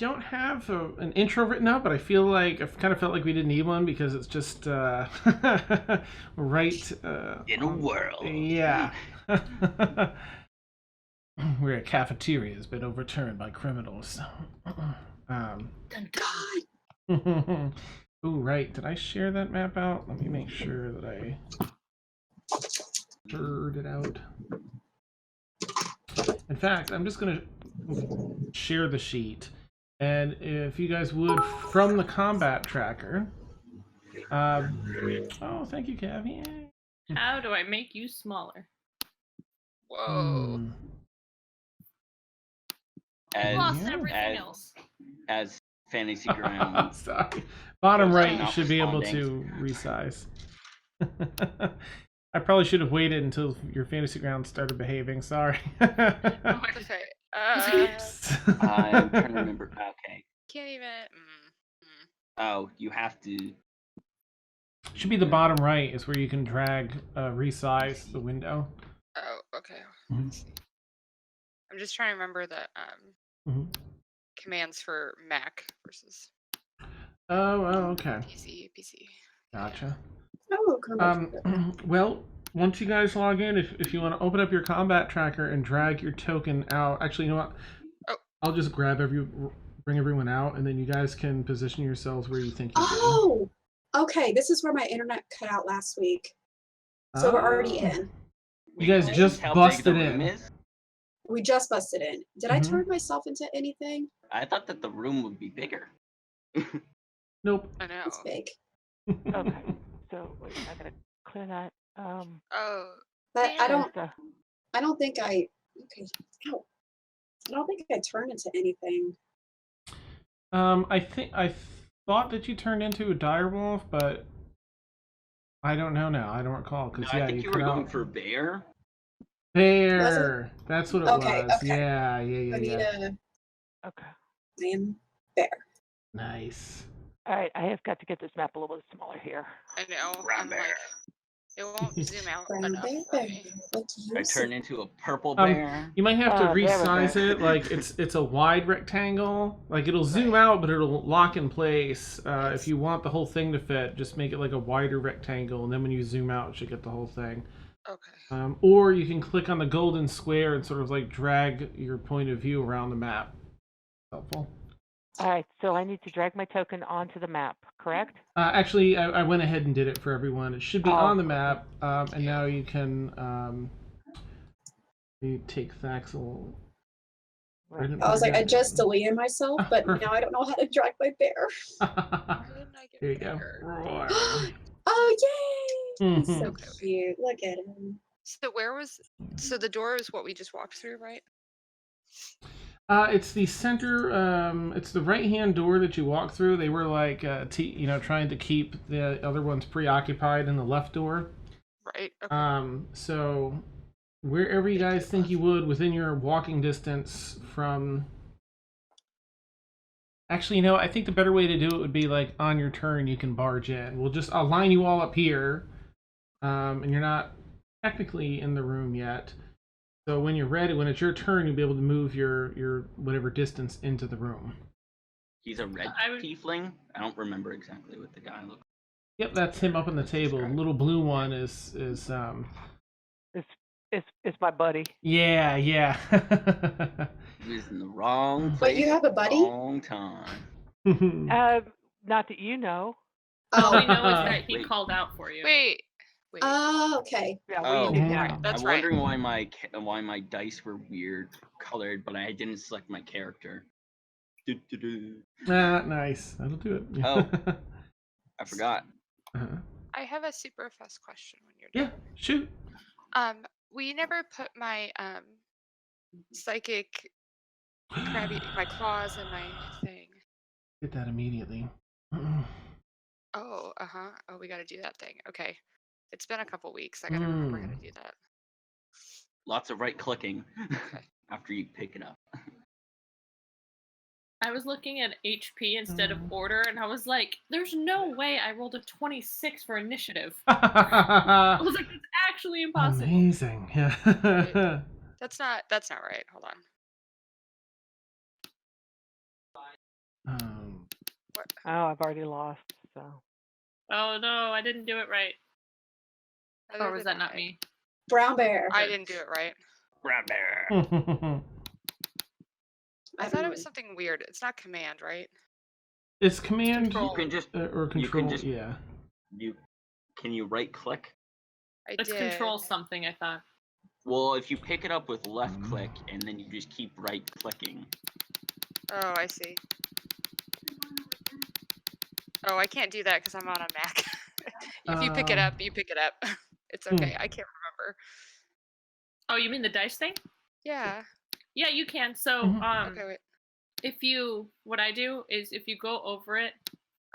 don't have an intro written out, but I feel like I've kind of felt like we didn't need one because it's just right in a world. Yeah. Where a cafeteria has been overturned by criminals. Ooh, right. Did I share that map out? Let me make sure that I heard it out. In fact, I'm just going to share the sheet. And if you guys would, from the combat tracker. Oh, thank you, Cav. Yay. How do I make you smaller? Whoa. As fantasy ground. Sorry. Bottom right, you should be able to resize. I probably should have waited until your fantasy ground started behaving. Sorry. Okay. I'm trying to remember. Okay. Can't even. Oh, you have to. Should be the bottom right is where you can drag, resize the window. Oh, okay. I'm just trying to remember the commands for Mac versus. Oh, okay. PC. Gotcha. Oh, well, once you guys log in, if you want to open up your combat tracker and drag your token out, actually, you know what? Oh. I'll just bring everyone out, and then you guys can position yourselves where you think you do. Okay. This is where my internet cut out last week, so we're already in. You guys just busted in. We just busted in. Did I turn myself into anything? I thought that the room would be bigger. Nope. I know. It's big. Okay. So wait, I gotta clear that. But I don't think I. Okay. Ow. I don't think I turned into anything. I thought that you turned into a direwolf, but I don't know now. I don't recall because I think you were going for bear. Bear. That's what it was. Okay. Yeah. Okay. I am bear. Nice. All right, I have got to get this map a little bit smaller here. I know. Brown bear. It won't zoom out Brown enough. bear. I turn into a purple bear. You might have to resize it. Like it's a wide rectangle. Like it'll zoom out, but it'll lock in place. If you want the whole thing to fit, just make it like a wider rectangle, and then when you zoom out, it should get the whole thing. Okay. Or you can click on the golden square and sort of like drag your point of view around the map. Helpful. All right, so I need to drag my token onto the map, correct? Actually, I went ahead and did it for everyone. It should be on the map, and now you can you take Thaxel. I was like, I just deleted myself, but now I don't know how to drag my bear. Here you go. Oh, yay! He's so cute. Look at him. So the door is what we just walked through, right? It's the center. It's the right-hand door that you walk through. They were like, trying to keep the other ones preoccupied in the left door. Right. Okay. So wherever you guys think you would, within your walking distance from. Actually, I think the better way to do it would be like on your turn you can barge in. I'll line you all up here, and you're not technically in the room yet. So when you're ready, when it's your turn, you'll be able to move your whatever distance into the room. He's a red tiefling. I don't remember exactly what the guy looks like. Yep, that's him up on the table. The little blue one is It's my buddy. Yeah. He was in the wrong place. But you have a buddy? Wrong time. Not that you know. All we know is that he called out for you. Wait. Oh, okay. Yeah, That's I'm wondering why my dice were weird colored, but I didn't select my character. Nice. That'll do it. Oh, I forgot. I have a super fast question when you're done. Yeah, shoot. We never put my psychic my claws in my thing. Get that immediately. Oh, Oh, we gotta do that thing. Okay. It's been a couple weeks. I gotta remember how to do that. Lots of right clicking after you pick it up. I was looking at HP instead of order, and I was like, there's no way I rolled a 26 for initiative. I was like, it's actually impossible. Amazing. Yeah. That's not right. Hold on. Oh, I've already lost. So Oh no, I didn't do it right. Neither Or was did that not I. me? Brown bear. I didn't do it right. Brown bear. I thought it was something weird. It's not command, right? It's command Control. You can just or control. you can just yeah. Can you right click? I It's did. control something, I thought. Well, if you pick it up with left click and then you just keep right clicking. Oh, I see. Oh, I can't do that because I'm on a Mac. If you pick it up, you pick it up. It's okay. I can't remember. Oh, you mean the dice thing? Yeah. Yeah, you can. So, Okay, wait. what I do is if you go over it,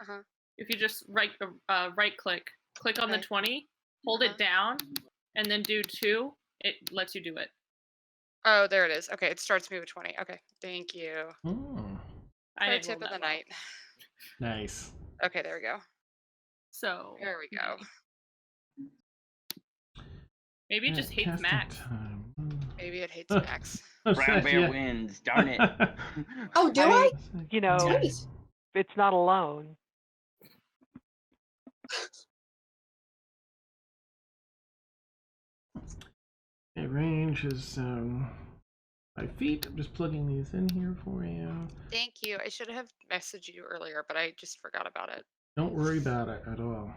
Uh-huh. if you just right click on the Okay. 20, hold it down, and then do 2, it lets you do it. Oh, there it is. Okay, it starts me with 20. Okay, thank you. I Pro didn't tip roll of the that well. night. Nice. Okay, there we go. So There we go. maybe it just hates Casting Max. time. Maybe it hates Max. Brown bear Yeah. wins. Darn it. Oh, do I? you know, Nice. it's not alone. Okay, range is 5 feet. I'm just plugging these in here for you. Thank you. I should have messaged you earlier, but I just forgot about it. Don't worry about it at all.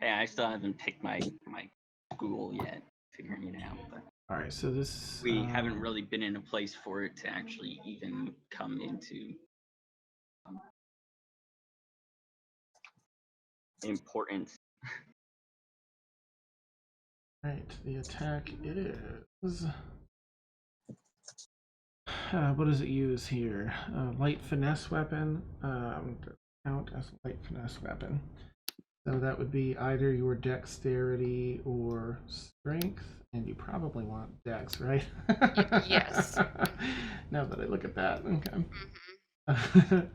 Yeah, I still haven't picked my school yet, figuring it out. But All right, so this we haven't really been in a place for it to actually even come into importance. Right, the attack is. What does it use here? Light finesse weapon. Count as a light finesse weapon. So that would be either your dexterity or strength, and you probably want dex, right? Yes. Now that I look at that, okay.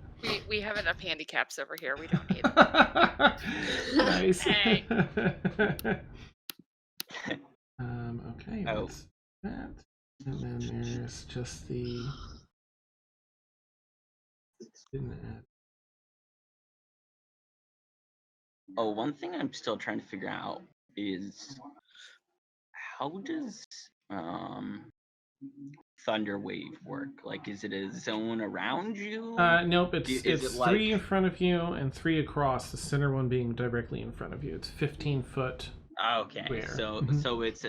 We have enough handicaps over here. We don't need them. Nice. Hey. Okay, Oh. that's that. And then there's just the. Didn't add. Oh, one thing I'm still trying to figure out is how does thunder wave work? Like, is it a zone around you? Nope. It's Is it 3 in front of you and 3 across. The center one being directly in front of you. It's 15 foot. Okay, Where? so it's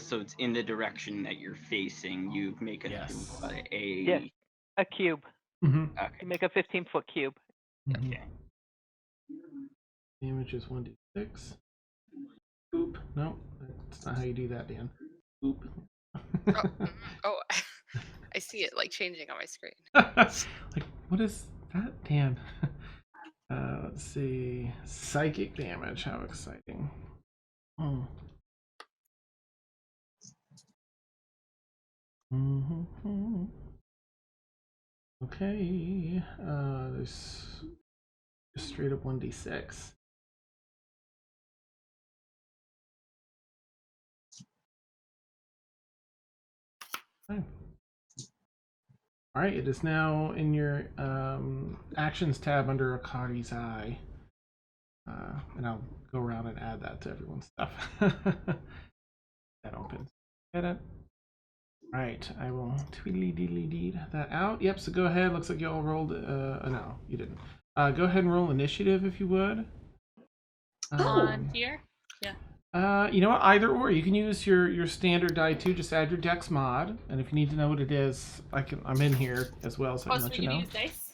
so it's in the direction that you're facing. You make a Yes. Yes. A cube. Mhm. Okay. You make a 15-foot cube. Mhm. Okay. Damage is 1d6. Boop. No, that's not how you do that, Dan. Boop. Oh, I see it like changing on my screen. Like, what is that, Dan? Let's see. Psychic damage. How exciting. Oh. Okay. There's just straight up 1d6. Okay. All right, it is now in your actions tab under Akari's eye. And I'll go around and add that to everyone's stuff. That opens. Get it? All right, I will tweedly deedly deed that out. Yep, so go ahead. Looks like you all rolled. No, you didn't. Go ahead and roll initiative if you would. On here? Yeah. You know what? Either or. You can use your standard die too. Just add your Dex mod, and if you need to know what it is, I'm in here as well, so I Oh, can so let we you can know. use dice?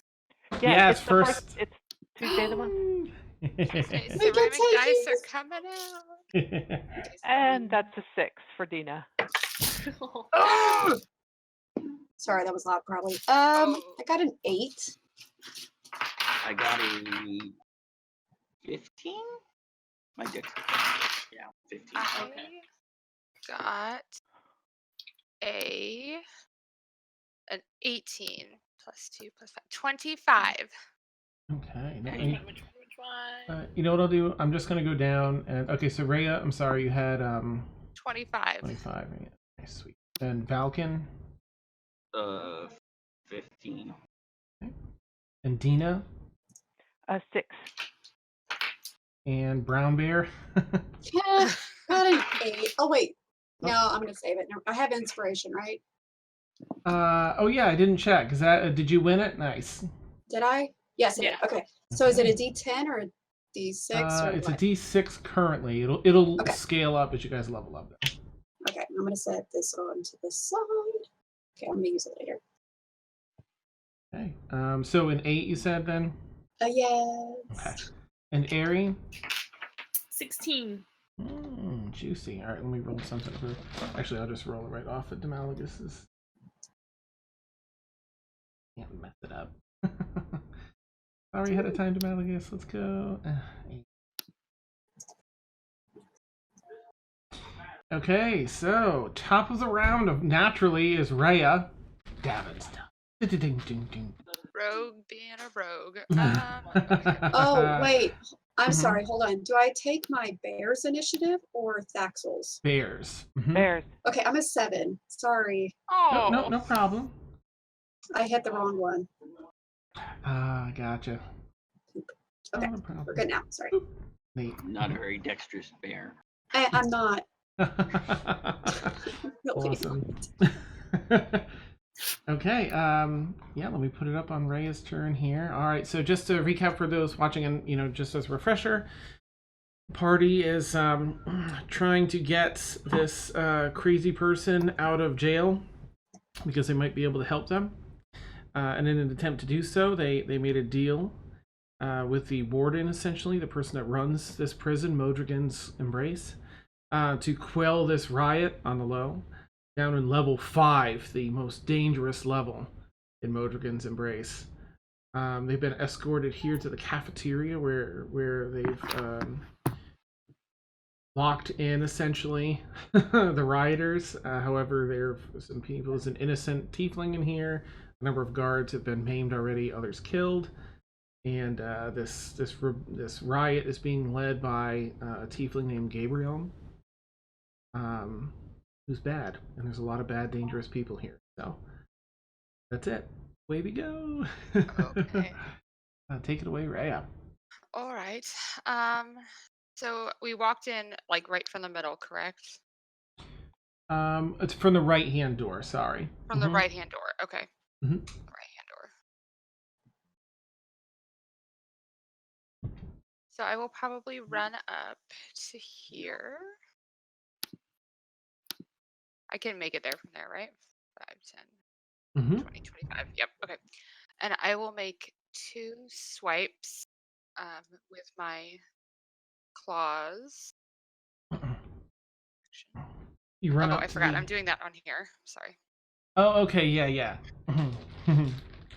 Yeah, Yeah, it's it's the first. It's Tuesday of the month. Ceramic dice are coming out. And that's a 6 for Dina. Sorry, that was loud probably. Oh. I got an 8. I got a 15. My dick. Yeah, 15. I Okay. got an 18 plus 2 plus 5. 25. Okay. Dang. Which one? You know what I'll do? I'm just gonna go down and okay. So Rhea, I'm sorry, you had 25. 25. Yeah, nice, sweet. And Valkyn. 15. Okay. And Dina? 6. And Brown Bear? Yeah, got an 8. Oh wait, no, I'm gonna save it. No, I have inspiration, right? Oh yeah, I didn't check. Is that did you win it? Nice. Did I? Yes, I did. Yeah. Okay. So is it a D10 or a D6 or It's what? a D6 currently. It'll Okay. scale up as you guys level up. Okay, I'm gonna set this on to the side. Okay, I'm gonna use it later. Okay. So an 8 you said then? Yes. Okay. And Airy? 16. Juicy. All right, let me roll something for. Actually, I'll just roll it right off at Demalagus's. Can't mess it up. Sorry ahead of time, Demalagus. Let's go. 8. Okay, so top of the round of naturally is Rhea. Davin's done. Rogue being a rogue. Oh wait, I'm Mhm. sorry. Hold on. Do I take my bear's initiative or Thaxel's? Bears. Mhm. Bears. Okay, I'm a 7. Sorry, Oh. No problem. I hit the wrong one. Gotcha. Okay, No problem. we're good now. Sorry. Neat. Not a very dexterous bear. I'm not. Really Awesome. Okay, yeah, let me put it up on Rhea's turn here. All right, so just to recap for those watching and, just as a refresher, party is trying to get this crazy person out of jail because they might be able to help them. And in an attempt to do so, they made a deal with the Warden, essentially, the person that runs this prison, Modrigan's Embrace, to quell this riot on the low. Down in level 5, the most dangerous level in Modrigan's Embrace. They've been escorted here to the cafeteria where they've locked in, essentially, the rioters. However, there are some people. There's an innocent tiefling in here. A number of guards have been maimed already, others killed. And this riot is being led by a tiefling named Gabriel. Who's bad, and there's a lot of bad, dangerous people here. So that's it. Way we go. Okay. Take it away, Rhea. All right. So we walked in like right from the middle, correct? It's from the right-hand door. Sorry. From the right-hand door. Okay. Mhm. The right-hand door. So I will probably run up to here. I can make it there from there, right? 5, 10, 20, 25. Yep. Okay. And I will make 2 swipes with my claws. You run Oh, up. I forgot. I'm doing that on here. Sorry. Oh, okay. Yeah.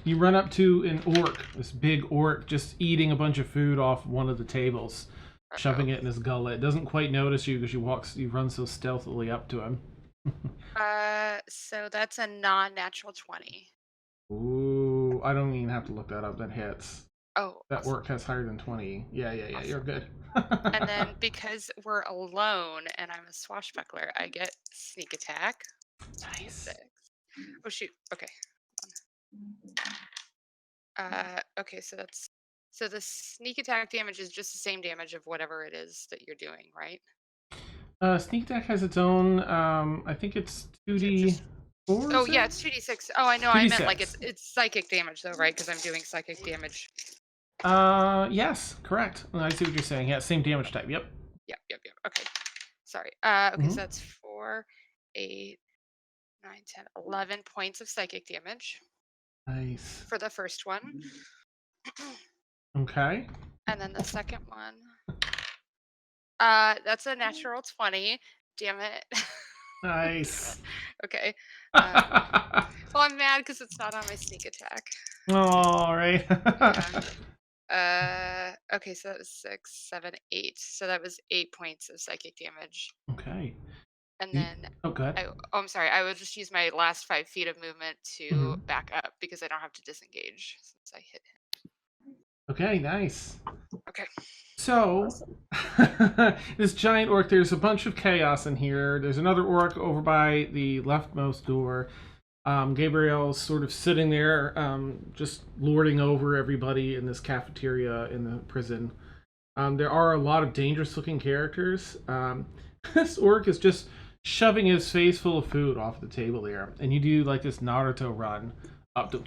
You run up to an orc, this big orc, just eating a bunch of food off one of the tables, shoving it in his gullet. Doesn't quite notice you because you run so stealthily up to him. So that's a non-natural 20. Ooh, I don't even have to look that up. That hits. Oh, That awesome. work has higher than 20. Yeah, Awesome. you're good. And then because we're alone and I'm a swashbuckler, I get sneak attack. Nice. 6. Oh shoot. Okay. Okay, so the sneak attack damage is just the same damage of whatever it is that you're doing, right? Sneak attack has its own. I think it's 2d4. Oh yeah, it's 2d6. Oh, I know. I meant like 2d6. it's psychic damage though, right? Because I'm doing psychic damage. Yes, correct. I see what you're saying. Yeah, same damage type. Yep. Yep. Okay. Sorry. Okay, Mhm. so that's 4, 8, 9, 10, 11 points of psychic damage Nice. for the first one. Okay. And then the second one. That's a natural 20. Damn it. Nice. Okay. Well, I'm mad because it's not on my sneak attack. All right. Okay, so that was 6, 7, 8. So that was 8 points of psychic damage. Okay. And then good. I'm sorry. I will just use my last 5 feet of movement to back up because I don't have to disengage since I hit him. Okay, nice. Okay. So, this giant orc, there's a bunch of chaos in here. There's another orc over by the leftmost door. Gabriel's sort of sitting there, just lording over everybody in this cafeteria in the prison. There are a lot of dangerous-looking characters. This orc is just shoving his face full of food off the table there, and you do like this Naruto run up to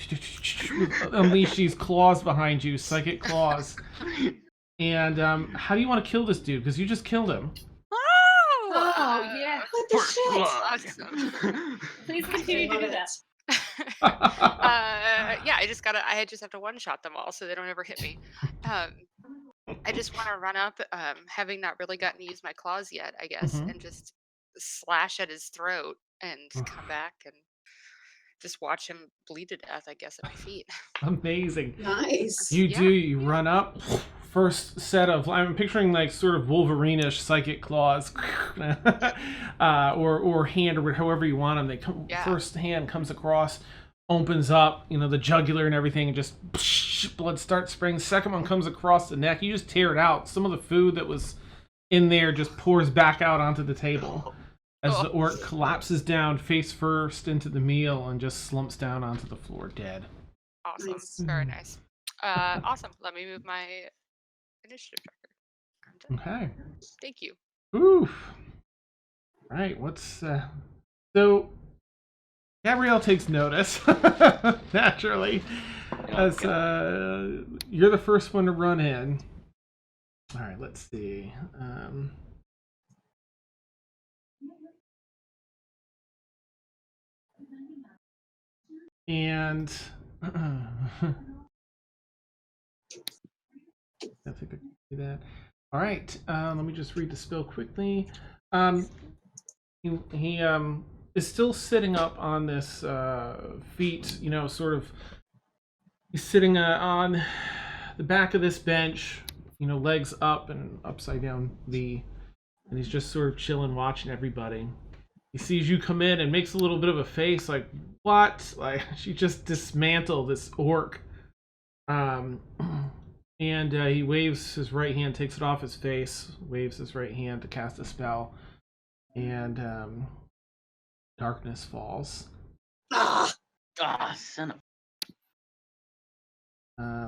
unleash these claws behind you, psychic claws. And how do you want to kill this dude? Because you just killed him. Oh, yeah. What the shit? Awesome. Please continue to do that. Yeah, I just have to one-shot them all so they don't ever hit me. I just want to run up, having not really gotten to use my claws yet, I guess, and just slash at his throat and come back and just watch him bleed to death, I guess, at my feet. Amazing. Nice. You run up. First set of, I'm picturing like sort of Wolverine-ish psychic claws, or hand, or however you want them. They come. Yeah. First hand comes across, opens up, the jugular and everything, and just blood starts spraying. Second one comes across the neck. You just tear it out. Some of the food that was in there just pours back out onto the table as the orc collapses down face first into the meal and just slumps down onto the floor dead. Awesome. Nice. Very nice. Awesome. Let me move my initiative tracker. I'm done. Okay. Thank you. Oof. Right, what's so Gabrielle takes notice naturally, as you're the first one to run in. All right, let's see. And I think I can do that. All right, let me just read the spell quickly. He is still sitting up on this feet, sort of. He's sitting on the back of this bench, legs up and upside down V, and he's just sort of chilling, watching everybody. He sees you come in and makes a little bit of a face, like, what? Like, she just dismantled this orc. And he waves his right hand, takes it off his face, waves his right hand to cast a spell, and darkness falls. Son of.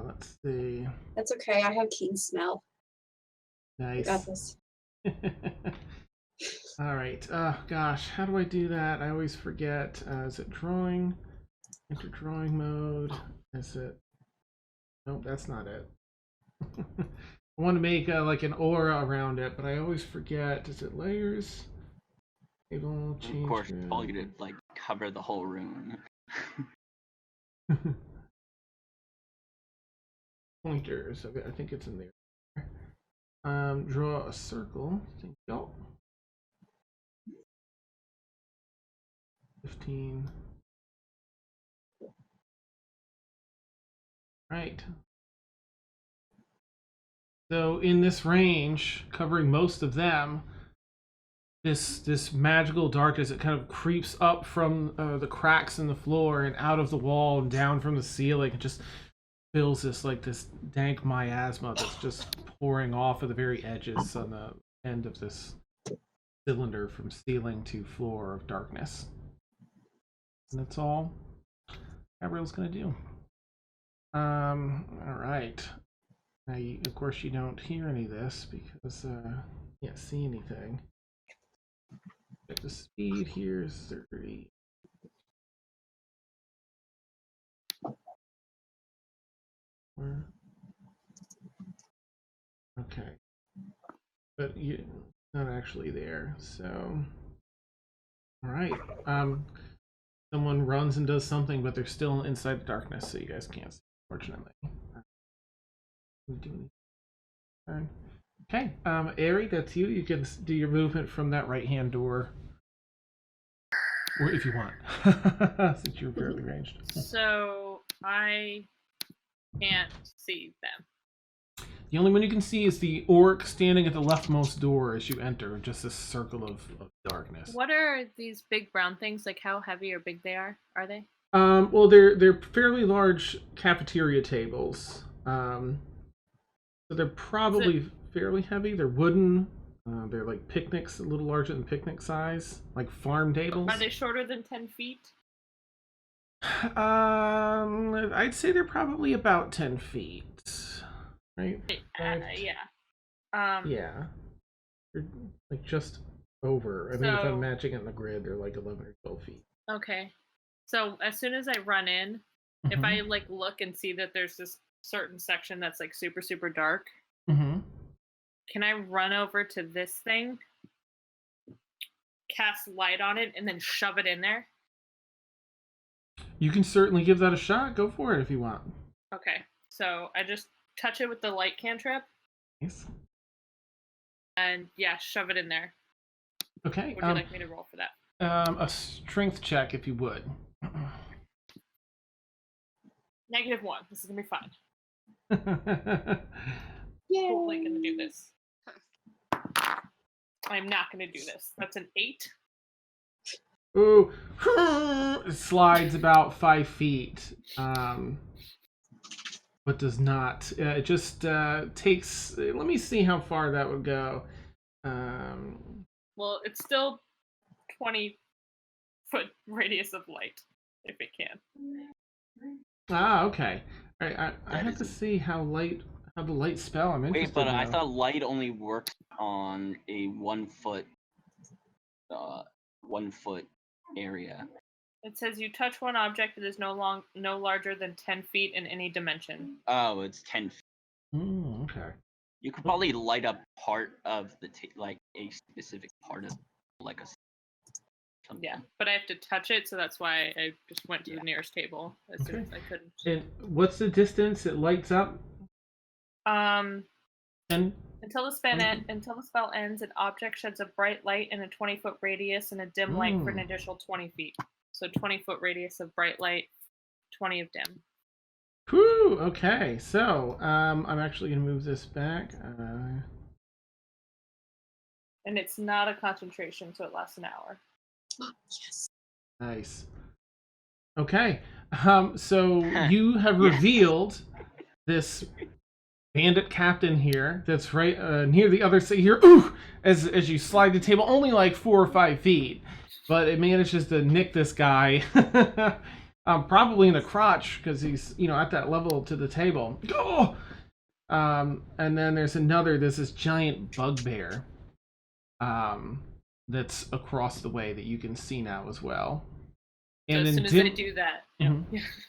Let's see. That's okay. I have keen smell. Nice. I got this. All right. Gosh, how do I do that? I always forget. Is it drawing? Enter drawing mode. Is it? Nope, that's not it. I want to make like an aura around it, but I always forget. Is it layers? Table change. Of course, grid. all you did like cover the whole room. Pointers. Okay, I think it's in there. Draw a circle. Thank you. 15. Right. So in this range, covering most of them, this magical darkness, it kind of creeps up from the cracks in the floor and out of the wall and down from the ceiling. It just fills this dank miasma that's just pouring off of the very edges on the end of this cylinder from ceiling to floor of darkness. And that's all Gabrielle's gonna do. All right. Now, of course, you don't hear any of this because you can't see anything. The speed here is 30. Okay. But you're not actually there, so. All right. Someone runs and does something, but they're still inside the darkness, so you guys can't see, unfortunately. Okay, Ari, that's you. You can do your movement from that right-hand door, or if you want, since you're fairly ranged. So I can't see them. The only one you can see is the orc standing at the leftmost door as you enter, just this circle of darkness. What are these big brown things? Like how heavy or big they are? Are they? Well, they're fairly large cafeteria tables. So they're probably fairly heavy. They're wooden. They're like picnics, a little larger than picnic size, like farm tables. Are they shorter than 10 feet? I'd say they're probably about 10 feet, right? Yeah. Yeah. They're like just over. I mean, if I'm So- matching it in the grid, they're like 11 or 12 feet. Okay. So as soon as I run in, if I like look and see that there's this certain section that's like super, super dark, can I run over to this thing, cast light on it, and then shove it in there? You can certainly give that a shot. Go for it if you want. Okay. So I just touch it with the light cantrip, Nice. and yeah, shove it in there. Okay. Would you like me to roll for that? A strength check if you would. -1. This is gonna be fine. Yay. Totally gonna do this. I'm not gonna do this. That's an 8. Ooh. It slides about 5 feet. But does not. It just takes. Let me see how far that would go. Well, it's still 20-foot radius of light, if it can. Ah, okay. All right, I That have to isn't- see how the light spell. I'm interested. Wait, but I now. thought light only works on a 1 foot, 1 foot area. It says you touch one object that is no larger than 10 feet in any dimension. Oh, it's 10 feet. Okay. You could probably light up part of the like a specific part of like a. Something. Yeah, but I have to touch it, so that's why I just went to the nearest table as soon Okay. as I couldn't. And what's the distance it lights up? And And until the spell ends, an object sheds a bright light in a 20-foot radius and a dim light for an additional 20 feet. So 20-foot radius of bright light, 20 of dim. whew, okay. So I'm actually gonna move this back. And it's not a concentration, so it lasts an hour. Yes. Nice. Okay. So you have revealed this bandit captain here that's right near the other side here. Ooh! As you slide the table, only like 4 or 5 feet, but it manages to nick this guy, probably in the crotch because he's at that level to the table. Oh! And then there's another. There's this giant bugbear, that's across the way that you can see now as well. So And as then soon as I do that,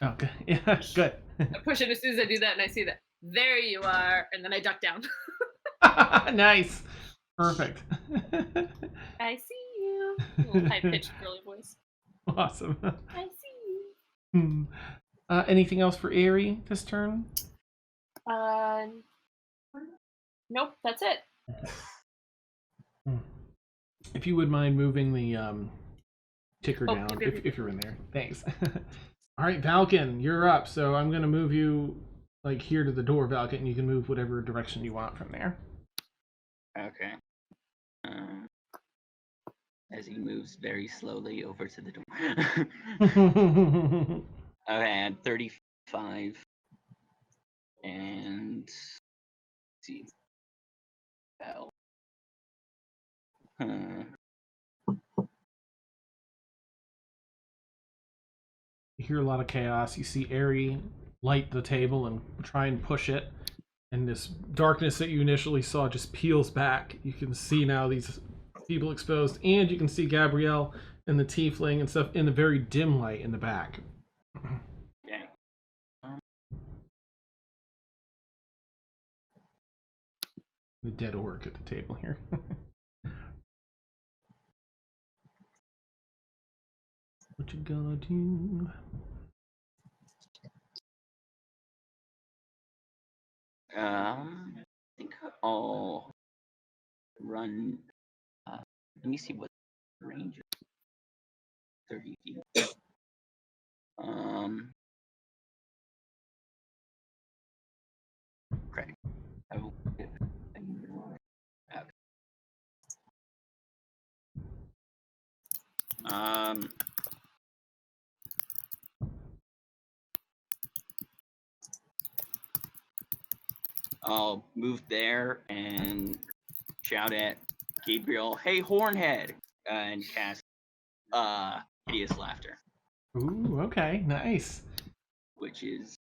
Okay, yeah, good. I push it as soon as I do that, and I see that. There you are, and then I duck down. Nice. Perfect. I see you. A little high-pitched girly voice. Awesome. I see you. Anything else for Aerie this turn? Nope, that's it. If you would mind moving the ticker Oh, down, yep. if you're in there. Thanks. All right, Valkyn, you're up. So I'm going to move you like here to the door, Valkyn, and you can move whatever direction you want from there. Okay. As he moves very slowly over to the door. Okay, I'm 35. And let's see. Well. You hear a lot of chaos. You see Aerie light the table and try and push it. And this darkness that you initially saw just peels back. You can see now these people exposed. And you can see Gabrielle and the tiefling and stuff in the very dim light in the back. Okay. The dead orc at the table here. What you gonna do? I think I'll run. Let me see what the range is. 30 feet. Okay. I will get okay. I'll move there and shout at Gabriel, "Hey, Hornhead!" And cast hideous laughter. Ooh, okay, nice. which is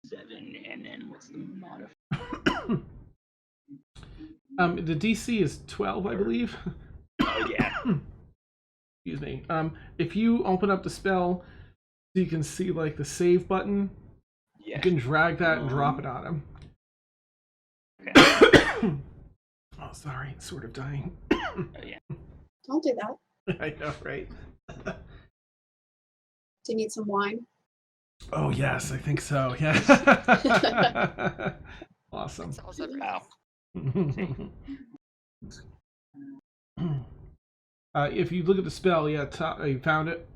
7, and then what's the modifier? The DC is 12, I believe. Oh yeah. Excuse me. If you open up the spell, so you can see like the save button, Yeah. you can drag that and drop it on him. Okay. Oh, sorry, sort of dying. Oh yeah. Don't do that. I know, right? Do you need some wine? Oh yes, I think so. Yeah. Awesome. That solves everything. Wow. If you look at the spell, yeah, you found it.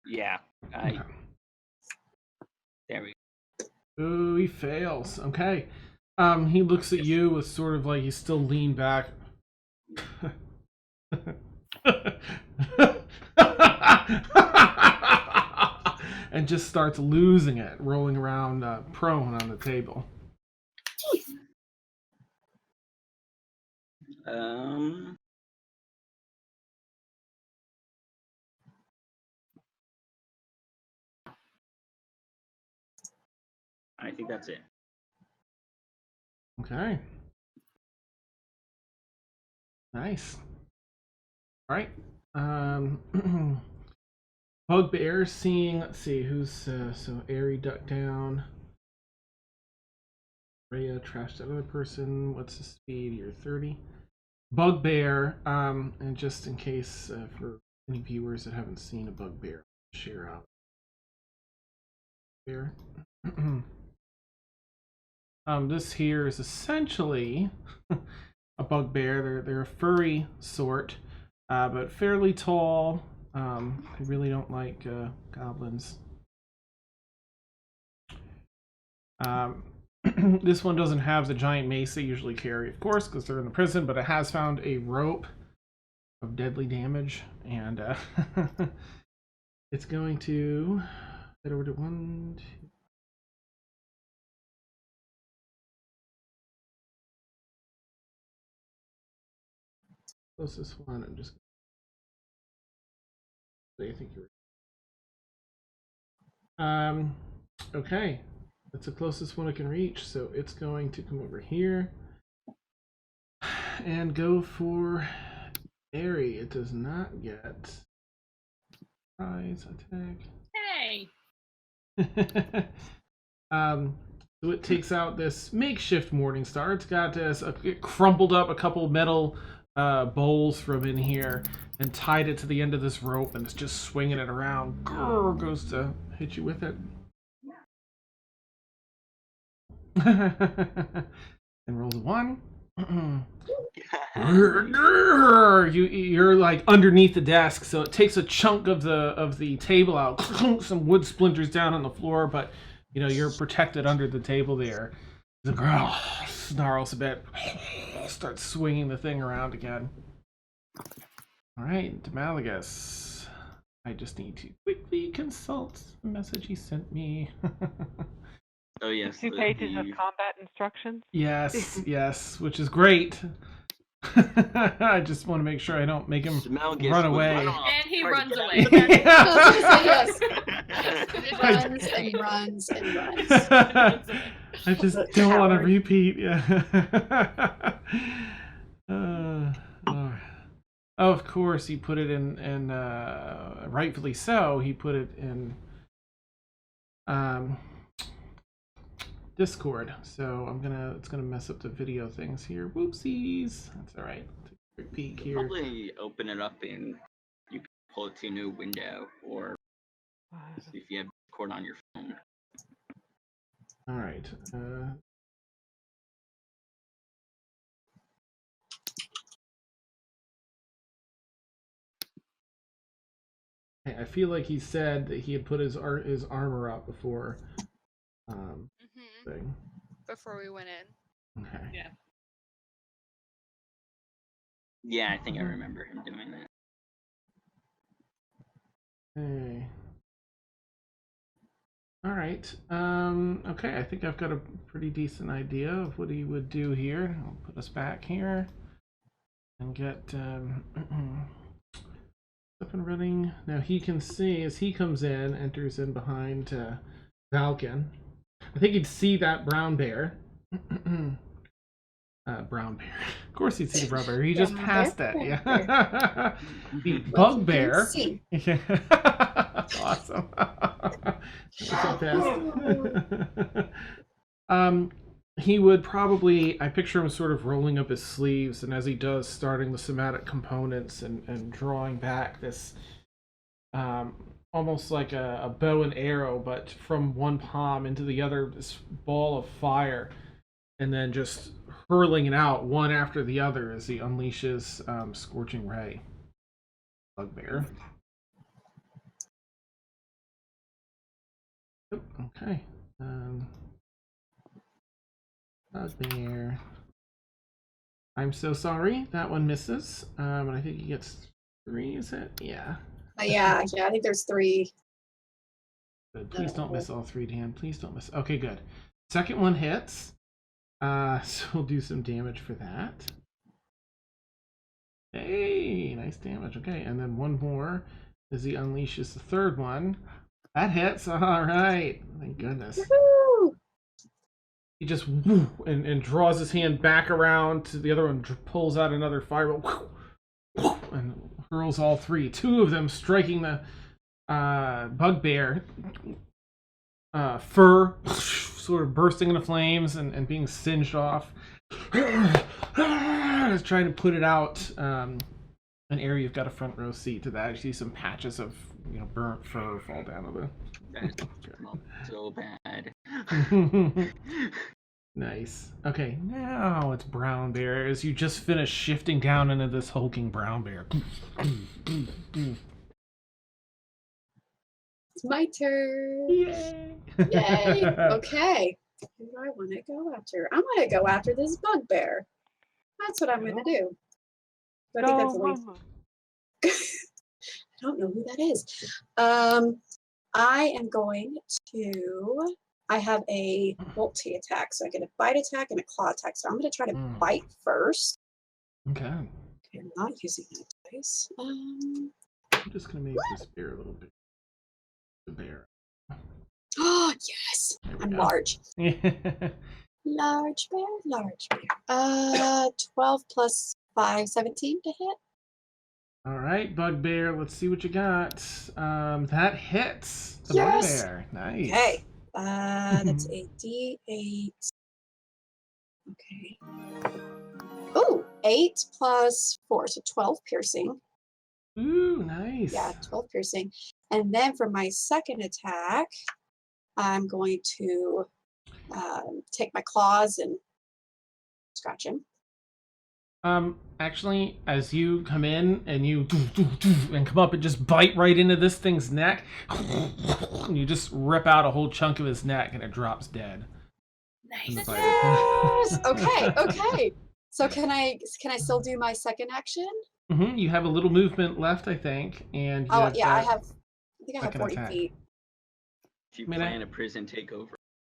Yeah. Okay. There we go. Oh, he fails. Okay. He looks at you with sort of like he's still leaned back. And just starts losing it, rolling around prone on the table. I think that's it. Okay. Nice. All right. Bugbear seeing, let's see, who's, so Airy ducked down. Rhea trashed that other person. What's the speed? You're 30. Bugbear, and just in case for any viewers that haven't seen a bugbear, share out. Bear. This here is essentially a bugbear. They're a furry sort, but fairly tall. I really don't like goblins. This one doesn't have the giant mace they usually carry, of course, because they're in the prison, but it has found a rope of deadly damage, and it's going to head over to 1, 2. Closest one, I'm just. I think you're. Okay, that's the closest one I can reach, so it's going to come over here and go for Airy. It does not get surprise attack. Hey. So it takes out this makeshift Morning Star. It's got this, it crumpled up a couple metal bowls from in here and tied it to the end of this rope, and it's just swinging it around. Grrr, goes to hit you with it. And rolls a 1. You're like underneath the desk, so it takes a chunk of the table out. Some wood splinters down on the floor, but you know you're protected under the table there. The girl snarls a bit, starts swinging the thing around again. All right, Demalagus. I just need to quickly consult the message he sent me. Oh yes. 2 pages of combat instructions. Yes, yes, which is great. I just want to make sure I don't make him run away. And he runs away. Yes. Runs and runs and runs. I just don't want to repeat. Yeah. Oh, of course, he put it in rightfully so. He put it in Discord, so it's gonna mess up the video things here. Whoopsies. That's all right. Take a quick peek here. Probably open it up and you can pull it to a new window, or if you have Discord on your phone. All right. I feel like he said that he had put his armor up before. Thing. Before we went in. Okay. Yeah. Yeah, I think I remember him doing that. Hey. All right. Okay, I think I've got a pretty decent idea of what he would do here. I'll put us back here and get up and running. Now he can see as he comes in, enters in behind Valkyn. I think he'd see that brown bear. Brown bear. Of course he'd see the brown bear. He just passed it. Yeah. The bugbear. Yeah. Awesome. He would probably, I picture him sort of rolling up his sleeves, and as he does, starting the somatic components and drawing back this almost like a bow and arrow, but from one palm into the other, this ball of fire, and then just hurling it out one after the other as he unleashes Scorching Ray. Bugbear. Yep, okay. Bugbear. I'm so sorry. That one misses. And I think he gets 3, is it? Yeah. Yeah, I think there's 3. Good. Please don't miss all 3, Dan. Please don't miss. Okay, good. Second one hits. So we'll do some damage for that. Hey, nice damage. Okay, and then one more as he unleashes the third one. That hits. All right. Thank goodness. Woo-hoo! He just woo, and draws his hand back around to the other one, pulls out another fireball, and hurls all 3. 2 of them striking the bugbear. Fur sort of bursting into flames and being singed off. Just trying to put it out. An area you've got a front row seat to that. You see some patches of burnt fur fall down to That smelled so bad. Nice. Okay, now it's brown bear as you just finish shifting down into this hulking brown bear. It's my turn. Yay! Yay. Okay. Who do I want to go after? I'm going to go after this bugbear. That's what I'm going to do. I think that's a lead. I don't know who that is. I am going to. I have a multi-attack, so I get a bite attack and a claw attack. So I'm going to try to bite first. Okay. I'm not using that dice. I'm just going to make this bear a little bit. The bear. Oh, yes. I'm large. Large bear. 12 plus 5, 17 to hit. All right, bugbear. Let's see what you got. That hits the bugbear. Nice. Okay. That's a D8. Okay. Oh, 8 plus 4, so 12 piercing. Ooh, nice. Yeah, 12 piercing. And then for my second attack, I'm going to take my claws and scratch him. Actually, as you come in and you and come up and just bite right into this thing's neck, and you just rip out a whole chunk of his neck and it drops dead. Nice. Yes! Okay. So can I still do my second action? Mm-hmm. You have a little movement left, I think, and I think I have 40 attack. feet. If you plan a prison takeover.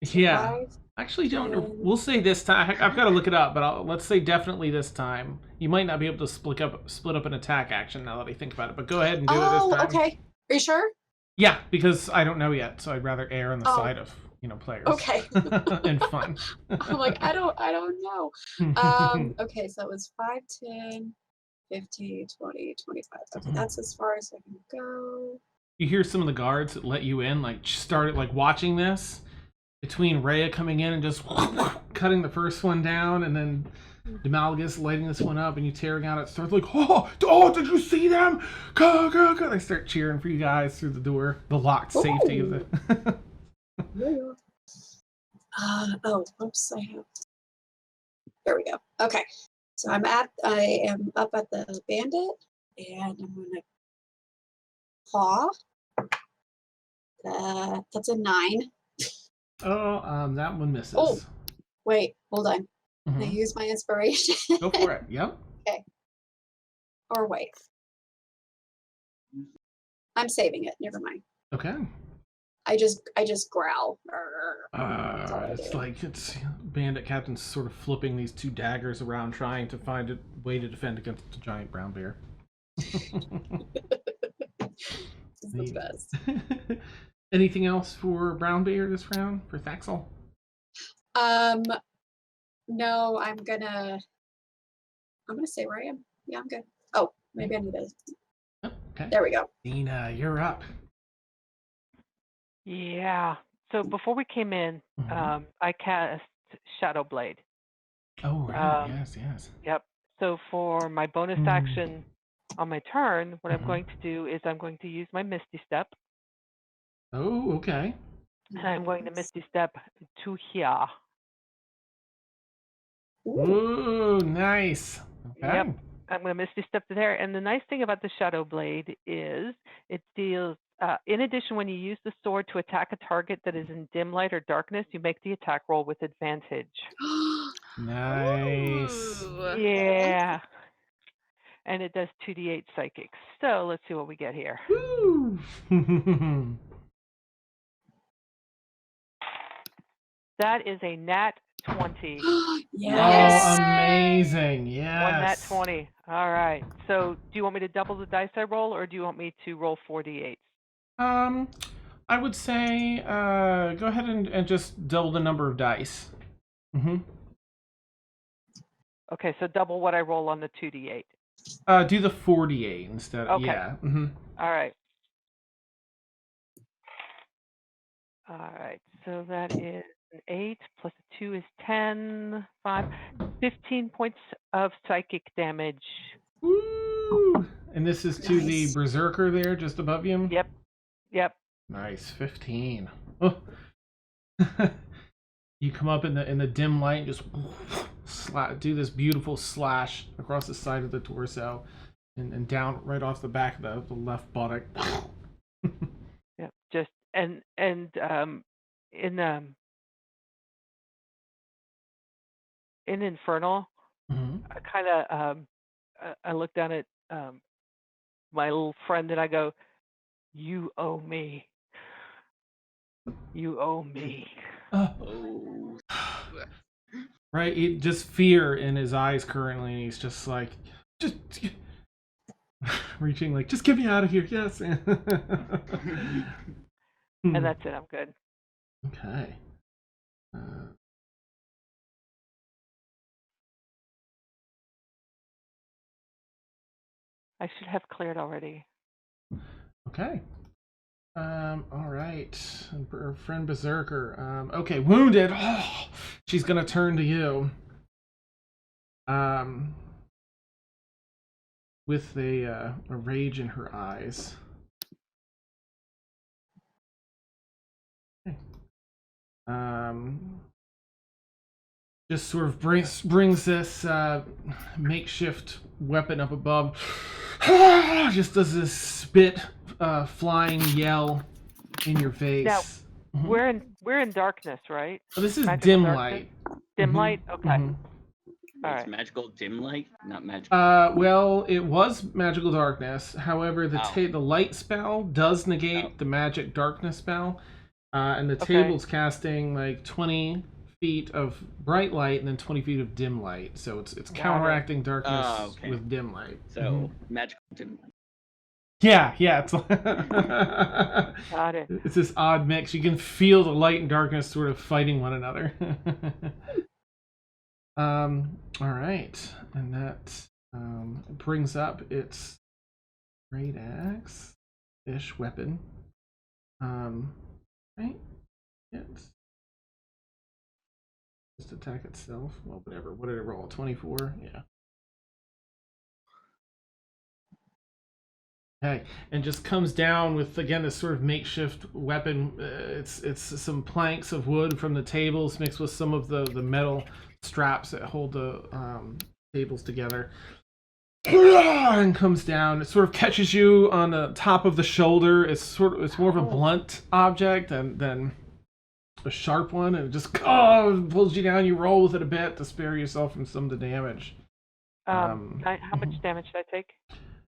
Yeah. Actually, don't. We'll say this time. I've got to look it up, but let's say definitely this time. You might not be able to split up an attack action now that I think about it. But go ahead and do it this time. Okay. Are you sure? Yeah, because I don't know yet, so I'd rather err on the side of players. Okay. And fun. I'm like I don't know. Okay, so it was 5, 10, 15, 20, 25. Okay, that's as far as I can go. You hear some of the guards that let you in, started watching this. Between Rhea coming in and just cutting the first one down, and then Demalgus lighting this one up, and you tearing out, it starts oh, did you see them? Go. They start cheering for you guys through the door. The locked safety of the... Oops, I have... There we go. Okay, so I am up at the bandit, and I'm going to claw. That's a 9. Oh, that one misses. Oh, wait, hold on. Can I use my inspiration? Go for it. Yep. Okay. Or wait. I'm saving it. Never mind. Okay. I just growl. That's all I It's do. like it's bandit captain's sort of flipping these two daggers around, trying to find a way to defend against the giant brown bear. It's the best. Anything else for brown bear this round for Thaxel? No, I'm gonna stay where I am. Yeah, I'm good. Oh, maybe I need to. Oh, okay. There we go. Dina, you're up. Yeah. So before we came in, I cast Shadow Blade. Oh, right. Yes. Yep. So for my bonus action on my turn, what I'm going to do is I'm going to use my Misty Step. Oh, okay. And I'm going to Misty Step to here. Ooh, nice. Okay. Yep. I'm going to Misty Step to there. And the nice thing about the Shadow Blade is it deals, in addition, when you use the sword to attack a target that is in dim light or darkness, you make the attack roll with advantage. Nice. Ooh. Yeah. And it does 2d8 psychic. So let's see what we get here. Woo! That is a nat 20. Yes. Oh, amazing. Yes. One nat 20. All right. So do you want me to double the dice I roll, or do you want me to roll 4d8? I would say go ahead and just double the number of dice. Okay, so double what I roll on the 2d8. Do the 48 instead. Okay. Yeah. All right. All right. So that is an 8 plus a 2 is 10, 5, 15 points of psychic damage. Woo! And this is to the Nice. berserker there, just above you? Yep. Nice, 15. Oh. You come up in the dim light, just do this beautiful slash across the side of the torso, and down right off the back of the left buttock. Yep. Just in Infernal, I kind of I look down at my little friend and I go, "You owe me. You owe me." Oh. Right, just fear in his eyes currently, and he's just like, just reaching, like, just get me out of here, yes. And that's it. I'm good. Okay. I should have cleared already. Okay. All right. Our friend Berserker. Okay, wounded. Oh, she's gonna turn to you. With a rage in her eyes. Okay. Just sort of brings this makeshift weapon up above. Just does this spit flying yell in your face. Now, we're in darkness, right? Oh, this is Magical dim darkness? light. Dim light? Okay. All It's right. magical dim light, not magical. Well, it was magical darkness. However, the light spell does negate the magic darkness spell, and the table's casting like 20 feet of bright light and then 20 feet of dim light. So it's counteracting darkness with dim light. So magical dim light. Yeah, it's Got it. It's this odd mix. You can feel the light and darkness sort of fighting one another. All right, and that brings up its great axe-ish weapon. Right? It's just attack itself. Well, whatever. What did it roll? 24? Yeah. Okay, and just comes down with, again, this sort of makeshift weapon. It's some planks of wood from the tables mixed with some of the metal straps that hold the tables together. And comes down. It sort of catches you on the top of the shoulder. It's more of a blunt object than a sharp one, and it just pulls you down. You roll with it a bit to spare yourself from some of the damage. How much damage did I take?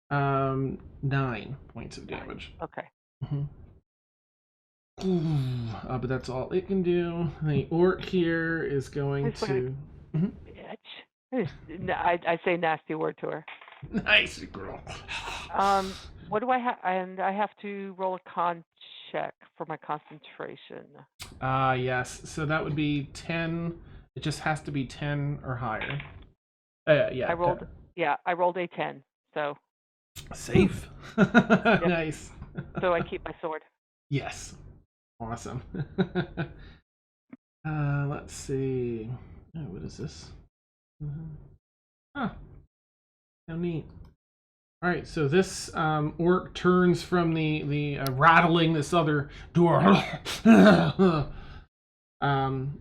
9 points of damage. Okay. But that's all it can do. The orc here is going Just wanna- to. Mhm. Bitch. I say nasty word to her. Nice girl. What do I have? And I have to roll a con check for my concentration. Yes. So that would be 10. It just has to be 10 or higher. Yeah. I rolled a 10. So Safe. Nice. so I keep my sword. Yes. Awesome. Let's see. Oh, what is this? Huh. How neat. All right, so this orc turns from the rattling this other door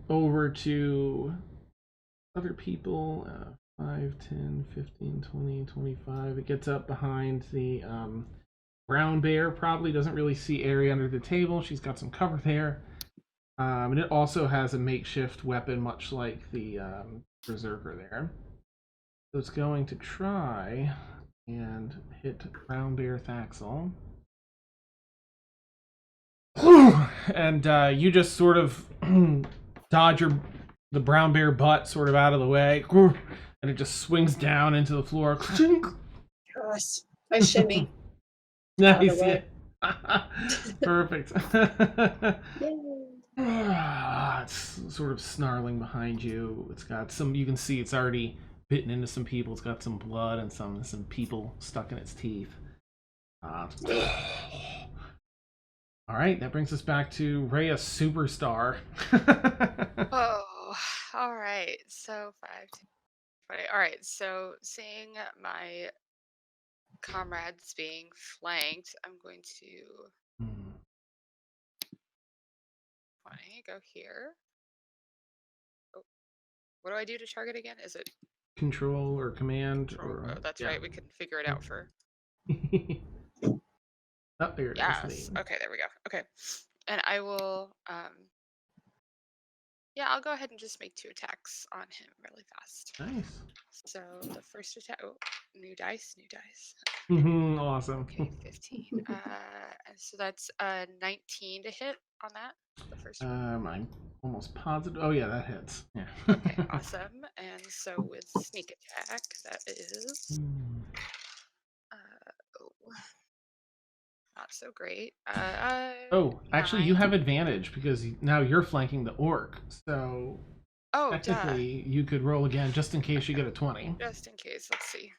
over to other people. 5, 10, 15, 20, 25. It gets up behind the brown bear. Probably doesn't really see area under the table. She's got some cover there. And it also has a makeshift weapon, much like the berserker there. So it's going to try and hit Brown Bear Thaxel. And you just sort of dodge the brown bear butt sort of out of the way, and it just swings down into the floor. Yes, I shimmy. Nice, yeah. Perfect. Yay. It's sort of snarling behind you. It's got some. You can see it's already bitten into some people. It's got some blood and some people stuck in its teeth. All right, that brings us back to Rhea Superstar. Oh, all right. So 5, 10, 20. All right. So seeing my comrades being flanked, I'm going to 20 go here. Oh, what do I do to target again? Is it Control or command? control? Or, Oh, that's yeah. right. We can figure it out for. Oh, there it Yes. is. Okay, there we go. Okay. And I will yeah, I'll go ahead and just make 2 attacks on him really fast. Nice. So the first attack, oh, new dice. Awesome. Okay, 15. And so that's 19 to hit on that. The first one. I'm almost positive. Oh yeah, that hits. Yeah. Okay, awesome. And so with sneak attack, that is oh, not so great. Oh, actually, you 9. have advantage because now you're flanking the orc. So Oh, technically, you could roll again just in case you get a 20. Just in case. Let's see.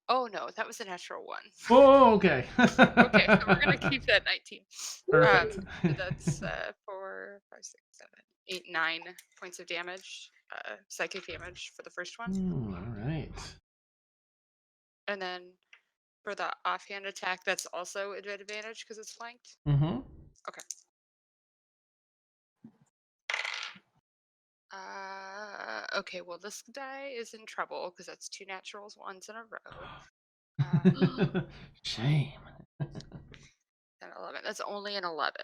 Oh no, that was a natural 1. Oh, okay. Okay, so we're gonna keep that 19. Perfect. So that's 4, 5, 6, 7, 8, 9 points of damage, psychic damage for the first one. All right. And then for the offhand attack, that's also at advantage because it's flanked. Mm-hmm. Okay. Okay, well, this die is in trouble because that's 2 naturals, 1s in a row. Shame. 10, 11. That's only an 11.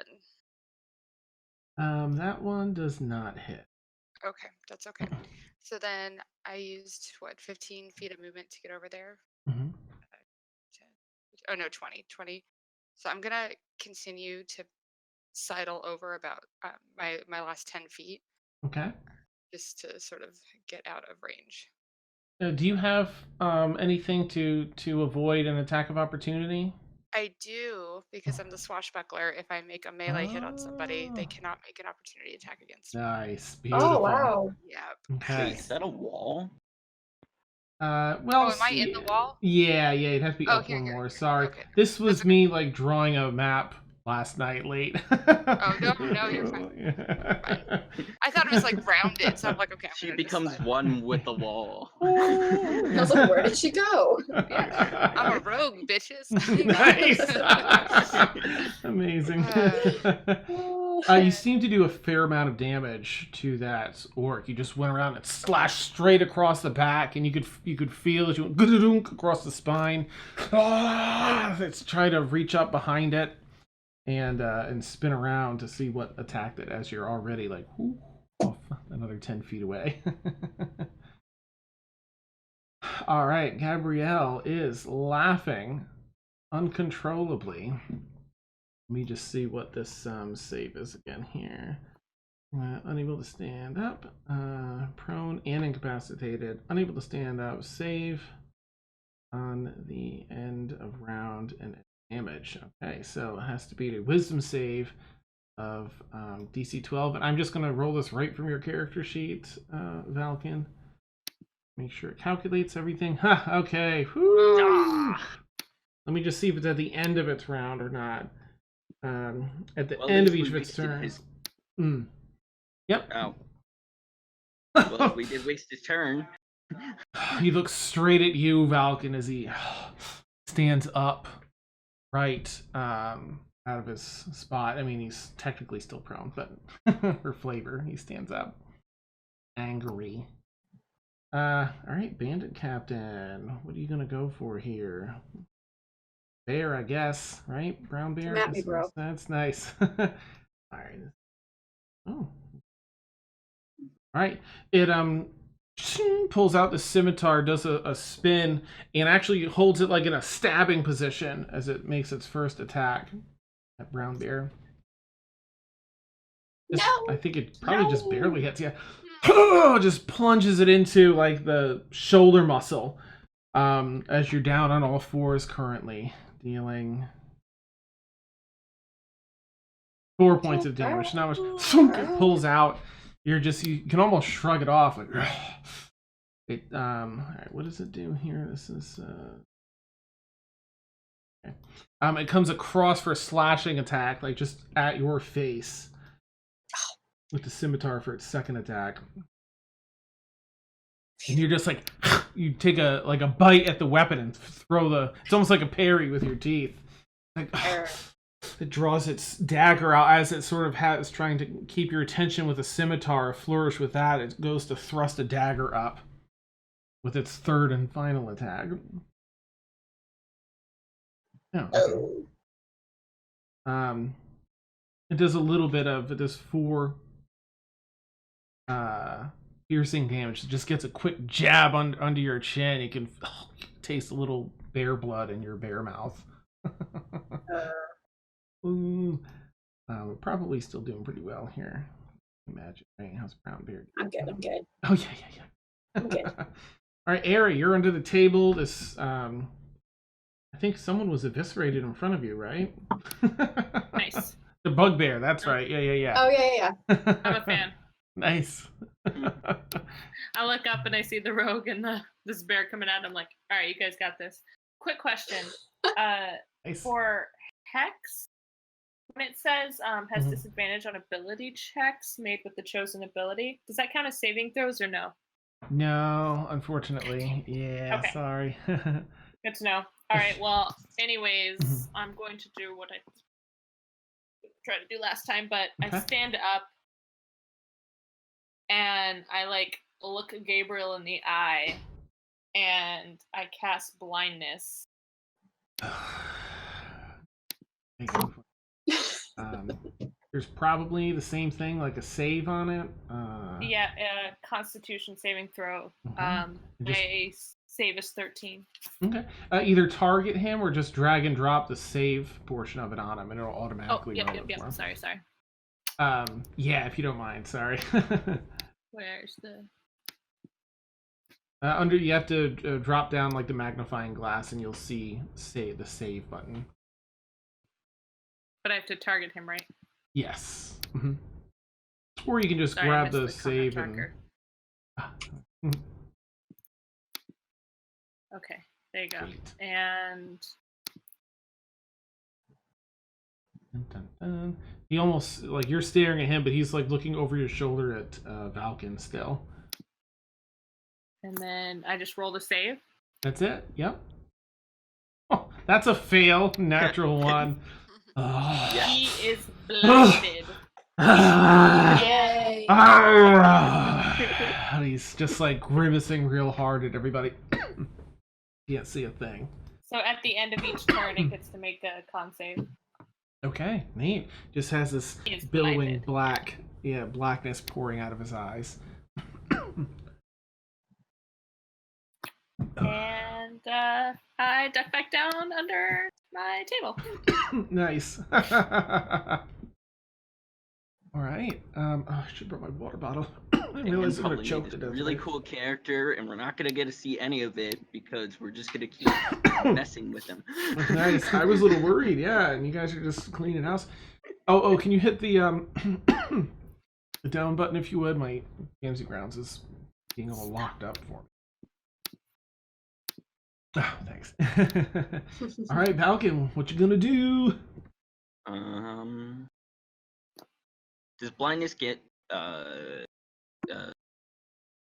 That one does not hit. Okay, that's okay. So then I used, 15 feet of movement to get over there? Mm-hmm. 10, oh no, 20. So I'm gonna continue to sidle over about my last 10 feet. Okay. Just to sort of get out of range. Do you have anything to avoid an attack of opportunity? I do, because I'm the swashbuckler. If I make a melee hit on somebody, they cannot make an opportunity attack against me. Nice. Beautiful. Oh wow. Yep. Okay. Wait, is that a wall? Well, Oh, am I in the wall? Yeah, it'd have to be up here, one here, more. here. Sorry. Okay. This was okay. me like drawing a map last night late. Oh no, you're fine. I thought it was like rounded, so I'm like, okay. She becomes one with the wall. I was like, where did she go? Yeah, I'm a rogue, bitches. Nice. Amazing. You seem to do a fair amount of damage to that orc. You just went around and slashed straight across the back, and you could feel it. You went across the spine. It's trying to reach up behind it and spin around to see what attacked it as you're already like off another 10 feet away. All right, Gabrielle is laughing uncontrollably. Let me just see what this save is again here. Unable to stand up, prone and incapacitated. Unable to stand up. Save on the end of round and damage. Okay, so it has to be a wisdom save of DC 12, and I'm just going to roll this right from your character sheet, Valkyn. Make sure it calculates everything. Ha, okay. Woo! Let me just see if it's at the end of its round or not. At the end of each of its turns. Yep. Oh. Well, we did waste his turn. He looks straight at you, Valkyn, as he stands up right out of his spot. I mean, he's technically still prone, but for flavor, he stands up. Angry. All right, Bandit Captain. What are you going to go for here? Bear, I guess, right? Brown bear? Come at me, bro. That's nice. All right. Oh. All right. It pulls out the scimitar, does a spin, and actually holds it like in a stabbing position as it makes its first attack. That brown bear. No. I think it probably just barely hits. Yeah. Just plunges it into like the shoulder muscle. As you're down on all fours currently, dealing 4 points of damage. Now it pulls out. You can almost shrug it off. Like, it. All right, what does it do here? This is. Okay. It comes across for a slashing attack, like just at your face, with the scimitar for its second attack. And you're just like, you take a bite at the weapon and throw it's almost like a parry with your teeth. Like, it draws its dagger out as it sort of is trying to keep your attention with a scimitar. A flourish with that, it goes to thrust a dagger up with its third and final attack. Oh, okay. It does a little bit of it does 4 piercing damage. It just gets a quick jab under your chin. You can taste a little bear blood in your bear mouth. Ooh. We're probably still doing pretty well here. Imagine, right? How's brown beard? I'm good. Oh yeah. I'm good. All right, Ari, you're under the table. This I think someone was eviscerated in front of you, right? Nice. The bugbear, that's right. Yeah. Oh yeah. I'm a fan. Nice. I look up and I see the rogue and this bear coming out. I'm like, all right, you guys got this. Quick question. Nice. For Hex, when it says has disadvantage on ability checks made with the chosen ability, does that count as saving throws or no? No, unfortunately. Yeah, Okay. sorry. Good to know. All right, well, anyways, I'm going to do what I tried to do last time, but I stand up and I look Gabriel in the eye and I cast blindness. There's probably the same thing, like a save on it. Yeah, Constitution saving throw. My save is 13. Okay. Either target him or just drag and drop the save portion of it on him, and it'll automatically. Yep. Sorry. Yeah, if you don't mind. Sorry. Where's the? You have to drop down like the magnifying glass, and you'll see the save button. But I have to target him, right? Yes. Mm-hmm. Or you can just grab the save and. Okay, there you go. Sweet. And he almost you're staring at him, but he's looking over your shoulder at Valkyn still. And then I just rolled a save. That's it. Yep. Oh, that's a fail. Natural one. Oh. Yeah. He is blinded. Yay! He's just grimacing real hard at everybody. Can't see a thing. So at the end of each turn, it gets to make a con save. Okay, neat. Just has this billowing blackness pouring out of his eyes. And I duck back down under my table. Nice. All right. I should bring my water bottle. I realized I'm gonna choke to this death. really cool character, and we're not gonna get to see any of it because we're just gonna keep messing with him. Nice. I was a little worried. Yeah, and you guys are just cleaning house. Oh, can you hit the the down button if you would? My Fantasy Grounds is being all locked up for me. Oh, thanks. All right, Valkyn, what you gonna do? Does blindness get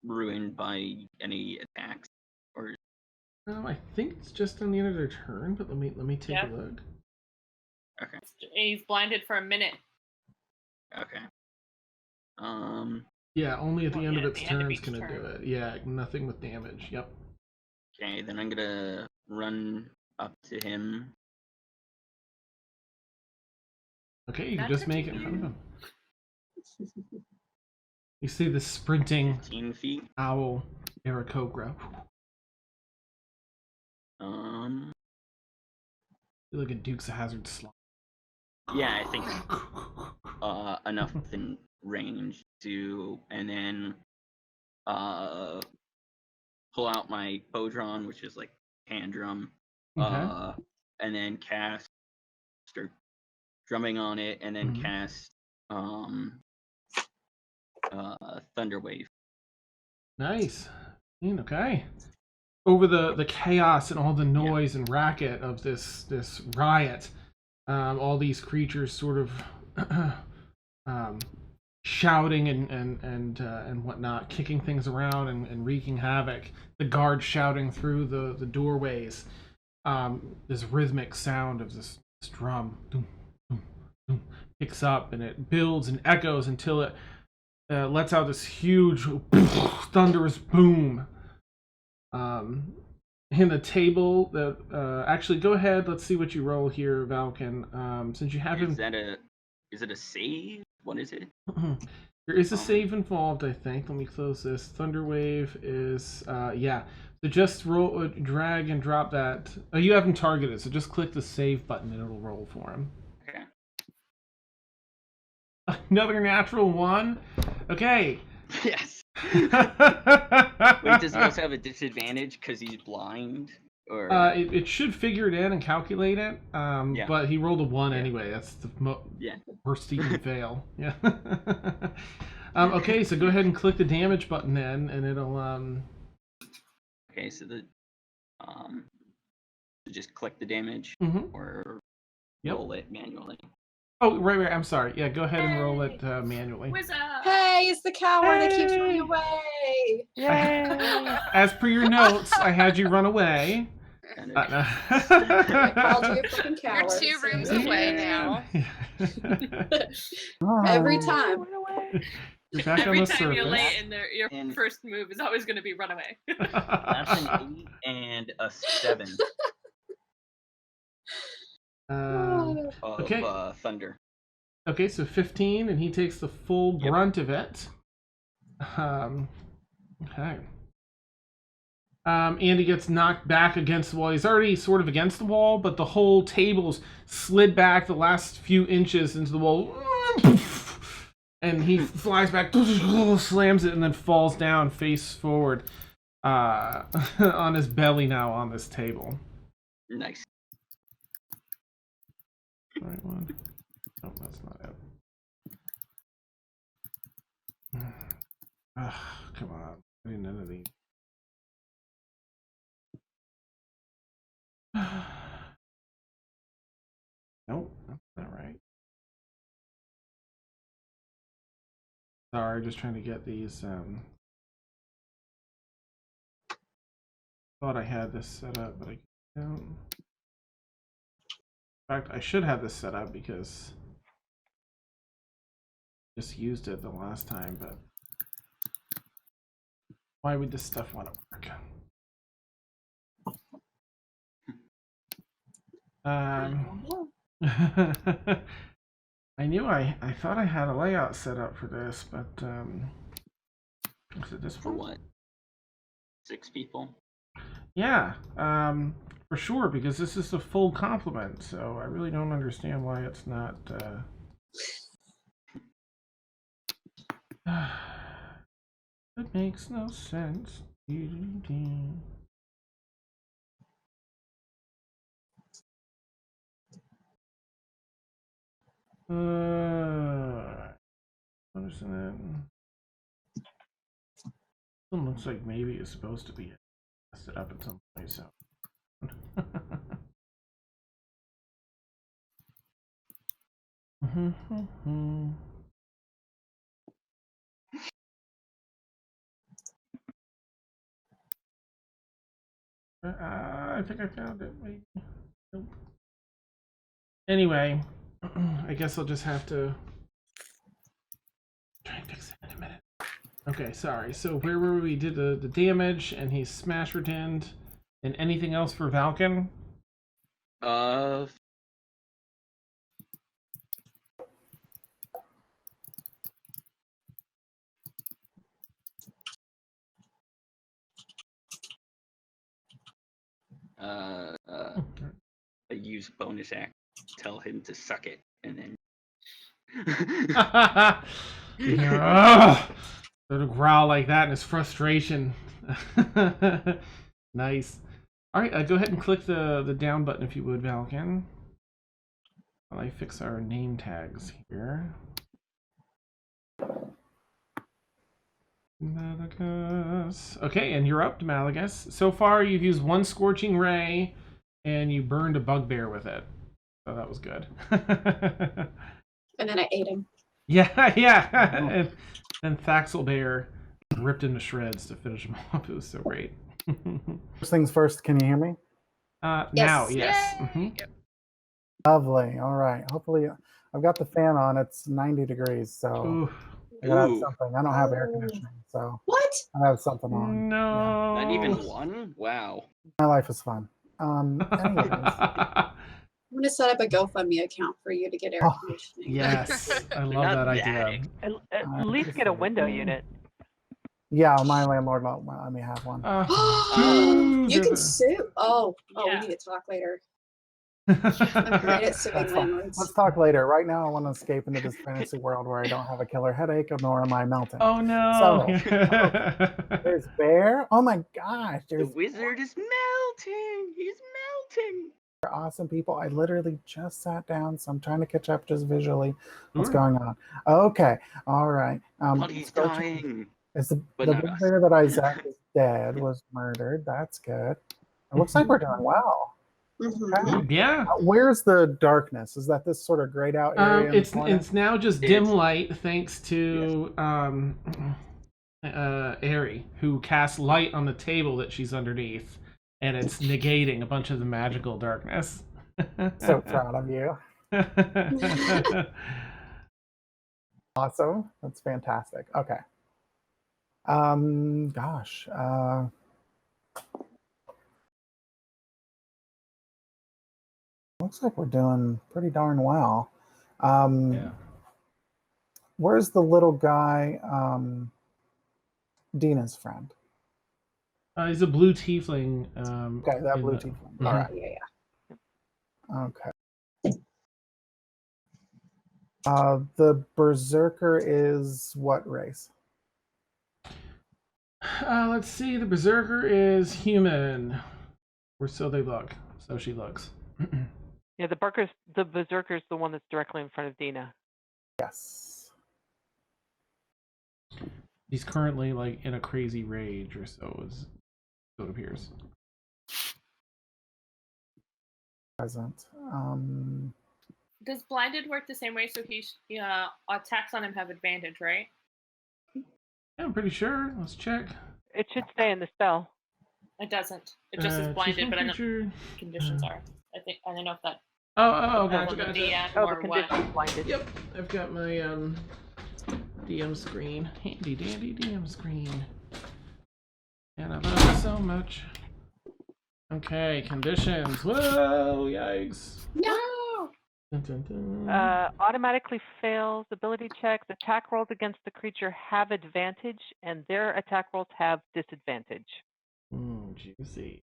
ruined by any attacks, or? I think it's just on the end of their turn, but let me take a look. Okay. He's blinded for a minute. Okay. Yeah, only at the end of its turn each it's gonna do it. Yeah, nothing with damage. Yep. Okay, then I'm gonna run up to him. Okay, you can just make it in front of him. You see the sprinting 15 feet. owl Aarakocra. Feel like a Dukes of Hazzard slot. Yeah, I think enough within range to, and then pull out my Bodron, which is like hand drum, Okay. and then start drumming on it, and then cast Thunder Wave. Nice. Okay. Over the chaos and all the noise and racket of this riot, all these creatures sort of shouting and whatnot, kicking things around and wreaking havoc. The guards shouting through the doorways. This rhythmic sound of this drum picks up, and it builds and echoes until it lets out this huge thunderous boom. In the table that actually go ahead, let's see what you roll here, Valkyn. Since you have him, is it a save? What is it? There is a save involved, I think. Let me close this. Thunder Wave is yeah. So just roll, drag and drop that. Oh, you have him targeted, so just click the save button and it'll roll for him. Okay. Another natural one. Okay. Yes. Wait, does he also have a disadvantage because he's blind? Or it should figure it in and calculate it. Yeah. But he rolled a 1 anyway. That's the worst he can fail. Yeah. Okay, so go ahead and click the damage button then, and it'll Okay, so just click the damage or roll it manually. Oh, right. I'm sorry. Yeah, go ahead and roll it manually. Hey, it's the coward that keeps running away. Yay! As per your notes, I had you run away. I called you a fucking coward. You're 2 rooms away now. Every time. You're back Every on the time surface. you're late, and your first move is always going to be run away. That's an 8 and a 7. Okay. Of thunder. Okay, so 15, and he takes the full brunt of it. Okay. Andy gets knocked back against the wall. He's already sort of against the wall, but the whole table's slid back the last few inches into the wall. And he flies back, slams it, and then falls down face forward on his belly now on this table. Nice. Right one. Oh, that's not it. Come on. I need none of these. Nope, that's not right. Sorry, just trying to get these. Thought I had this set up, but I don't. In fact, I should have this set up because I just used it the last time, but why would this stuff want to work? I knew I thought I had a layout set up for this, but is it this For one? what? 6 people? Yeah. For sure, because this is a full complement, so I really don't understand why it's not. It makes no sense. Understand that. It looks like maybe it's supposed to be set up at some point, so. I think I found it. Maybe. Nope. Anyway, I guess I'll just have to try and fix it in a minute. Okay, sorry. So where were we? Did the damage, and he smash returned, and anything else for Valkyn? I use bonus act. Tell him to suck it, and then. Sort of growl like that in his frustration. Nice. All right, go ahead and click the down button if you would, Valkyn. While I fix our name tags here. Malagus. Okay, and you're up, Malagus. So far, you've used one Scorching Ray, and you burned a bugbear with it. So that was good. And then I ate him. Yeah, yeah. And Thaxel Bear ripped into shreds to finish him off. It was so great. First things first, can you hear me? Now, yes. Yep. Lovely. All right. Hopefully, I've got the fan on. It's 90 degrees, so Ooh. I gotta have something. I don't have air conditioning, so What? I have something on. No. Not even one? Wow. My life is fun. Anyways. I'm gonna set up a GoFundMe account for you to get air conditioning. Yes, I love Not that that idea. At least get a window unit. Yeah, my landlord won't let me have one. You can sue. Oh, Yeah. we need to talk later. I'm great at suing That's fine. landlords. Let's talk later. Right now, I want to escape into this fantasy world where I don't have a killer headache, nor am I melting. Oh no! There's Bear. Oh my gosh! The There's wizard is melting. He's melting. awesome people. I literally just sat down, so I'm trying to catch up just visually. What's Sure. going on? Okay, all right. Buddy's dying. Is the But big not us. bear that Isaac is dead was murdered? That's good. It looks like we're doing well. Mhm. Okay. Yeah. Where's the darkness? Is that this sort of grayed out area? in the corner? It's now just dim light thanks to Aerie, who casts light on the table that she's underneath, and it's negating a bunch of the magical darkness. So proud of you. Awesome. That's fantastic. Okay. Gosh. Looks like we're doing pretty darn well. Yeah. Where's the little guy, Dina's friend? He's a blue tiefling. Okay, that in blue the- tiefling. Mhm. All right. Yeah. Okay. The berserker is what race? Let's see. The berserker is human, or so they look. So she looks. Yeah, the berserker's the one that's directly in front of Dina. Yes. He's currently like in a crazy rage, or so it appears. Present. Does blinded work the same way? So he attacks on him have advantage, right? Yeah, I'm pretty sure. Let's check. It should stay in the spell. It doesn't. It just is blinded, but I don't know Creature. what conditions are. I don't know if that Oh, depends gotcha, on the gotcha. DM Oh, or the what. condition's blinded. Yep, I've got my DM screen, handy dandy DM screen, and I love it so much. Okay, conditions. Whoa, yikes! No. Dun, dun, dun. Automatically fails ability checks. Attack rolls against the creature have advantage, and their attack rolls have disadvantage. Juicy.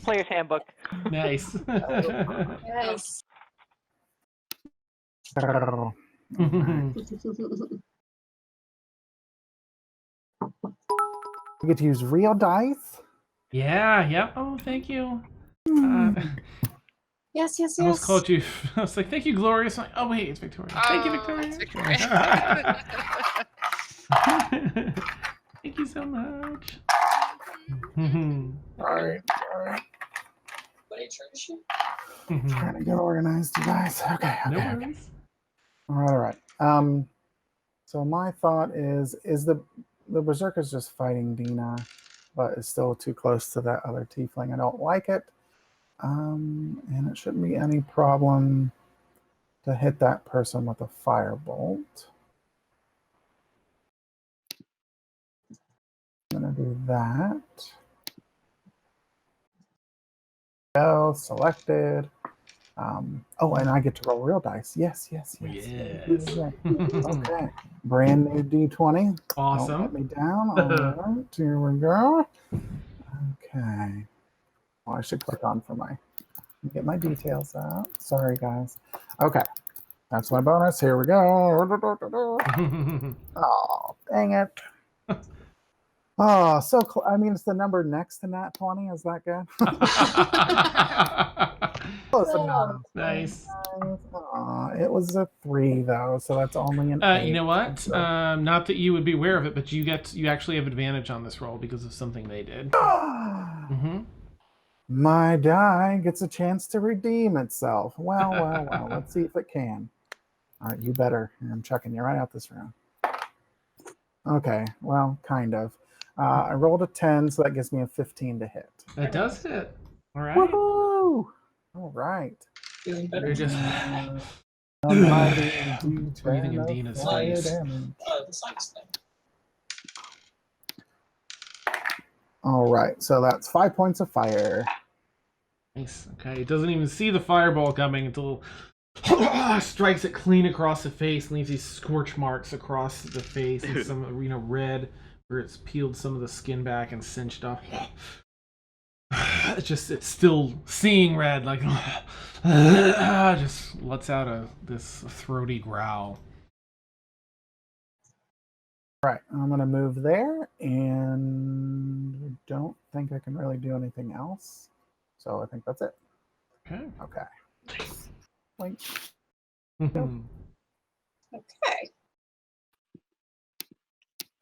Player's handbook. Nice. Yes. You get to use real dice. Yeah, yep. Oh, thank you. Yes, yes, I almost yes. called you. I was like, thank you, Glorious. I'm like, oh, wait, it's Victoria. Thank you, Oh, Victoria. it's Victoria. Thank you so much. All right. Trying to get organized, you guys. Okay. No Okay. worries. All right. So my thought is the Berserker's just fighting Dina, but is still too close to that other tiefling. I don't like it. And it shouldn't be any problem to hit that person with a firebolt. I'm gonna do that. Go, selected. Oh, and I get to roll real dice. Yes. Okay. Brand new D20. Awesome. Don't let me down. All right, here we go. Okay. Well, I should click on for my, get my details out. Sorry, guys. Okay. That's my bonus. Here we go. Oh, dang it. Oh, so I mean, it's the number next to nat 20. Is that good? Close enough. Nice. It was a 3 though, so that's only an 8. You know what? So... not that you would be aware of it, but you actually have advantage on this roll because of something they did. My die gets a chance to redeem itself. Well. Let's see if it can. All right, you better. I'm checking you right out this round. Okay, well, kind of. I rolled a 10, so that gives me a 15 to hit. That does hit. All right. Woohoo! All right. You're just breathing in Dina's face. All right, so that's 5 points of fire. Nice. Okay, it doesn't even see the fireball coming until strikes it clean across the face, leaves these scorch marks across the face and some red where it's peeled some of the skin back and cinched off. It's still seeing red, like just lets out this throaty growl. Right, I'm gonna move there, and don't think I can really do anything else. So I think that's it. Okay. Nice. Like, Okay.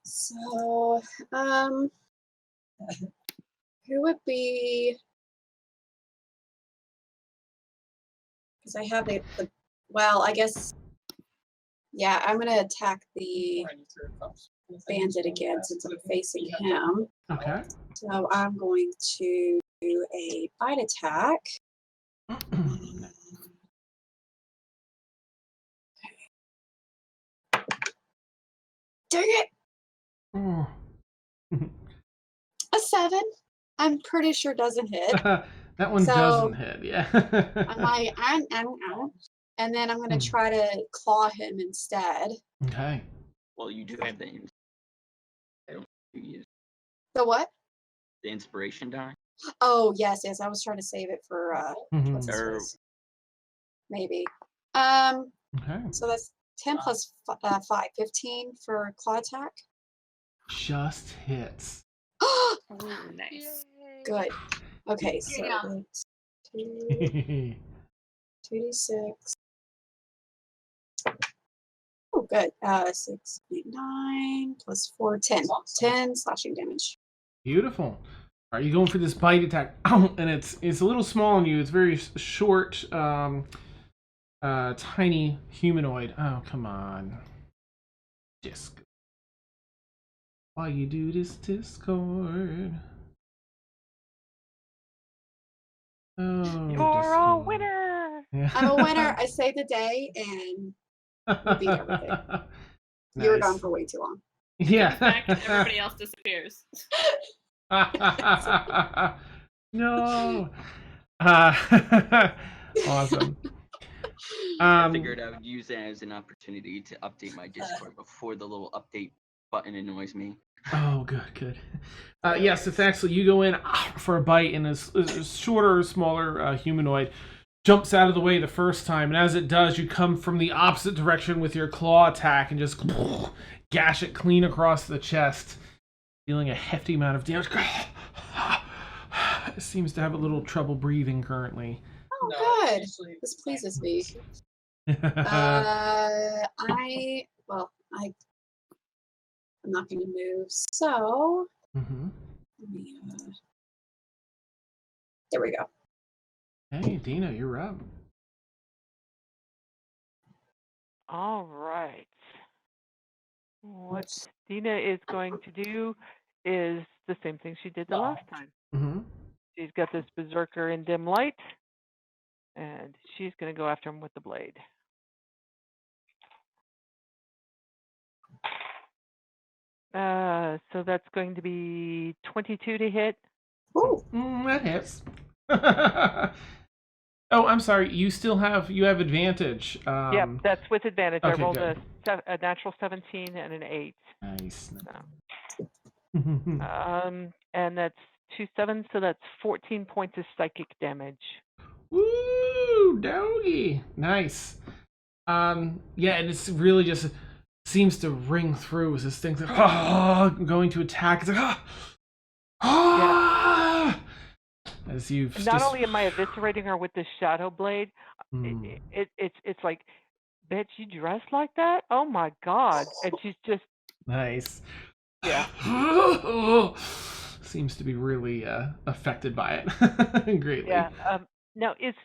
So, who would be? Because I have the. Well, I guess. Yeah, I'm gonna attack the bandit again since I'm facing him. Okay. So I'm going to do a bite attack. Dang it! Oh. A 7. I'm pretty sure doesn't hit. That one doesn't hit, yeah. I'm like, and then I'm going to try to claw him instead. Okay. Well, you do have the. I don't use The what? the inspiration die. Oh, yes. I was trying to save it for what's his Or face? Maybe. Okay. So that's 10 plus 5, 15 for claw attack. Just hits. Ooh, nice. Good. Okay, so it's 2d6. Oh, good. 6, 8, 9 plus 4, 10. 10 slashing damage. Beautiful. All right, you going for this bite attack? Ow! And it's a little small on you. It's very short, tiny humanoid. Oh, come on. Just why you do this, Discord? Oh, You're a winner. Yeah. I'm a winner. I saved the day and we beat everything. Nice. You were gone for way too long. Yeah. Back, everybody else disappears. No. Awesome. I figured I would use that as an opportunity to update my Discord before the little update button annoys me. Oh, good. Yes, it's actually, you go in for a bite, and a shorter, smaller humanoid jumps out of the way the first time, and as it does, you come from the opposite direction with your claw attack and just gash it clean across the chest, dealing a hefty amount of damage. It seems to have a little trouble breathing currently. Oh, good. This pleases me. I'm not going to move. So, let me, there we go. Hey, Dina, you're up. All right. What Dina is going to do is the same thing she did the last time. She's got this berserker in dim light, and she's going to go after him with the blade. So that's going to be 22 to hit. Ooh. That hits. Oh, I'm sorry. You have advantage. Yep, that's with advantage. Okay, I rolled good. a natural 17 and an 8. Nice. So. And that's 2 7, so that's 14 points of psychic damage. Woo, doggy. Nice. Yeah, and it's really just seems to ring through as this thing's like, going to attack. It's like, as you've not only am I eviscerating her with the shadow blade, it's like, bitch, you dress like that? Oh my god! And she's just nice. Yeah. Seems to be really affected by it greatly. Yeah. Now, is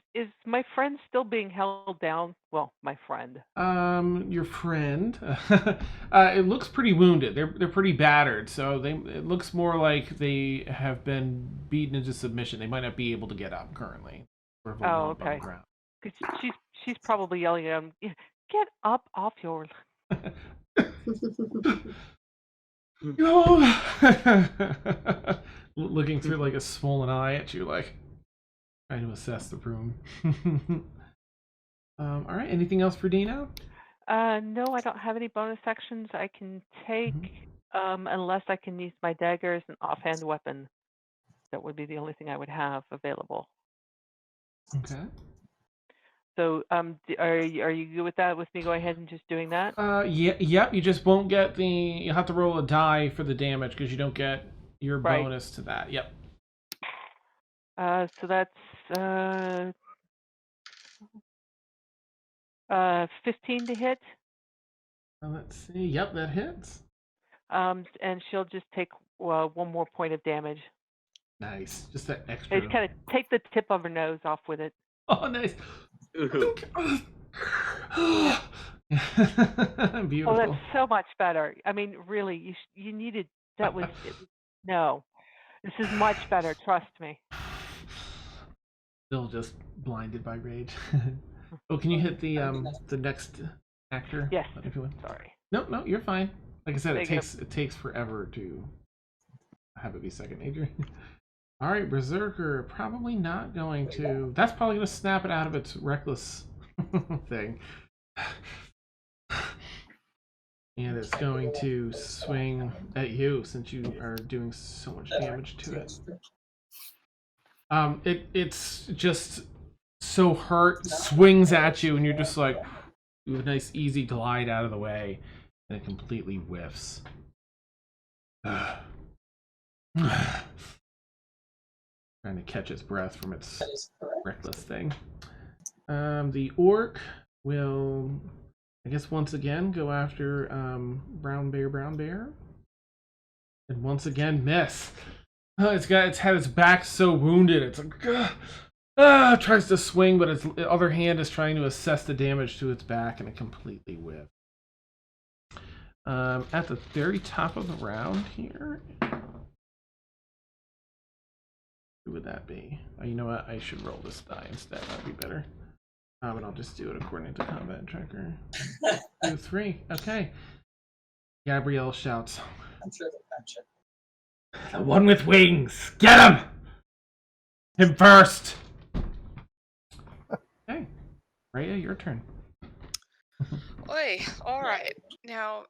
my friend still being held down? Well, my friend. Your friend. It looks pretty wounded. They're pretty battered, so it looks more like they have been beaten into submission. They might not be able to get up currently. Oh, okay. Because she's probably yelling at him, "Get up off your." Looking through like a swollen eye at you, like trying to assess the room. All right. Anything else for Dino? No, I don't have any bonus actions I can take, unless I can use my dagger as an offhand weapon. That would be the only thing I would have available. Okay. So, are you good with that? With me going ahead and just doing that? Yep. You just won't get you have to roll a die for the damage because you don't get your bonus to that. Yep. So that's 15 to hit. Let's see. Yep, that hits. And she'll just take 1 more point of damage. Nice. Just that extra. Just kind of take the tip of her nose off with it. Oh, nice. Beautiful. Oh, that's so much better. I mean, really, you needed that. No, this is much better. Trust me. Still just blinded by rage. Oh, can you hit the next actor? Yes. If you would. Sorry. No, you're fine. Like I said, it takes forever to have it be second nature. All right, Berserker, probably not going to. That's probably going to snap it out of its reckless thing. And it's going to swing at you since you are doing so much damage to it. It's just so hurt, swings at you, and you're just like, you have a nice easy glide out of the way, and it completely whiffs. Trying to catch its breath from its reckless thing. The orc will, I guess, once again go after Brown Bear, and once again miss. It's had its back so wounded. It's like tries to swing, but its other hand is trying to assess the damage to its back, and it completely whiffs. At the very top of the round here. Who would that be? Oh, you know what? I should roll this die instead. That'd be better. But I'll just do it according to combat tracker. 2, 3. Okay. Gabrielle shouts. I'm sure they'll catch it. The one with wings. Get him! Him first. Okay. Rhea, your turn. Oi, all right. Now,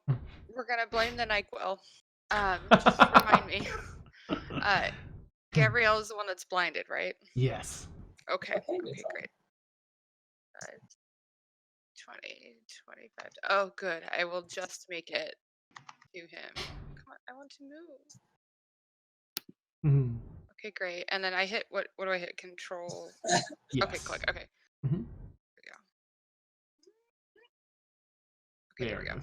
We're gonna blame the NyQuil. Just remind me. Gabrielle is the one that's blinded, right? Yes. Okay. Okay, Okay, great. 20, 25. Oh, good. I will just make it to him. Come on, I want to move. Mm-hmm. Okay, great. And then I hit what do I hit? Control. Yes. Okay, click. Okay. Mm-hmm. Okay, there we go.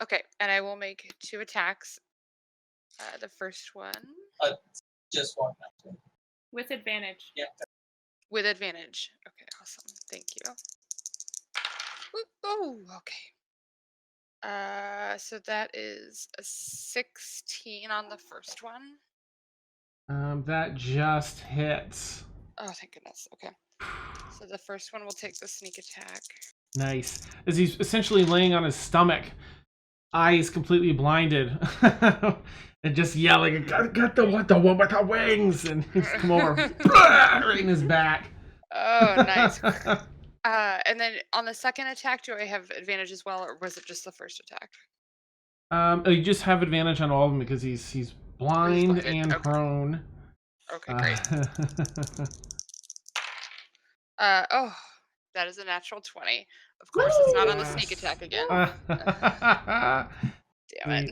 Okay, and I will make 2 attacks. The first one Just one. With advantage. Yeah. with advantage. Okay, awesome. Thank you. Oh, okay. So that is a 16 on the first one. That just hits. Oh, thank goodness. Okay. So the first one will take the sneak attack. Nice. As he's essentially laying on his stomach, eyes completely blinded, and just yelling, "Get the one with the wings!" And he's come over right in his back. Oh, nice. And then on the second attack, do I have advantage as well, or was it just the first attack? You just have advantage on all of them because he's blind and okay. prone. Okay, great. Oh, that is a natural 20. Of course, it's not on the sneak attack again. Damn it.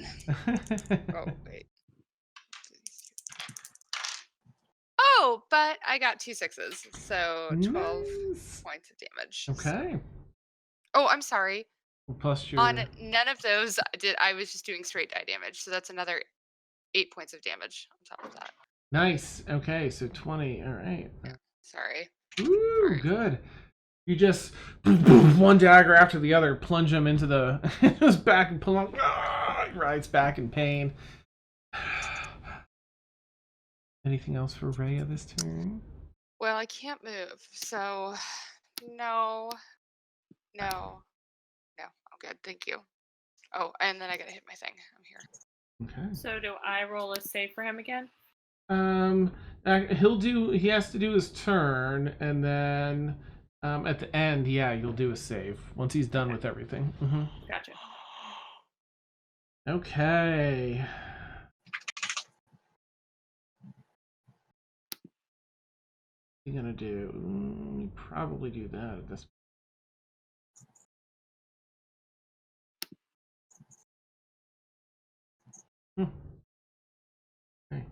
Oh, wait. Oh, but I got 2 6s, so 12 Nice. points of damage. Okay. Oh, I'm sorry. Plus your... On none of those I was just doing straight die damage, so that's another 8 points of damage on top of that. Nice. Okay, so 20. All right. Yeah, sorry. Ooh, Sorry. good. You just one dagger after the other, plunge him into the his back and pull him. He rides back in pain. Anything else for Rhea this turn? Well, I can't move, so no. I'm good, thank you. Oh, and then I gotta hit my thing. I'm here. Okay. So do I roll a save for him again? He has to do his turn, and then at the end, yeah, you'll do a save once he's done with everything. Mm-hmm. Gotcha. Okay. What are you gonna do? You probably do that at this point. Okay.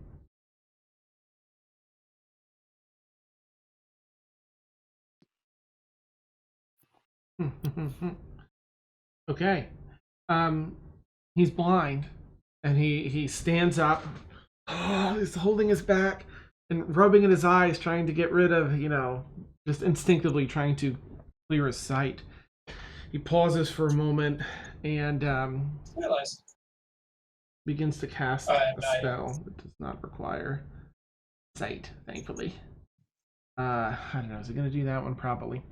Okay. He's blind, and he stands up. Oh, he's holding his back and rubbing at his eyes, trying to get rid of, just instinctively trying to clear his sight. He pauses for a moment and begins to cast a spell that does not require sight, thankfully. I don't know, is it going to do that one? Probably.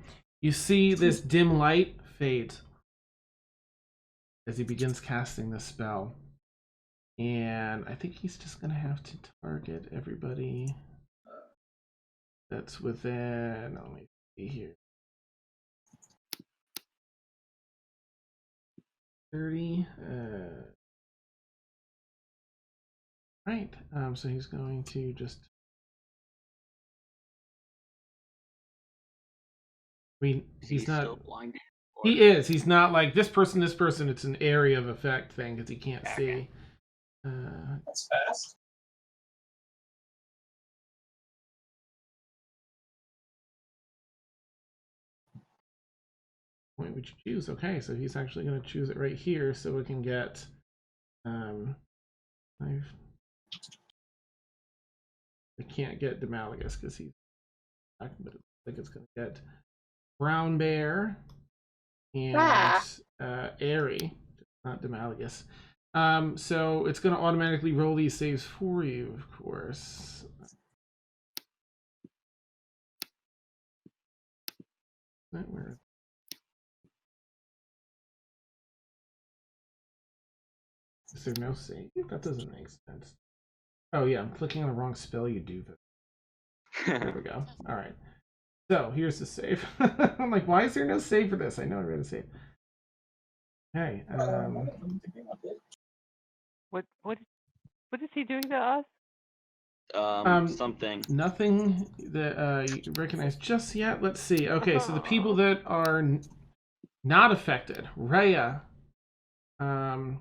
You see this dim light fade as he begins casting the spell. And I think he's just going to have to target everybody that's within, let me see here, 30. Right, so he's going to just... he's not... still blinded? He is. He's not like this person. It's an area of effect thing because he can't see. That's fast. Point would you choose? Okay, so he's actually going to choose it right here, so we can get. I can't get Demalagus because he's back, but I think it's going to get Brown Bear and Airy, not Demalagus. So it's going to automatically roll these saves for you, of course. Where? Is there no save? That doesn't make sense. Oh yeah, I'm clicking on the wrong spell, you do. There we go. All right. So here's the save. I'm like, why is there no save for this? I know I read a save. Okay. What is he doing to us? Something. Nothing that you recognize just yet. Let's see. Okay, so the people that are not affected. Rhea, not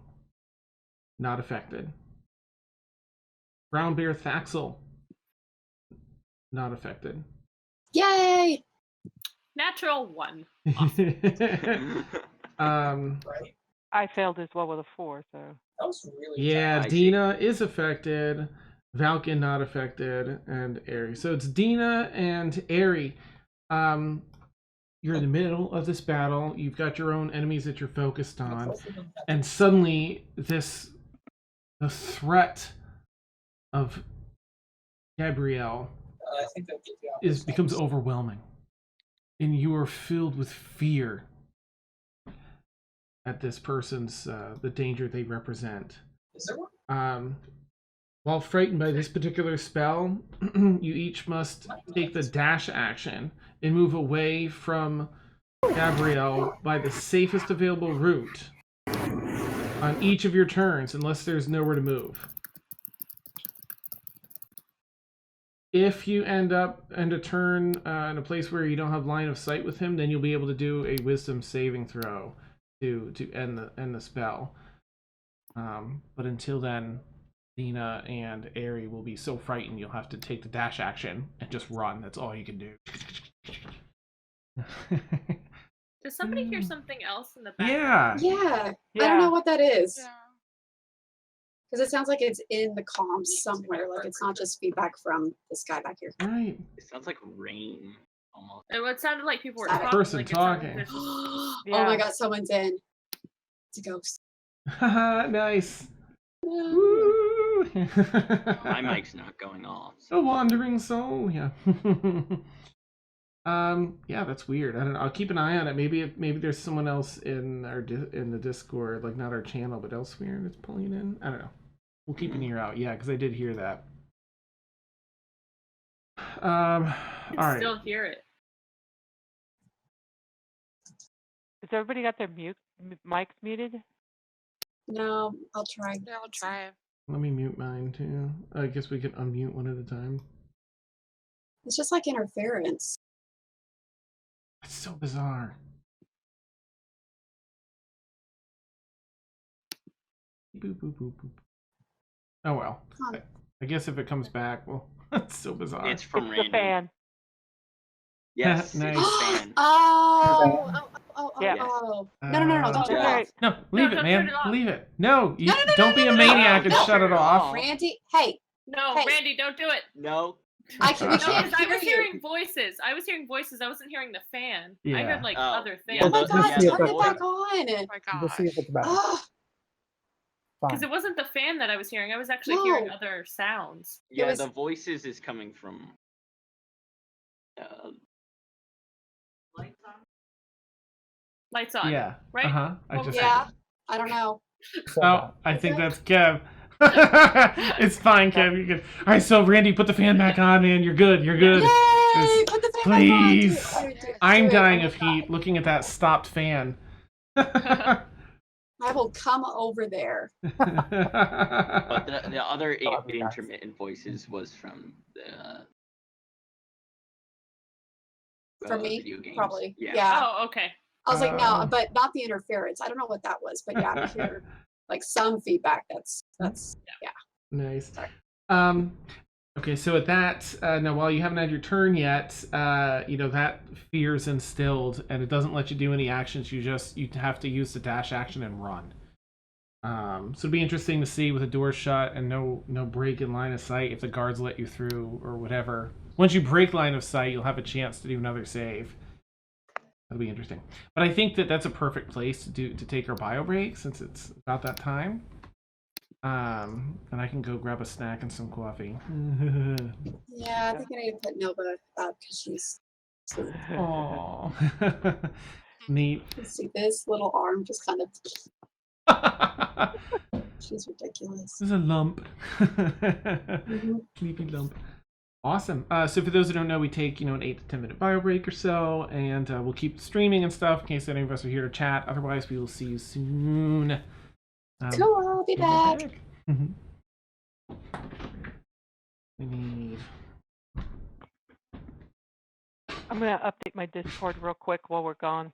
affected. Brown Bear Thaxel, not affected. Yay! Natural 1. Right? I failed as well with a 4, so. That was really Yeah, I see. Dina is affected. Valkyn not affected, and Aerie. So it's Dina and Aerie. You're in the middle of this battle. You've got your own enemies that you're focused on, and suddenly the threat of Gabrielle I think they'll get the becomes overwhelming, and you are filled with fear at this person's the danger they represent. Is there one? While frightened by this particular spell, you each must take the dash action and move away from Gabrielle by the safest available route on each of your turns, unless there's nowhere to move. If you end up in a turn in a place where you don't have line of sight with him, then you'll be able to do a wisdom saving throw to end the spell. But until then, Dina and Aerie will be so frightened you'll have to take the dash action and just run. That's all you can do. Does somebody hear something else in the Yeah. background? Yeah. I don't know what that is. Because it sounds like it's in the comms somewhere. Like it's not just feedback from this guy back here. Right. It sounded like rain, almost. It sounded like people were That talking. person like it sounded talking. like there's Oh Yeah. my god, someone's in. It's a ghost. Nice. Yeah. Woo! My mic's not going off. A wandering soul, yeah. Yeah, that's weird. I don't know. I'll keep an eye on it. Maybe there's someone else in in the Discord, like not our channel, but elsewhere that's pulling it in. I don't know. We'll keep an ear out. Yeah, because I did hear that. All right. still hear it. Has everybody got their mics muted? No, I'll try. Yeah, I'll try. Let me mute mine too. I guess we can unmute one at a time. It's just like interference. It's so bizarre. Boop, boop, boop, boop. Oh well. Huh. I guess if it comes back, well, it's so bizarre. It's from It's Randy. the fan. Yes, Nice. it's fan. Oh. Yeah. No, don't do Yeah. that. No, leave don't it, turn man. it off. Leave it. No, you No, don't be a maniac and no, shut it no. off. Randy, hey, No, Hey. Randy, don't do it. No. we No, can't because I hear was you. hearing voices. I wasn't hearing the fan. I Yeah. heard like Oh. other things. Oh my Those- god, yeah, the turn it voice- back on. Oh my We'll see gosh. if it's better. Oh, Because Fine. it wasn't the fan that I was hearing. I was actually No. hearing other sounds. Yeah, was- the voices is coming from. Lights on. Yeah. Right? I Well, just. yeah. I don't know. So Oh, I think that's Kev. It's fine, Kev. You're good. All right, so Randy, put the fan back on, man. You're good. You're good. Yay! Just- Put the fan back on. Do it, please. do it, do it, I'm do it. dying Oh my of heat God. looking at that stopped fan. I will come over there. But the other Oh, that'd be nice. intermittent voices was from the. From me, video games. probably. Yeah. Yeah. Oh, okay. I was like, no, Oh. but not the interference. I don't know what that was, but yeah, I hear like some feedback. That's yeah. Nice. Sorry. Okay, so at that, now while you haven't had your turn yet, that fear's instilled, and it doesn't let you do any actions. You have to use the dash action and run. So it'll be interesting to see with the door shut and no break in line of sight if the guards let you through or whatever. Once you break line of sight, you'll have a chance to do another save. That'll be interesting. But I think that's a perfect place to take our bio break since it's about that time. And I can go grab a snack and some coffee. Yeah, I think I need to put Nova up because she's asleep. Aww. Neat. You see this little arm just kind of, she's ridiculous. There's a lump. Mhm. Sleepy lump. Awesome. So for those who don't know, we take an 8 to 10 minute bio break or so, and we'll keep streaming and stuff in case any of us are here to chat. Otherwise, we will see you soon. Cool, I'll be back. We need. I'm going to update my Discord real quick while we're gone.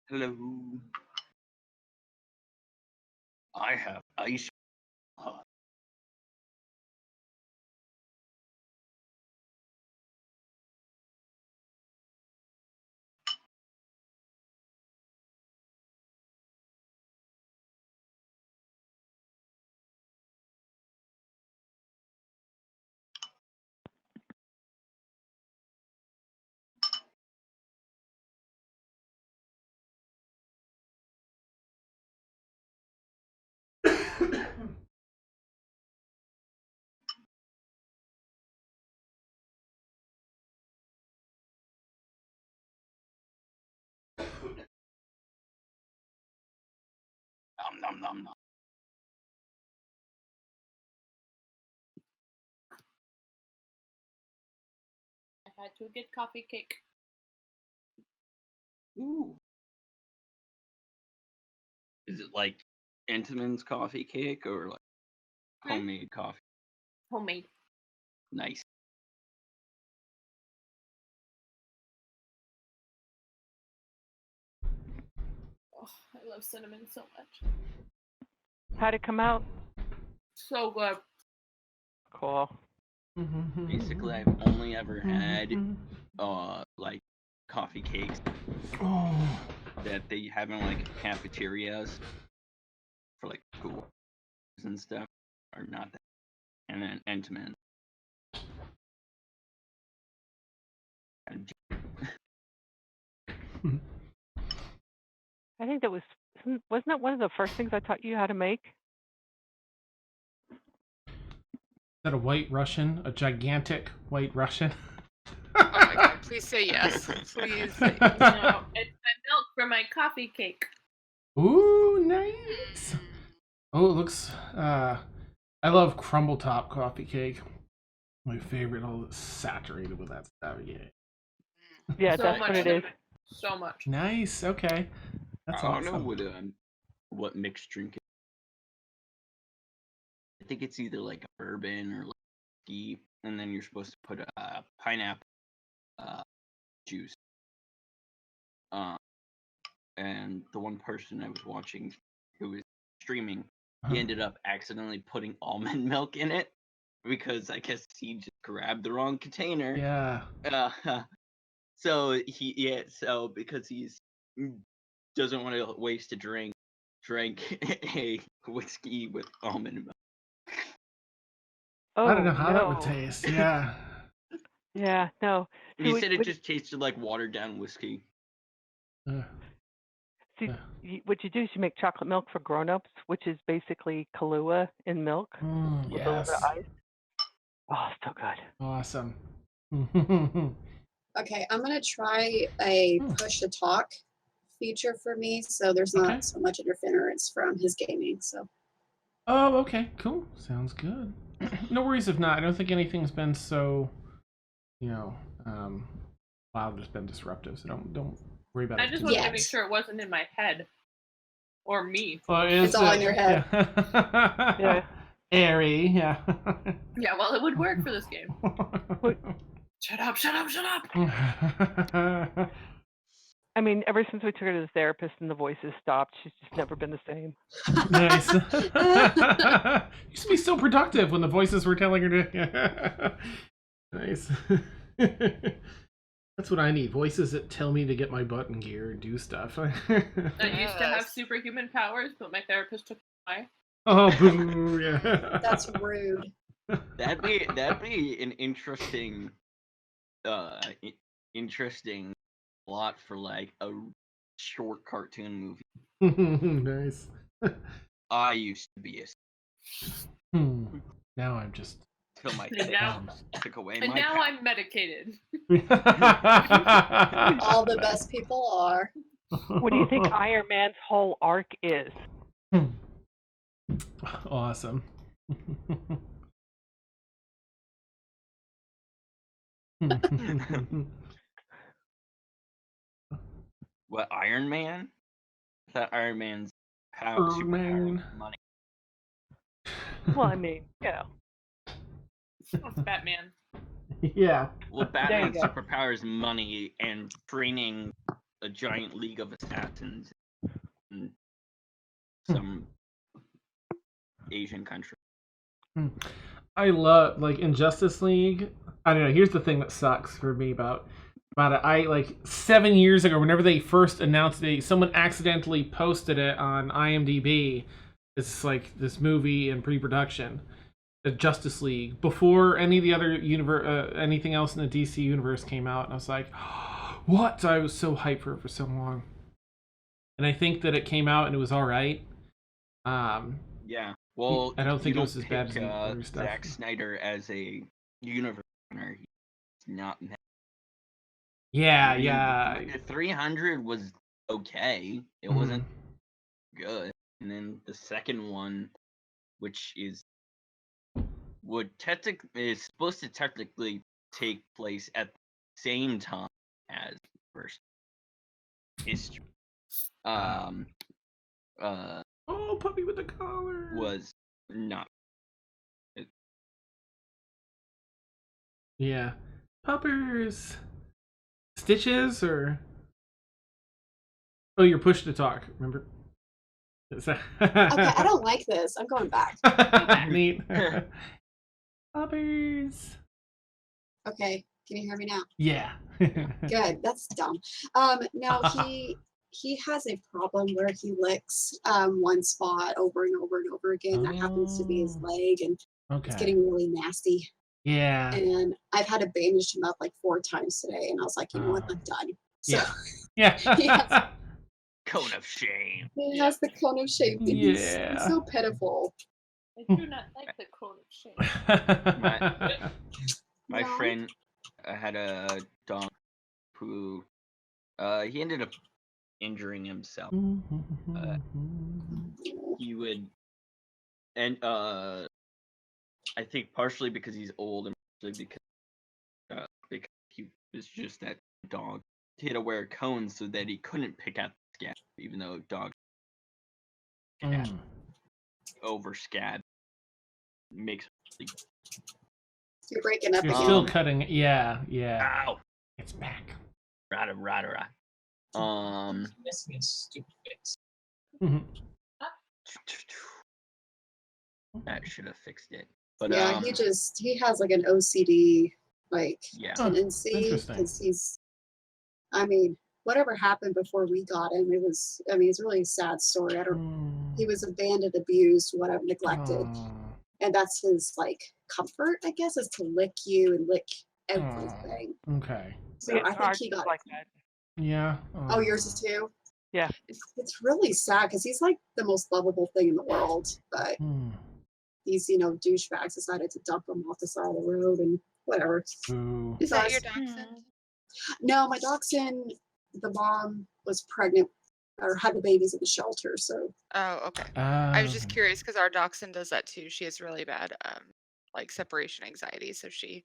Hello. I have ice. Nom nom nom nom. I had to get coffee cake. Ooh. Is it like Entenmann's coffee cake or like homemade coffee? Homemade. Nice. Oh, I love cinnamon so much. How'd it come out? So good. Cool. Basically, I've only ever had like coffee cakes that they have in like cafeterias for like schools and stuff, or not that. And then Entenmann. I think that wasn't that one of the first things I taught you how to make? Is that a white Russian? A gigantic white Russian? Oh my god, please say yes. Please say yes. No, it's my milk for my coffee cake. Ooh, nice. Oh, it looks, I love crumble top coffee cake. My favorite, all saturated with that stuff, yeah. Yeah, So that's much what it is. cinnamon. So much. Nice, okay. That's I don't awesome. know what mixed drink it is. I think it's either like a bourbon or like whiskey, and then you're supposed to put pineapple juice. And the one person I was watching who was streaming, he ended up accidentally putting almond milk in it because I guess he just grabbed the wrong container. Yeah. So because he's doesn't want to waste a drink, drank a whiskey with almond milk. Oh, I don't know how that would no. taste. Yeah. Yeah, no. He See, said it just tasted like watered down whiskey. See, what you do is you make chocolate milk for grown-ups, which is basically Kahlua in milk with a little bit of Yes. ice. Oh, so good. Awesome. Okay, I'm gonna try a push to talk feature for me, so there's not so much interference from his gaming. So. Oh, okay, cool. Sounds good. No worries if not. I don't think anything's been so, wild, just been disruptive. So don't worry about it. I just wanted to make sure it wasn't in my head. Or me. Well, it's all in your head. Yeah. Airy, yeah. Yeah, well, it would work for this game. Shut up, shut up, shut up! I mean, ever since we took her to the therapist and the voices stopped, she's just never been the same. Nice. Used to be so productive when the voices were telling her to. Nice. That's what I need. Voices that tell me to get my butt in gear and do stuff. I used to have superhuman powers, but my therapist took them away. Oh, boo! Yeah. That's rude. That'd be an interesting plot for like a short cartoon movie. Nice. I used to be a. Now I'm just. Till my took away and my now power. I'm medicated. All the best people are. What do you think Iron Man's whole arc is? Awesome. What, Iron Man? I thought Iron Man's superpower was money. Well, I mean, That's Batman. Yeah. Well, Batman's superpower is money and training a giant league of assassins in some Asian country. I love, like, in Justice League, I don't know, here's the thing that sucks for me about it. I, like, 7 years ago, whenever they first announced it, someone accidentally posted it on IMDb. It's like this movie in pre-production, the Justice League, before any of the other anything else in the DC universe came out, and I was like, what? I was so hyped for so long. And I think that it came out and it was all right. Yeah. Well, I don't think you it was as bad as the other stuff. Zack Snyder as a universe runner. He's not. Yeah, I mean, yeah. 300 was okay. It wasn't good. And then the second one, which is supposed to technically take place at the same time as first history. Oh, puppy with the collar. Was not. Yeah. Puppers. Stitches or... Oh, you're pushed to talk, remember? Okay, I don't like this. I'm going back. Neat. Puppers. Okay, can you hear me now? Yeah. Good. That's dumb. No, he has a problem where he licks one spot over and over and over again. That happens to be his leg, and it's getting really nasty. Yeah. And I've had to bandage him up like 4 times today, and I was like, you know what, I'm done. So Yeah. Cone of shame. he has the cone of shame. He's so pitiful. I do not like the cone of shame. My friend had a dog who he ended up injuring himself. He would, and I think partially because he's old and partially because he was just that dog. He had to wear cones so that he couldn't pick out the scab, even though dog over scab makes. You're breaking up. You're again. still cutting. Yeah. Ow! It's back. Rada. Missing his stupid face. That should have fixed it. But yeah, he has like an OCD tendency because whatever happened before we got him, it's a really sad story. He was abandoned, abused, whatever, neglected. And that's his comfort, I guess, is to lick you and lick everything. Okay. So I think he got like that. Yeah. Oh, yours is too? Yeah. It's really sad because he's like the most lovable thing in the world, but these, douchebags decided to dump him off the side of the road and whatever. Is that your dachshund? No, my dachshund, the mom was pregnant or had the babies at the shelter, so. Oh, okay. I was just curious because our dachshund does that too. She has really bad separation anxiety, so she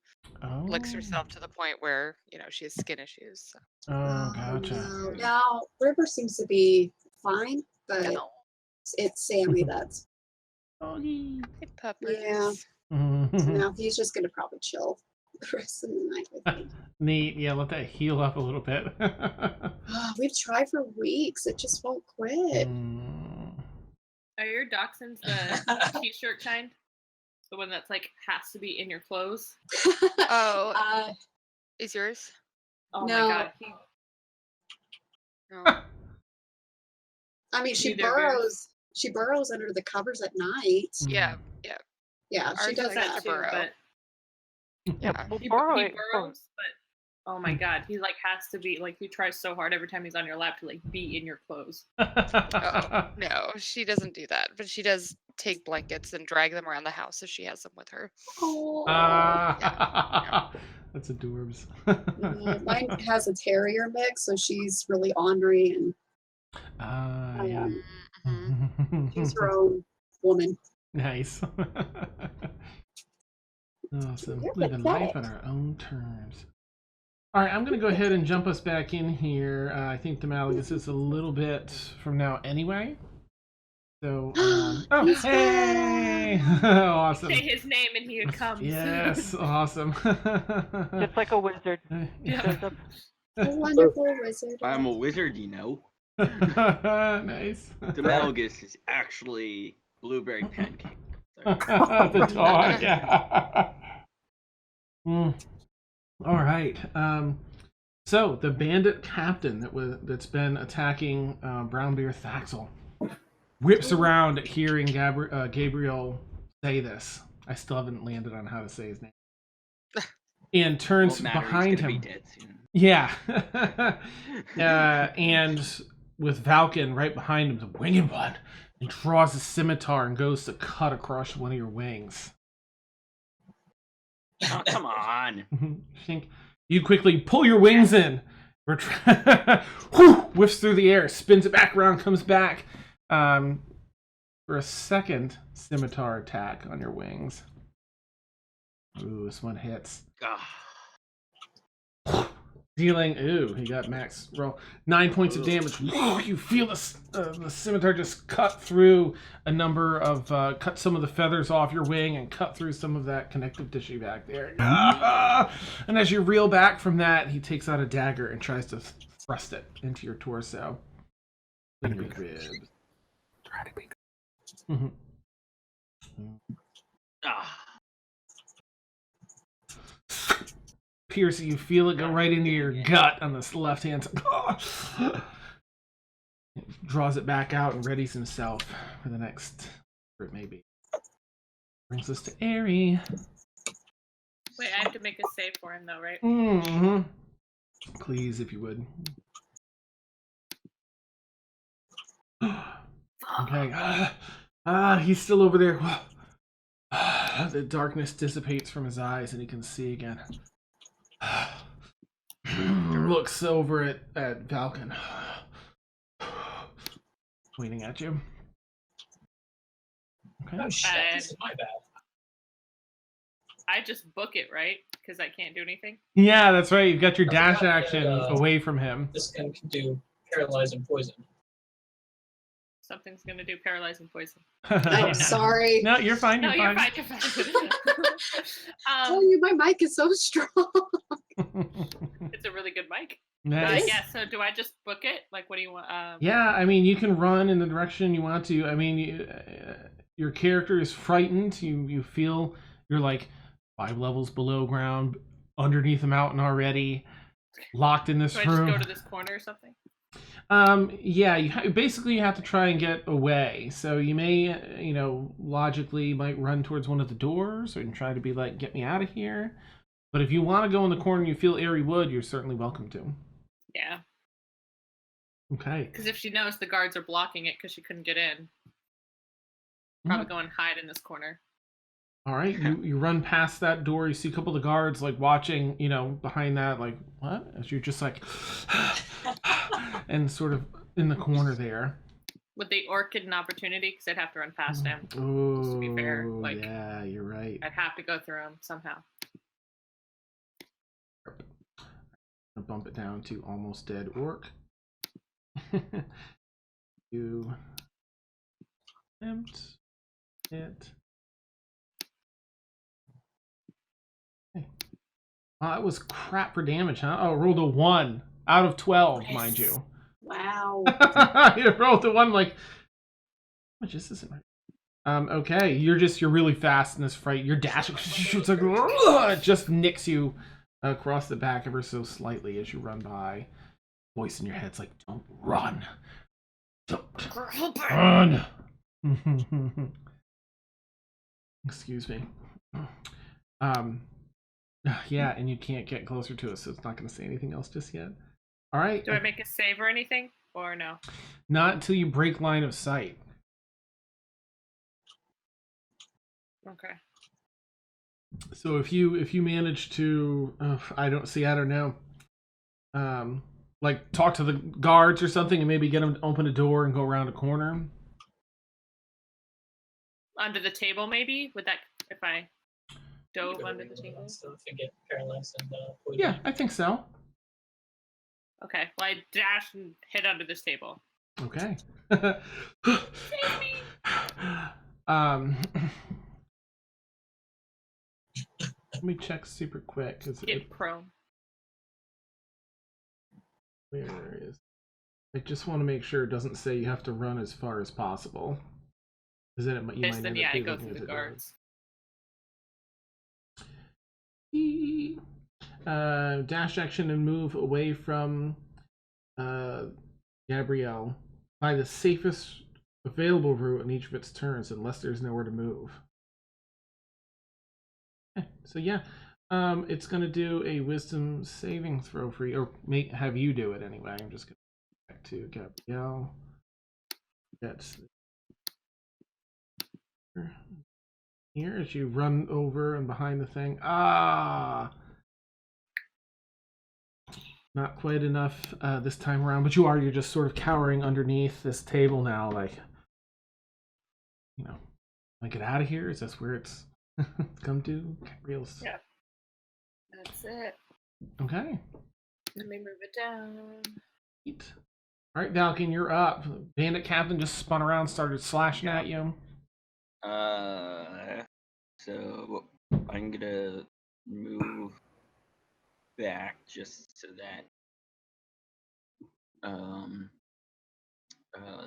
licks herself to the point where she has skin issues. So. Oh, gotcha. No. Now River seems to be fine, but it's Sammy that's. Doggy. Hey, puppers. Yeah. So now he's just gonna probably chill the rest of the night with me. Neat. Yeah, let that heal up a little bit. We've tried for weeks. It just won't quit. Are your dachshunds the t-shirt kind? The one that's has to be in your clothes? Oh, is yours? Oh no. my god. No. She burrows. She burrows under the covers at night. Yeah. Yeah, she does that too, burrow. but he burrows, but oh my god, he has to be he tries so hard every time he's on your lap to be in your clothes. No, she doesn't do that, but she does take blankets and drag them around the house so she has them with her. Oh, that's adorbs. Mine has a terrier mix, so she's really ornery and she's her own woman. Nice. Awesome. You're Living life on our own terms. All right, I'm going to go ahead and jump us back in here. I think Demaligus is a little bit from now anyway. So, hey! Awesome. Say his name and he comes. Yes, awesome. Just like a wizard. Yeah. A wonderful wizard. I'm a wizard, you know. Nice. Demelgus is actually blueberry pancake. The dog, yeah. All right. So the bandit captain that's been attacking Brownbeard Thaxel whips around at hearing Gabriel say this. I still haven't landed on how to say his name. And turns behind him. Yeah. And with Valkyn right behind him, the winged one, and draws a scimitar and goes to cut across one of your wings. Oh, come on. You quickly pull your wings in. Whiffs through the air, spins it back around, comes back for a second scimitar attack on your wings. Ooh, this one hits. Dealing, he got max roll. 9 points of damage. You feel the scimitar just cut through a number of, cut some of the feathers off your wing and cut through some of that connective tissue back there. And as you reel back from that, he takes out a dagger and tries to thrust it into your torso. In your ribs. Try to be good. Pierce, you feel it go right into your gut on this left hand side. Draws it back out and readies himself for the next, or maybe. Brings us to Airy. Wait, I have to make a save for him though, right? Mm-hmm. Please, if you would. Okay. He's still over there. The darkness dissipates from his eyes and he can see again. Looks over at Valkyn. Pointing at you. Okay. Oh shit, this is my bad. I just book it, right? Because I can't do anything? Yeah, that's right. You've got your dash action away from him. This can do paralyze and poison. Something's gonna do paralyze and poison. I'm sorry. No, you're fine. No, You're fine. You're fine. Tell you, my mic is so strong. It's a really good mic. Nice. Yeah, so do I just book it? Like, what do you want? Yeah, I mean, you can run in the direction you want to. I mean, your character is frightened. You feel you're like 5 levels below ground, underneath a mountain already, locked in this room. Do I just go to this corner or something? Yeah, you have to try and get away. So you may, logically might run towards one of the doors and try to be like, get me out of here. But if you want to go in the corner and you feel Airy Wood, you're certainly welcome to. Yeah. Okay. Because if she knows the guards are blocking it because she couldn't get in, probably go and hide in this corner. All right, you run past that door. You see a couple of the guards like watching, behind that, like what? As you're just like, and sort of in the corner there. Would the orc get an opportunity? Because I'd have to run past him. Oh, just to be fair, yeah, you're right. I'd have to go through him somehow. I'm gonna bump it down to almost dead orc. You attempt it. Okay. That was crap for damage, huh? Oh, rolled a 1 out of 12, nice. Mind you. Wow. You rolled a 1, like, how much is this in my... okay, you're really fast in this fight. Your dash, it's like, it just nicks you across the back ever so slightly as you run by. Voice in your head's like, don't run. Don't run. Excuse me. Yeah, and you can't get closer to us, so it's not going to say anything else just yet. All right. Do I make a save or anything, or no? Not until you break line of sight. Okay. So if you manage to, I don't know, like talk to the guards or something, and maybe get them to open a door and go around a corner. Under the table, maybe? Would that, if I dove under the table? So if you get paralyzed and poison. Yeah, I think so. Okay, well, I dash and hit under this table. Okay. Save me! Let me check super quick. Get prone. Where is? I just want to make sure it doesn't say you have to run as far as possible. Because then you might end up go through the guards. Dash action and move away from Gabrielle by the safest available route in each of its turns, unless there's nowhere to move. Okay, so yeah, it's gonna do a wisdom saving throw for you, or have you do it anyway. I'm just gonna go back to Gabrielle. That's here as you run over and behind the thing. Not quite enough this time around, but you're just sort of cowering underneath this table now, like, you know, I get out of here? Is this where it's come to? Gabrielle's. Yeah. That's it. Okay. Let me move it down. All right, Valkyn, you're up. Bandit captain just spun around, started slashing at you. So I'm gonna move back just so that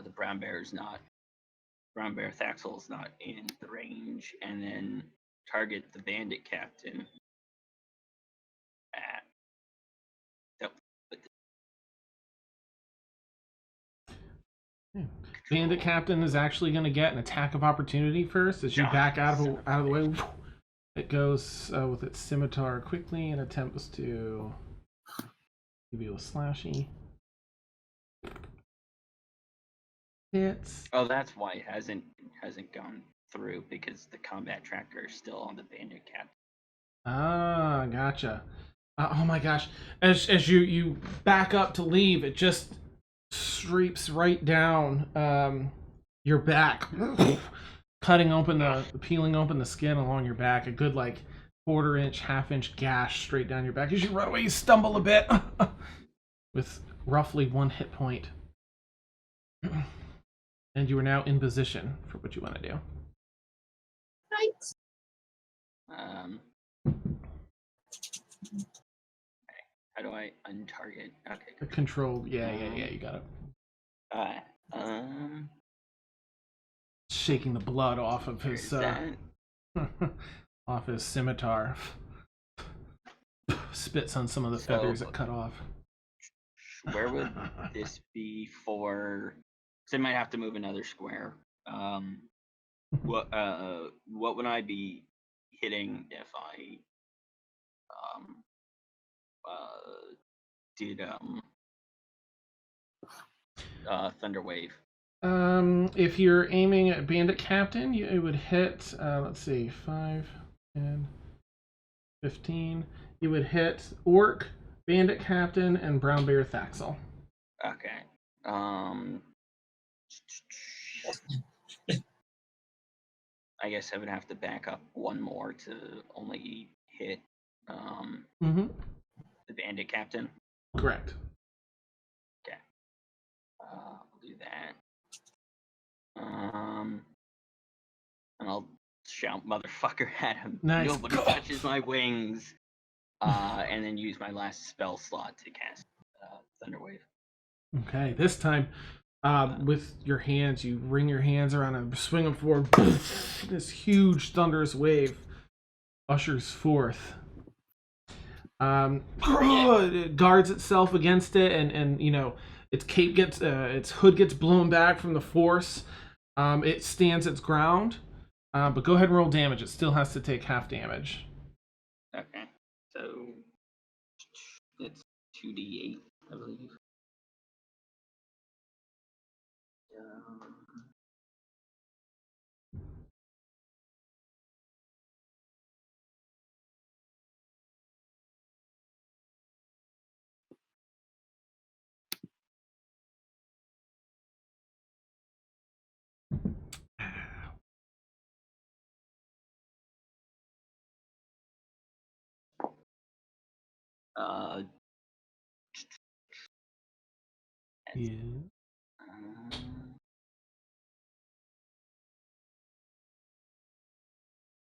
the brown bear Thaxel's not in the range, and then target the bandit captain at Bandit captain is actually going to get an attack of opportunity first as you back out of the way. It goes with its scimitar quickly and attempts to give you a slashy. Hits. Oh, that's why it hasn't gone through, because the combat tracker is still on the bandit captain. Ah, gotcha. Oh my gosh! As you back up to leave, it just streaks right down your back, peeling open the skin along your back. A good like quarter-inch, half-inch gash straight down your back. As you run away, you stumble a bit with roughly 1 hit point, and you are now in position for what you want to do. Right. How do I untarget? Okay. Control. Yeah, you got it. Shaking the blood off of his off his scimitar. Spits on some of the feathers it cut off. Where would this be for? So I might have to move another square. What would I be hitting if I did Thunder Wave? If you're aiming at Bandit Captain, it would hit, let's see, 5, 10, 15. You would hit Orc, Bandit Captain, and Brown Bear Thaxel. Okay. I guess I would have to back up one more to only hit the Bandit Captain. Correct. Okay. I'll do that. And I'll shout "motherfucker" at him. Nice. Nobody touches my wings. And then use my last spell slot to cast Thunder Wave. Okay, this time with your hands, you wring your hands around and swing them forward. This huge thunderous wave ushers forth. It guards itself against it, and you know its cape gets its hood gets blown back from the force. It stands its ground, but go ahead and roll damage. It still has to take half damage. Okay, so it's 2d8, I believe. Yeah.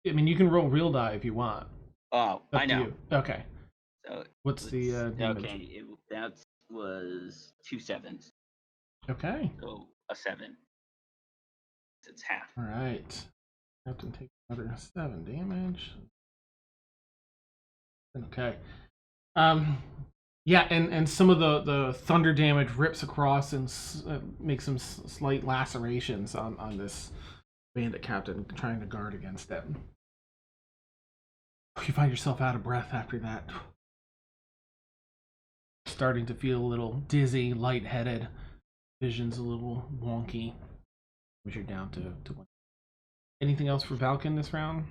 I mean, you can roll real die if you want. Oh, I know. You. Okay. So what's the damage? Okay, that's was 2 7s. Okay. So a 7. It's half. All right. Captain takes another 7 damage. Okay. Yeah, and some of the thunder damage rips across and makes some slight lacerations on this bandit captain trying to guard against it. You find yourself out of breath after that. Starting to feel a little dizzy, lightheaded. Vision's a little wonky. Which you're down to 1. Anything else for Valkyn this round?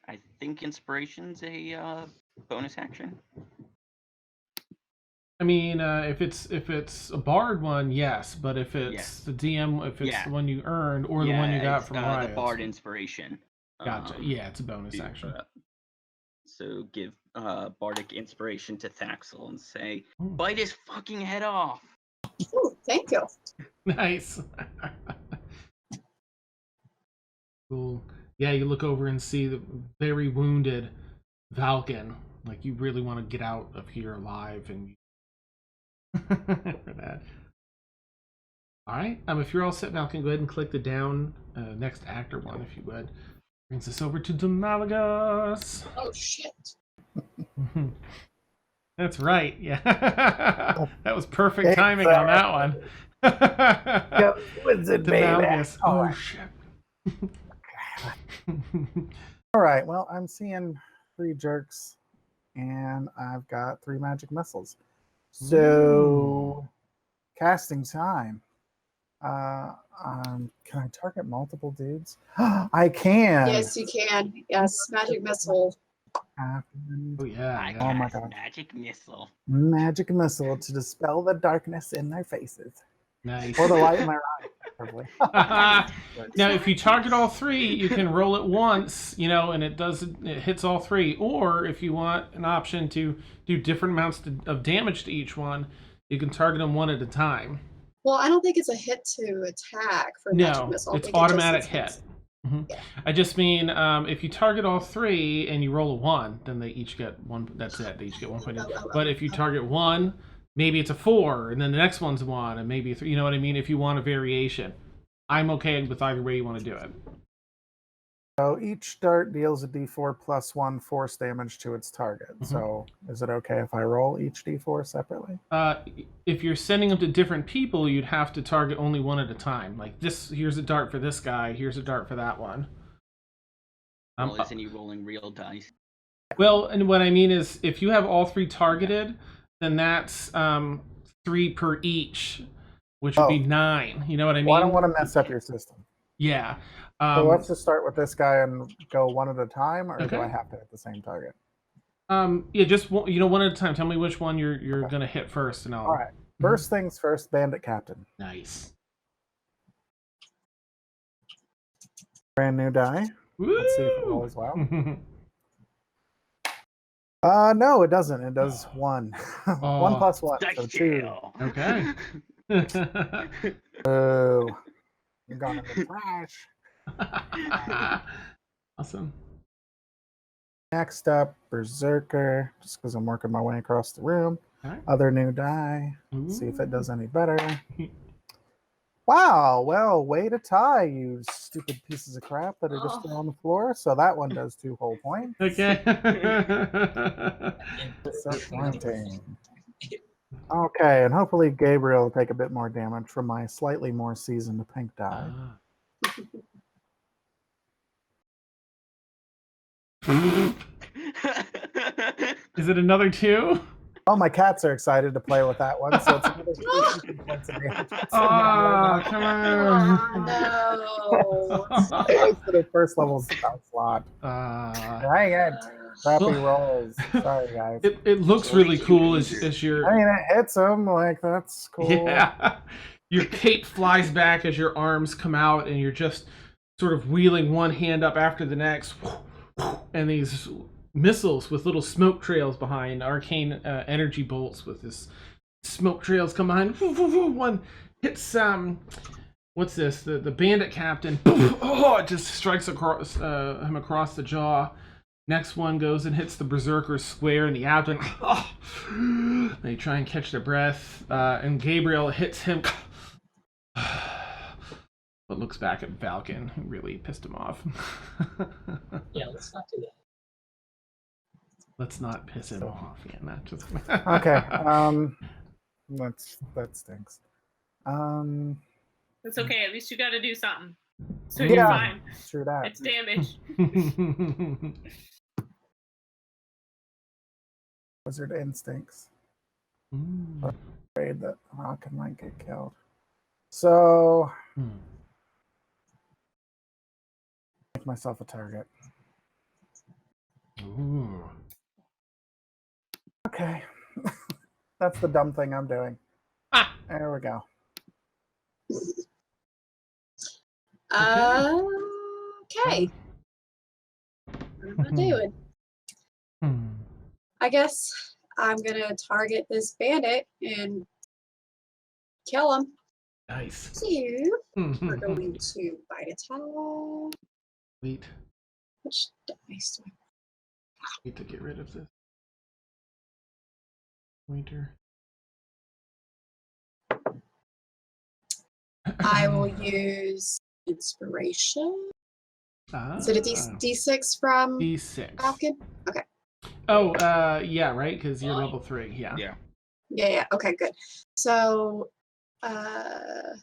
I think inspiration's a bonus action. I mean, if it's a bard one, yes, but if it's the DM, if it's the one you earned or the one you got from riot, the bard inspiration. Gotcha. Yeah, it's a bonus action. So give bardic inspiration to Thaxel and say, "Bite his fucking head off." Ooh, thank you. Nice. Cool. Yeah, you look over and see the very wounded Valkyn. Like, you really want to get out of here alive and for that. All right. If you're all set, Valkyn, go ahead and click the down next actor one, if you would. Brings us over to Demalagus. Oh shit. That's right. Yeah. That was perfect timing on that one. Yep, wizard baby. Oh shit. All right. Well, I'm seeing 3 jerks, and I've got 3 magic missiles. So, casting time. Can I target multiple dudes? I can. Yes, you can. Yes, magic missile. Oh yeah. Oh my god. Magic missile. Magic missile to dispel the darkness in their faces. Nice. Or the light in their eyes. Probably. Now, if you target all 3, you can roll it once, and it hits all 3. Or if you want an option to do different amounts of damage to each one, you can target them one at a time. Well, I don't think it's a hit to attack for magic missile. No, it's automatic hit. Yeah. I just mean, if you target all 3 and you roll a 1, then they each get 1. That's it. They each get 1 point. But if you target 1, maybe it's a 4, and then the next one's a 1, and maybe a 3. You know what I mean? If you want a variation, I'm okay with either way you want to do it. So each dart deals a d4 plus 1 force damage to its target. So is it okay if I roll each d4 separately? If you're sending them to different people, you'd have to target only one at a time. Like this, here's a dart for this guy, here's a dart for that one. Well, isn't he rolling real dice? Well, and what I mean is, if you have all 3 targeted, then that's 3 per each, which would be 9. You know what I mean? Well, I don't want to mess up your system. Yeah. So let's just start with this guy and go one at a time, or do I have to hit the same target? Yeah, just one at a time. Tell me which one you're gonna hit first, and I'll. All right. First things first, bandit captain. Nice. Brand new die. Woo! Let's see if it rolls well. No, it doesn't. It does 1. 1 plus 1, so 2. Okay. Oh, you're going in the trash. Awesome. Next up, Berserker, just because I'm working my way across the room. Right. Other new die. Let's see if it does any better. Wow, well, way to tie, you stupid pieces of crap that are just still on the floor. So that one does 2 whole points. Okay. Disappointing. Okay, and hopefully Gabriel will take a bit more damage from my slightly more seasoned pink die. Is it another 2? Oh, my cats are excited to play with that one, so it's another 2 points of damage. Oh, come on. No. It for the first level slot. Dang it. Crappy rolls. Sorry, guys. It looks really cool as your... I mean, it hits them. Like, that's cool. Yeah. Your cape flies back as your arms come out, and you're just sort of wheeling one hand up after the next. And these missiles with little smoke trails behind, arcane energy bolts with this smoke trails come behind. One hits what's this? The bandit captain. Oh, it just strikes across him across the jaw. Next one goes and hits the berserker square in the abdomen. They try and catch their breath, and Gabriel hits him. But looks back at Valkyn, who really pissed him off. Yeah, let's not do that. Let's not piss him off. Yeah, not just. Okay. That stinks. It's okay. At least you got to do something. So Yeah. you're fine. True that. It's damage. Wizard instincts. Afraid that Rocket might get killed. So, make myself a target. Ooh. Okay. That's the dumb thing I'm doing. There we go. Okay. What am I doing? I guess I'm gonna target this bandit and kill him. Nice. So we're going to bite attack. Sweet. Which dice do I Need to get rid of this pointer. I will use inspiration. Is it a D6 from D6. Valkyn? Okay. Oh, yeah, right, because you're level 3. Yeah. Yeah. Okay, good. So, I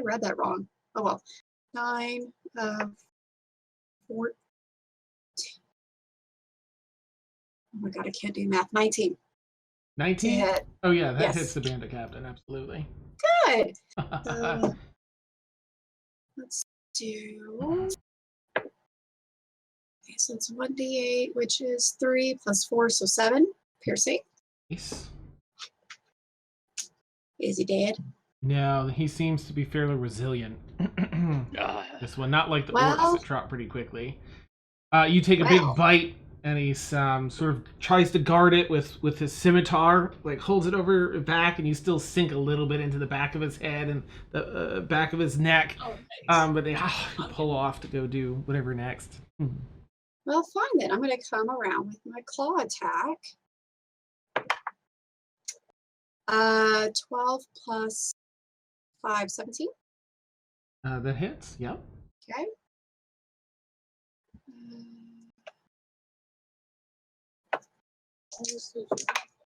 read that wrong. Oh well. 9, 14. Oh my god, I can't do math. 19. 19? Oh yeah, that Yes. hits the bandit captain, absolutely. Good. Let's do. Okay, so it's 1d8, which is 3 plus 4, so 7. Piercing. Nice. Is he dead? No, he seems to be fairly resilient. This one, not like the orcs that drop pretty quickly. You take a big bite, and he sort of tries to guard it with his scimitar, like holds it over his back, and you still sink a little bit into the back of his head and the back of his neck. Oh, nice. But they pull off to go do whatever next. Well, fine then. I'm going to come around with my claw attack. 12 plus 5, 17. That hits, yep. Okay.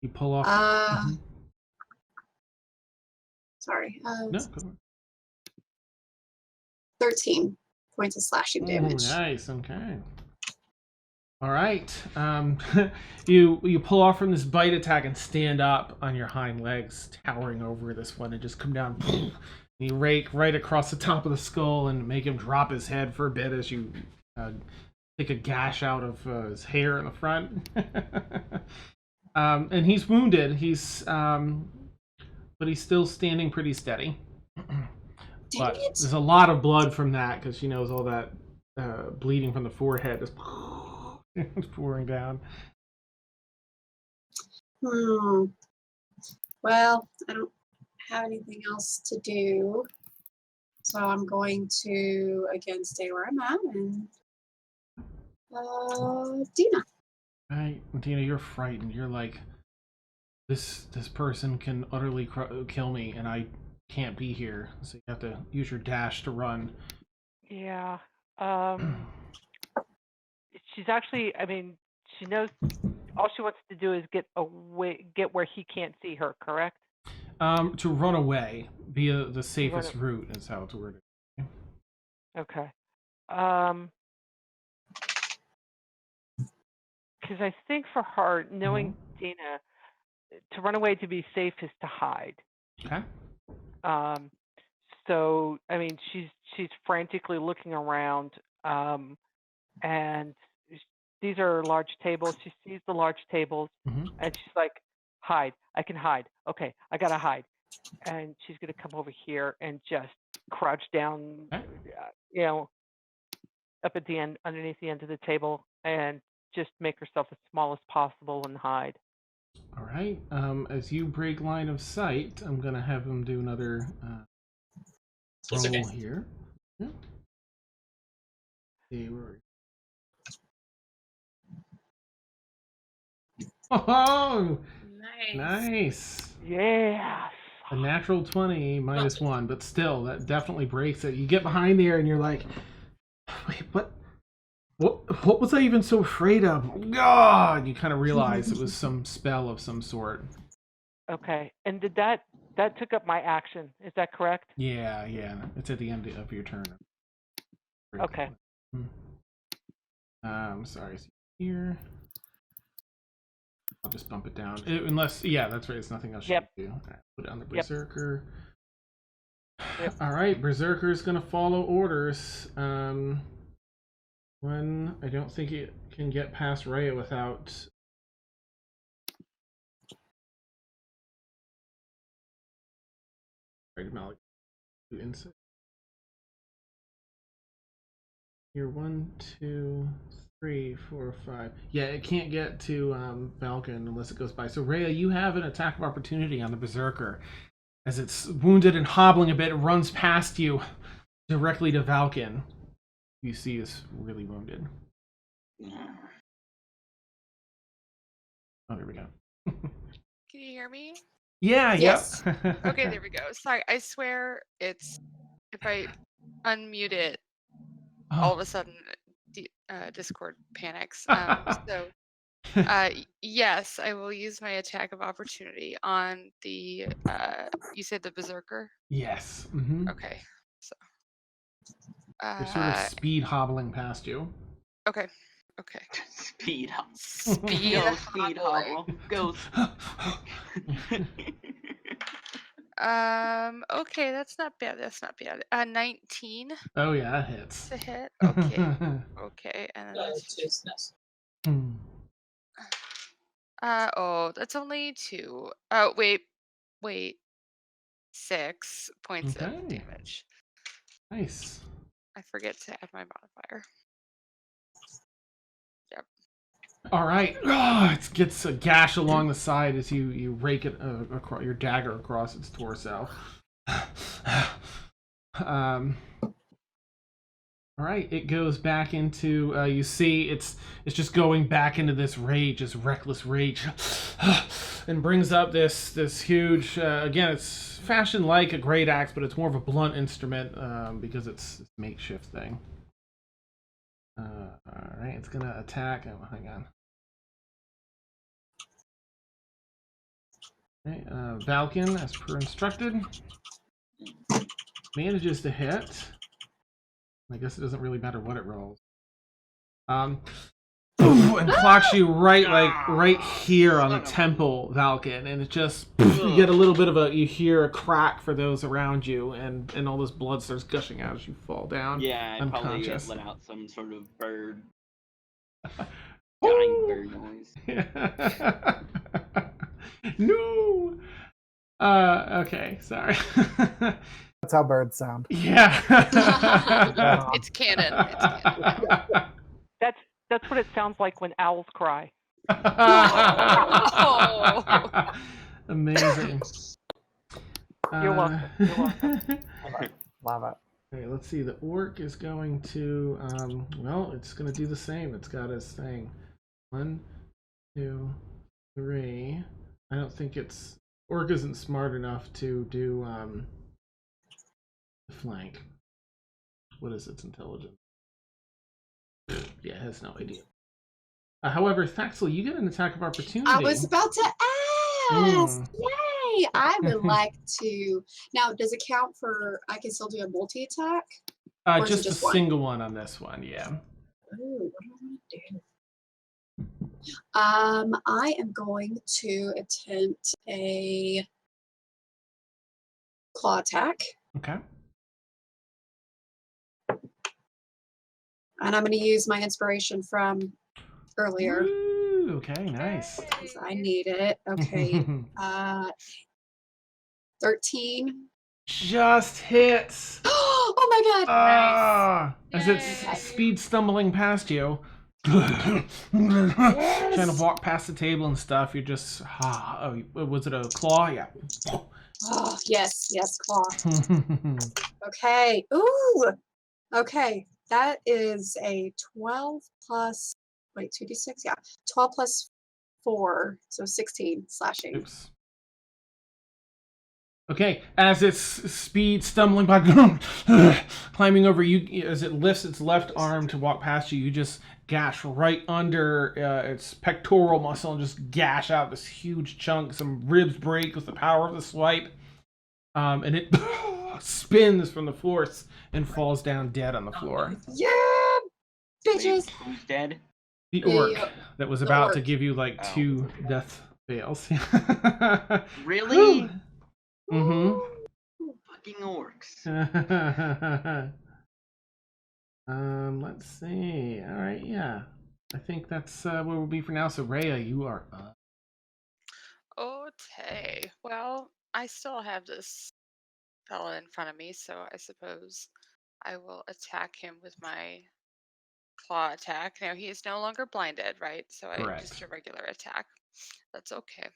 You pull off. Sorry. No, go on. 13 points of slashing damage. Nice. Okay. All right. You pull off from this bite attack and stand up on your hind legs, towering over this one, and just come down. You rake right across the top of the skull and make him drop his head for a bit as you take a gash out of his hair in the front. And he's wounded. But he's still standing pretty steady. But there's a lot of blood from that because she knows all that bleeding from the forehead is pouring down. Well, I don't have anything else to do, so I'm going to again stay where I'm at and Dina. Right, Dina, you're frightened. You're like, this person can utterly kill me, and I can't be here. So you have to use your dash to run. Yeah. She's actually. I mean, she knows. All she wants to do is get where he can't see her. Correct. To run away via the safest route is how it's worded. Okay. Because I think for her, knowing Dina, to run away to be safe is to hide. Okay. So I mean, she's frantically looking around, and these are large tables. She sees the large tables, and she's like, "Hide! I can hide. Okay, I gotta hide." And she's gonna come over here and just crouch down, up at the end, underneath the end of the table, and just make herself as small as possible and hide. All right. As you break line of sight, I'm gonna have him do another It's roll okay. here. Yeah. See where. Oh, nice. Yeah. A natural 20 minus 1, but still, that definitely breaks it. You get behind there and you're like, wait, what was I even so afraid of? God, you kind of realize it was some spell of some sort. Okay. And did that took up my action? Is that correct? Yeah. It's at the end of your turn. Okay. Sorry. So here. I'll just bump it down. Unless, yeah, that's right. It's nothing else you can do. Right, put it on the Berserker. Yep. All right, Berserker's going to follow orders. One, I don't think it can get past riot without... Right, Malik. Do insight. Here, 1, 2, 3, 4, 5. Yeah, it can't get to Valkyn unless it goes by. So, Rhea, you have an attack of opportunity on the Berserker. As it's wounded and hobbling a bit, it runs past you directly to Valkyn. You see is really wounded. Oh, there we go. Can you hear me? Yeah, Yes. Yep. Okay, there we go. Sorry, I swear it's if I unmute it, all of a sudden Discord panics. So yes, I will use my attack of opportunity on the you said the Berserker? Yes. Mm-hmm. Okay. So They're sort of speed hobbling past you. Okay. Speed hop. Speed hobble. Go. Okay, that's not bad. 19 Oh yeah, that hits. to hit. Okay. Okay, and then It's nice. oh, that's only 2. Wait. 6 points of damage. Nice. I forget to add my modifier. Yep. All right. Oh, it gets a gash along the side as you rake it across your dagger across its torso. All right. It goes back into. You see, it's just going back into this rage, this reckless rage, and brings up this huge. Again, it's fashioned like a great axe, but it's more of a blunt instrument because it's this makeshift thing. All right, it's gonna attack. Oh, hang on. Okay, Valkyn, as per instructed, manages to hit. I guess it doesn't really matter what it rolls. And clocks you right here on the temple, Valkyn, and it just you get a little bit of you hear a crack for those around you, and all this blood starts gushing out as you fall down. Yeah, I probably unconscious. let out some sort of bird, dying bird noise. No. Okay, sorry. That's how birds sound. Yeah. It's canon. It's canon. That's what it sounds like when owls cry. Amazing. You're welcome. Love it. Okay, let's see. The orc is going to, well, it's going to do the same. It's got its thing. 1, 2, 3. I don't think orc isn't smart enough to do the flank. What is its intelligence? Yeah, it has no idea. However, Thaxel, you get an attack of opportunity. I was about to ask. Yay! I would like to. Now, does it count for? I can still do a multi attack. Just a single one on this one. Yeah. Ooh, what do I want to do? I am going to attempt a claw attack. Okay. And I'm going to use my inspiration from earlier. Ooh, okay, nice. I need it. Okay. 13. Just hits. Oh my god. As it's speed stumbling past you. Trying to walk past the table and stuff. You're just, was it a claw? Yeah. Oh, yes, claw. Okay. Ooh. Okay. That is a 12 plus, wait, 2d6? Yeah. 12 plus 4, so 16 slashing. Oops. Okay, as its speed stumbling by, climbing over you, as it lifts its left arm to walk past you, you just gash right under its pectoral muscle and just gash out this huge chunk. Some ribs break with the power of the swipe, and it spins from the force and falls down dead on the floor. Yeah, bitches. Wait, who's dead? The orc that was about to give you like 2 death fails. Really? Mm-hmm. Fucking orcs. Let's see. All right, yeah. I think that's where we'll be for now. So, Rhea, you are up. Okay. Well, I still have this fella in front of me, so I suppose I will attack him with my claw attack. Now he is no longer blinded, right? So just a regular attack. That's okay.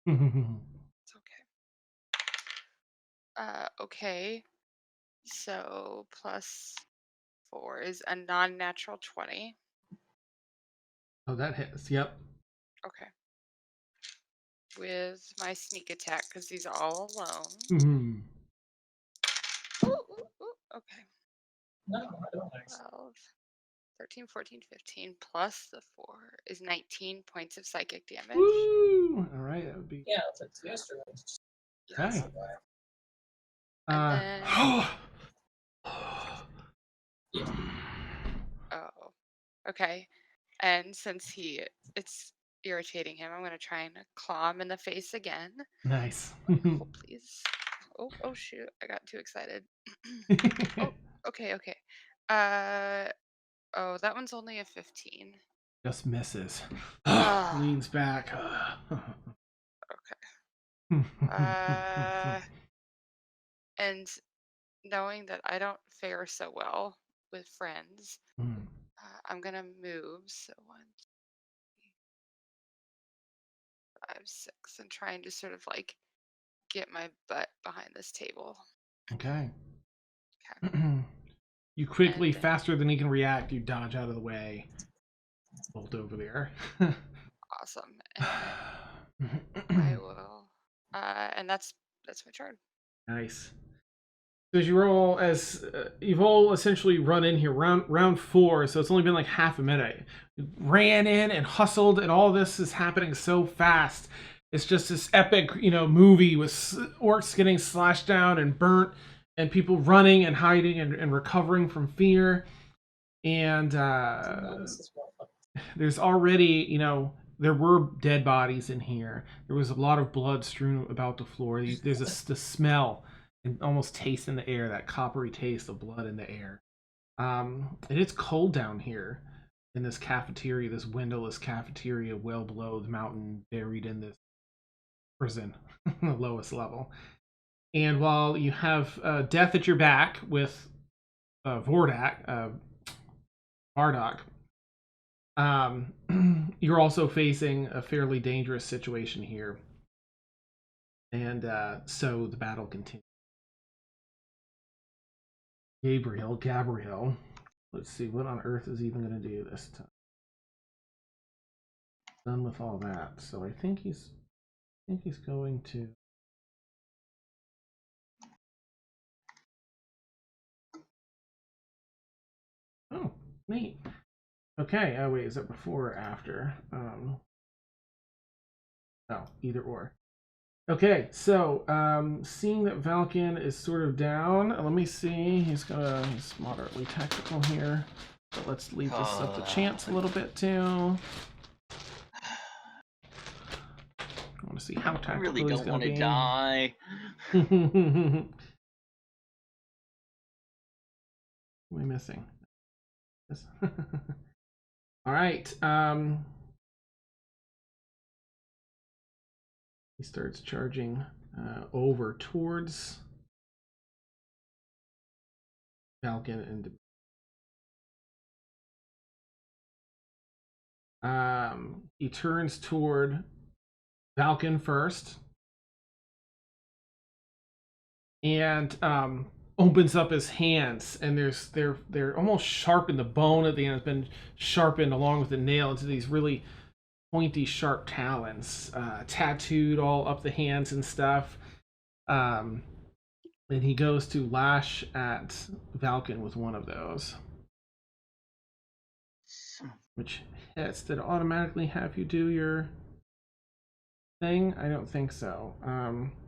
It's okay. Okay. So plus 4 is a non-natural 20. Oh, that hits. Yep. Okay. With my sneak attack, because these are all alone. Mm-hmm. Okay. No, I don't think so. 12, 13, 14, 15 plus the 4 is 19 points of psychic damage. Woo! All right, that would be. Yeah, it's yesterday. Okay. And then. Yeah. Oh. Okay. And since it's irritating him, I'm going to try and claw him in the face again. Nice. Oh, please. Oh, shoot. I got too excited. Oh, okay. Oh, that one's only a 15. Just misses. Leans back. Okay. And knowing that I don't fare so well with friends, I'm gonna move. So 1, 2, 5, 6, and trying to sort of like get my butt behind this table. Okay. You quickly, faster than he can react, you dodge out of the way. Bolt over there. Awesome. And I will. And that's my turn. Nice. So as you roll, you've all essentially run in here, round 4, so it's only been like half a minute. You ran in and hustled, and all this is happening so fast. It's just this epic, movie with orcs getting slashed down and burnt, and people running and hiding and recovering from fear. And there's already, there were dead bodies in here. There was a lot of blood strewn about the floor. There's the smell and almost taste in the air, that coppery taste of blood in the air. And it's cold down here in this cafeteria, this windowless cafeteria well below the mountain, buried in this prison, the lowest level. And while you have death at your back with Bardock, you're also facing a fairly dangerous situation here. And so the battle continues. Gabriel. Let's see, what on earth is he even going to do this time? Done with all that. So I think he's going to. Oh, neat. Okay, wait, is that before or after? No, either or. Okay, so seeing that Valkyn is sort of down, let me see. He's moderately tactical here, but let's leave this up to chance a little bit too. I want to see how tactical he's going to be. I really don't want to die. What am I missing? All right. He starts charging over towards Valkyn and he turns toward Valkyn first. and opens up his hands, and they're almost sharpened. The bone at the end has been sharpened along with the nail into these really pointy, sharp talons, tattooed all up the hands and stuff. And he goes to lash at Valkyn with one of those, which hits. Did it automatically have you do your thing? I don't think so.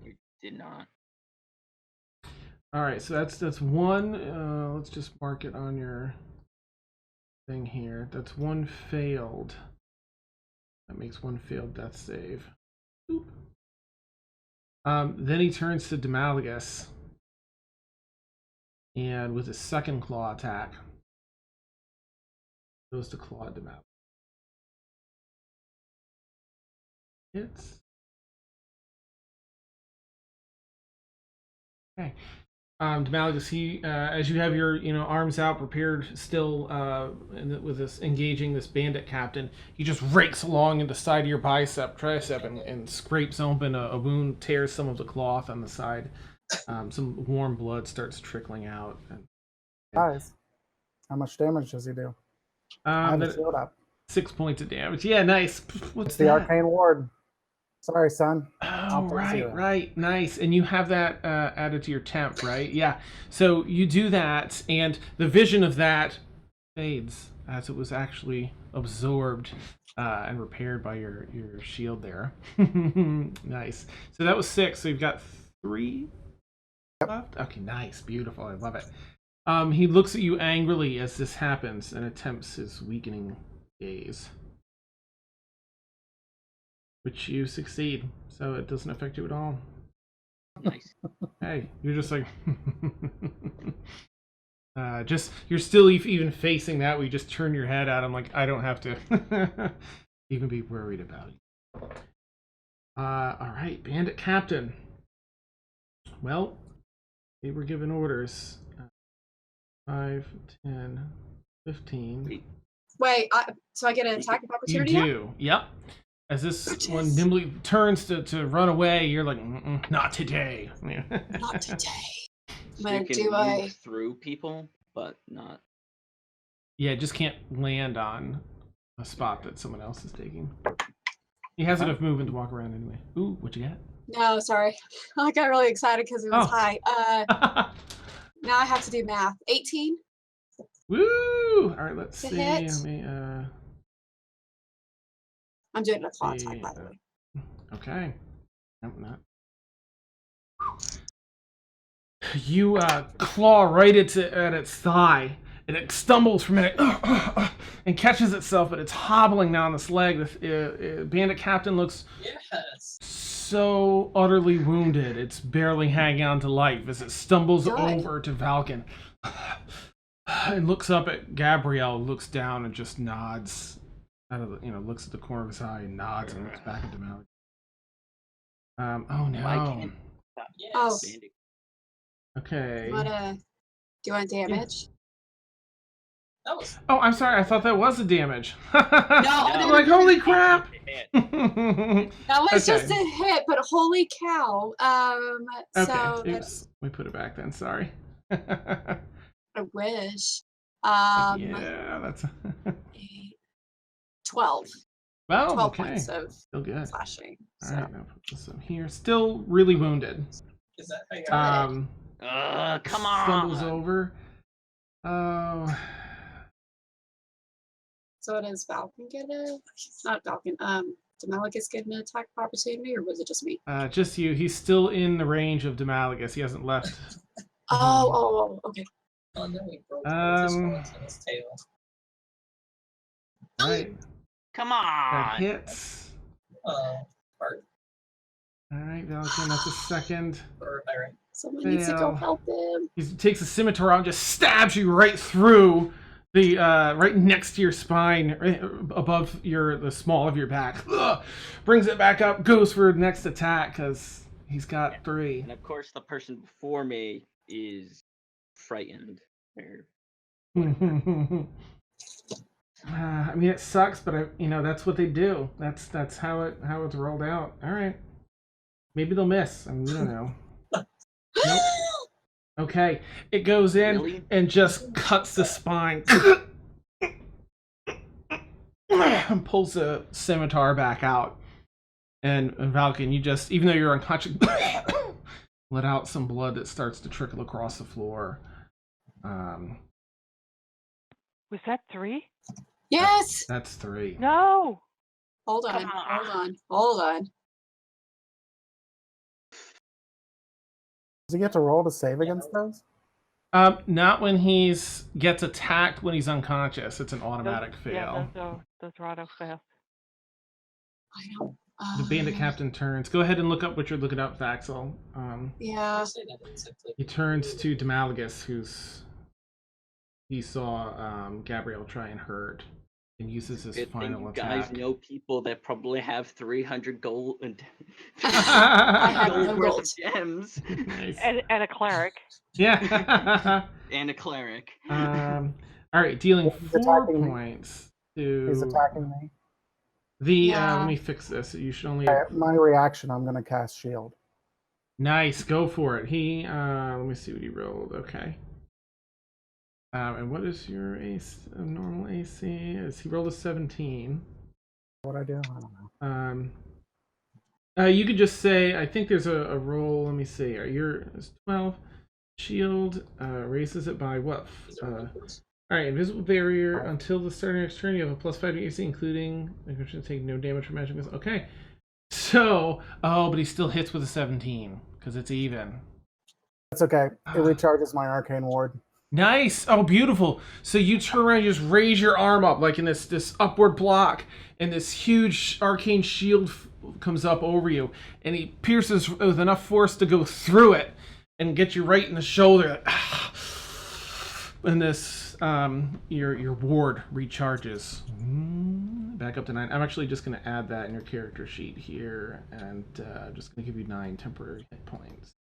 It did not. All right, so that's one. Let's just mark it on your thing here. That's one failed. That makes one failed death save. Boop. Then he turns to Demalagus, and with his second claw attack, goes to claw Demalagus. Hits. Okay. Demalagus, he, as you have your, arms out, prepared still, with this engaging this bandit captain, he just rakes along into the side of your tricep, and scrapes open a wound, tears some of the cloth on the side. Some warm blood starts trickling out. Guys, how much damage does he do? I have it sealed up. 6 points of damage. Yeah, nice. What's the Arcane Ward. Sorry, son. Oh, right. Nice. And you have that added to your temp, right? Yeah. So you do that, and the vision of that fades as it was actually absorbed and repaired by your shield there. Nice. So that was 6. So you've got 3 left? Okay, nice. Beautiful. I love it. He looks at you angrily as this happens and attempts his weakening gaze, which you succeed, so it doesn't affect you at all. Nice. Hey, you're just like, you're still even facing that. We just turn your head at him like, I don't have to even be worried about you. All right, Bandit Captain. Well, they were given orders. 5, 10, 15. Wait, so I get an attack of opportunity? You do, yep. As this one nimbly turns to run away, you're like, not today. Not today. So you can move through people, but not. Yeah, just can't land on a spot that someone else is taking. He has enough movement to walk around anyway. Ooh, what you got? No, sorry. I got really excited because it was high. Now I have to do math. 18? Woo! All right, let's see. Hit. I'm doing a claw attack, by the way. Okay. Nope, not. You claw right at its thigh, and it stumbles for a minute and catches itself, but it's hobbling now on this leg. The Bandit Captain looks so utterly wounded, it's barely hanging on to life as it stumbles over to Valkyn and looks up at Gabrielle, looks down and just nods. Out of the, looks at the corner of his eye and nods and looks back at Demalic. Oh no. Oh. Okay. Do you want damage? Oh, I'm sorry. I thought that was the damage. No, I'm like, holy crap! That was just a hit, but holy cow. Okay. So Oops. We put it back then. Sorry. I wish. Yeah, that's 12. Well, 12 okay. points of still good. slashing. All right, now put this up here. Still really wounded. Is that how you come on. Stumbles over. Oh. So it is Valkyn gonna? Not Valkyn. Demalagus getting an attack of opportunity, or was it just me? Just you. He's still in the range of Demalagus. He hasn't left. Okay. Oh, and then we broke in his tail. All right. Come on. That hits. Part. All right, Valkyn, that's a second. Someone needs to go help him. He takes a scimitar out and just stabs you right through the right next to your spine, right above the small of your back. Ugh. Brings it back up, goes for the next attack because he's got 3. And of course, the person before me is frightened. I mean, it sucks, but that's what they do. That's how it's rolled out. All right, maybe they'll miss. I mean, we don't know. Nope. Okay, it goes in Really? and just cuts the spine. And pulls the scimitar back out. And Valkyn, you just, even though you're unconscious, let out some blood that starts to trickle across the floor. Was that 3? Yes. That's 3. No. Hold on. Hold on. Hold on. Does he get to roll to save against those? Not when he's gets attacked when he's unconscious. It's an automatic fail. Yeah, those are auto fails. I don't. The bandit captain turns. Go ahead and look up what you're looking up, Vaxel. Yeah. He turns to Demalagus, he saw Gabrielle try and hurt, and uses his final attack. You guys know people that probably have 300 gold and gold worth of gems. Nice. And a cleric. Yeah. And a cleric. All right, dealing 4 points to. He's attacking me. Let me fix this. You should only. My reaction, I'm going to cast shield. Nice, go for it. He. Let me see what he rolled. Okay. And what is your normal AC? Is he rolled a 17? What I do? I don't know. You could just say, I think there's a roll. Let me see. It's 12. Shield raises it by what? Alright, invisible barrier until the start of next turn. You have a +5 to AC, including. You should take no damage from magic missiles. Okay. So, but he still hits with a 17 because it's even. That's okay. It recharges my arcane ward. Nice. Oh, beautiful. So you turn around, you just raise your arm up like in this upward block, and this huge arcane shield comes up over you, and he pierces with enough force to go through it and get you right in the shoulder. And this, your ward recharges. Back up to 9. I'm actually just going to add that in your character sheet here, and I'm just going to give you 9 temporary hit points.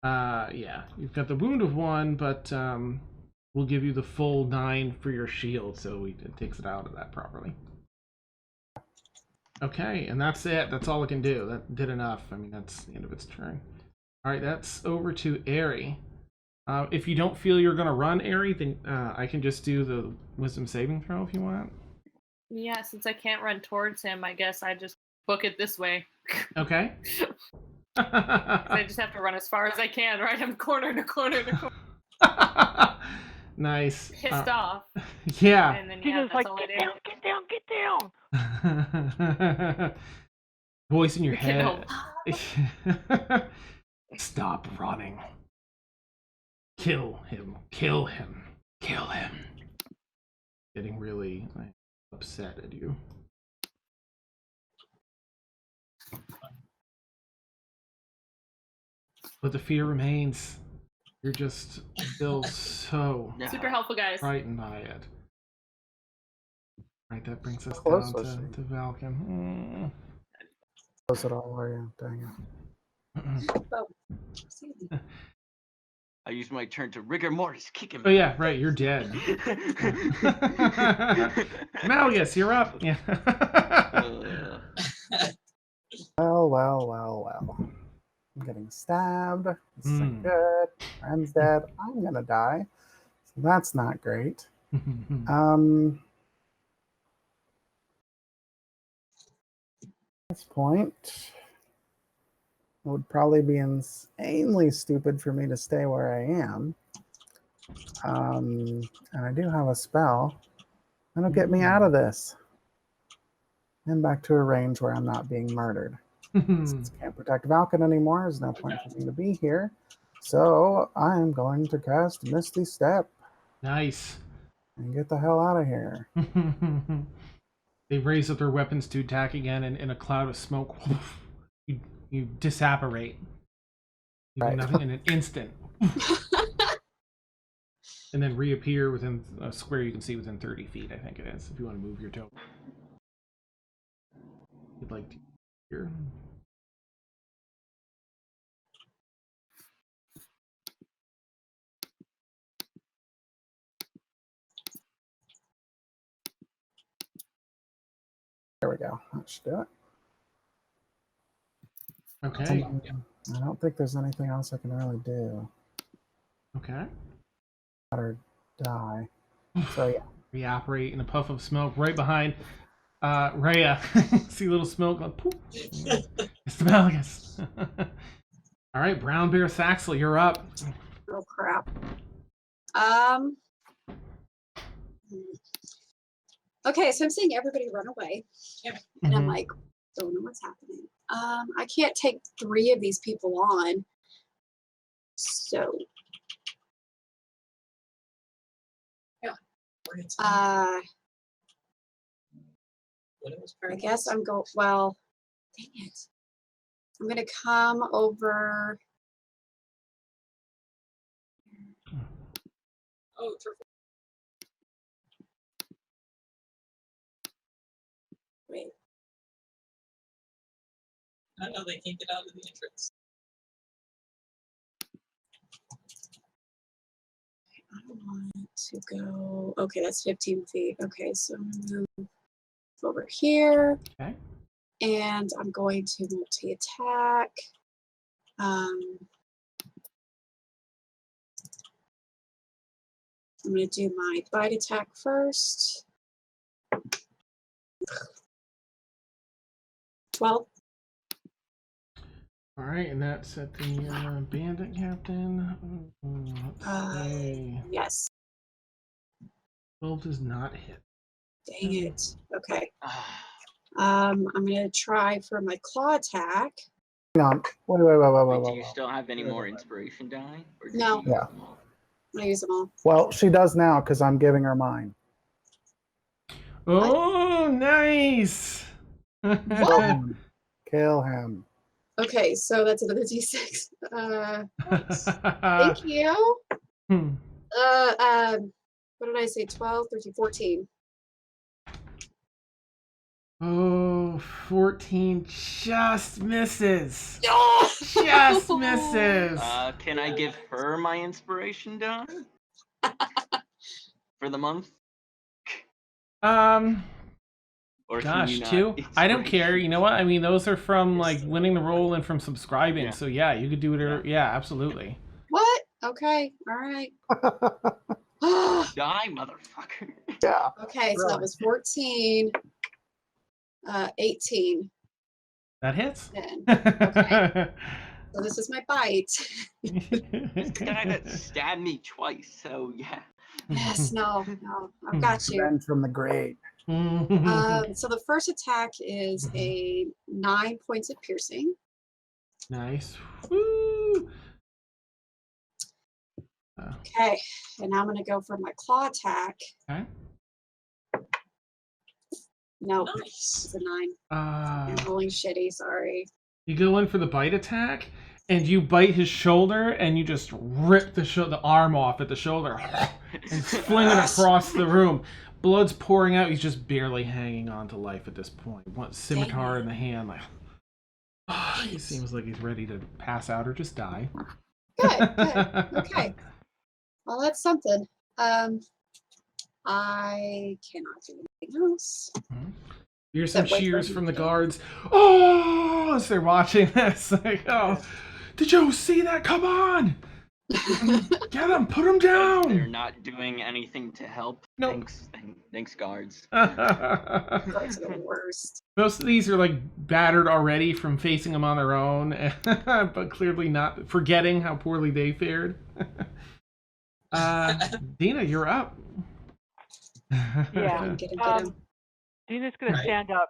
Yeah, you've got the wound of 1, but we'll give you the full 9 for your shield, so it takes it out of that properly. Okay, and that's it. That's all it can do. That did enough. I mean, that's the end of its turn. All right, that's over to Aerie. If you don't feel you're going to run, Aerie, then I can just do the wisdom saving throw if you want. Yeah, since I can't run towards him, I guess I just book it this way. Okay. I just have to run as far as I can, right? I'm corner to corner to corner. Nice. Pissed off. Yeah. And then, He's that's like, all get down. Voice in your head. Stop running. Kill him. Kill him. Kill him. Getting really upset at you. But the fear remains. You're just still so super helpful, guys. Frightened by it. Right, that brings us down to Valkyn. Close it all, are you? Dang it. I use my turn to rigor mortis, kick him. Oh yeah, right, you're dead. Malgus, you're up. Yeah. Well. I'm getting stabbed. This isn't good. Friend's dead. I'm gonna die. So that's not great. At this point, it would probably be insanely stupid for me to stay where I am. And I do have a spell that'll get me out of this. And back to a range where I'm not being murdered. Since I can't protect Valkyn anymore, there's no point for me to be here. So I'm going to cast Misty Step. Nice. And get the hell out of here. They raise up their weapons to attack again, and in a cloud of smoke, you disapparate. You do nothing in an instant. And then reappear within a square you can see within 30 feet, I think it is, if you want to move your toe. You'd like to here. There we go. That should do it. Okay. I don't think there's anything else I can really do. Okay. Or die. So yeah. We operate in a puff of smoke right behind Rhea. See a little smoke going poof. It's the Malgus. All right, Brown Bear Saxel, you're up. Oh crap. Okay, so I'm seeing everybody run away. And I'm like, don't know what's happening. I can't take 3 of these people on. So I guess I'm going, well, dang it. I'm gonna come over. Oh, Wait. I know they can't get out of the entrance. I want to go, okay, that's 15 feet. Okay, so I'm gonna move over here. Okay. And I'm going to multi-attack. I'm going to do my bite attack first. 12. All right, and that's at the bandit captain. Yes. 12 does not hit. Dang it. Okay. I'm going to try for my claw attack. Hang on. Wait. Do you still have any more inspiration die? Or did No. you use them all? I use them all. Well, she does now because I'm giving her mine. Oh, nice! What? Kill him. Okay, so that's another d6. Thank you. What did I say? 12, 13, 14. Oh, 14 just misses. No! Just misses. Can I give her my inspiration die? For the month? Or Gosh, 2? I don't care. You know what? I mean, those are from like winning the roll and from subscribing. Yeah. So yeah, you could do it. Yeah, absolutely. What? Okay. All right. Die, motherfucker. Yeah. Okay, so that was 14. 18. That hits. 10. Okay. So this is my bite. This guy that stabbed me twice, so yeah. Yes, no, I've got you. Revenge from the grave. So the first attack is a 9 points of piercing. Nice. Woo! Okay, and now I'm going to go for my claw attack. Okay. No, Nice. it's a 9. I'm Uh, rolling shitty, sorry. you go in for the bite attack, and you bite his shoulder, and you just rip the arm off at the shoulder, and fling it across the room. Blood's pouring out. He's just barely hanging on to life at this point. One scimitar in the hand, like he seems like he's ready to pass out or just die. Good, good. Okay. Well, that's something. I cannot do anything else. Here's some cheers from the guards. Oh, as they're watching this, like, oh, did you see that? Come on, get him, put him down. They're not doing anything to help. Nope. Thanks, guards. Guards are the worst. Most of these are like battered already from facing them on their own, but clearly not forgetting how poorly they fared. Dina, you're up. Yeah. Get him. Dina's going to stand up.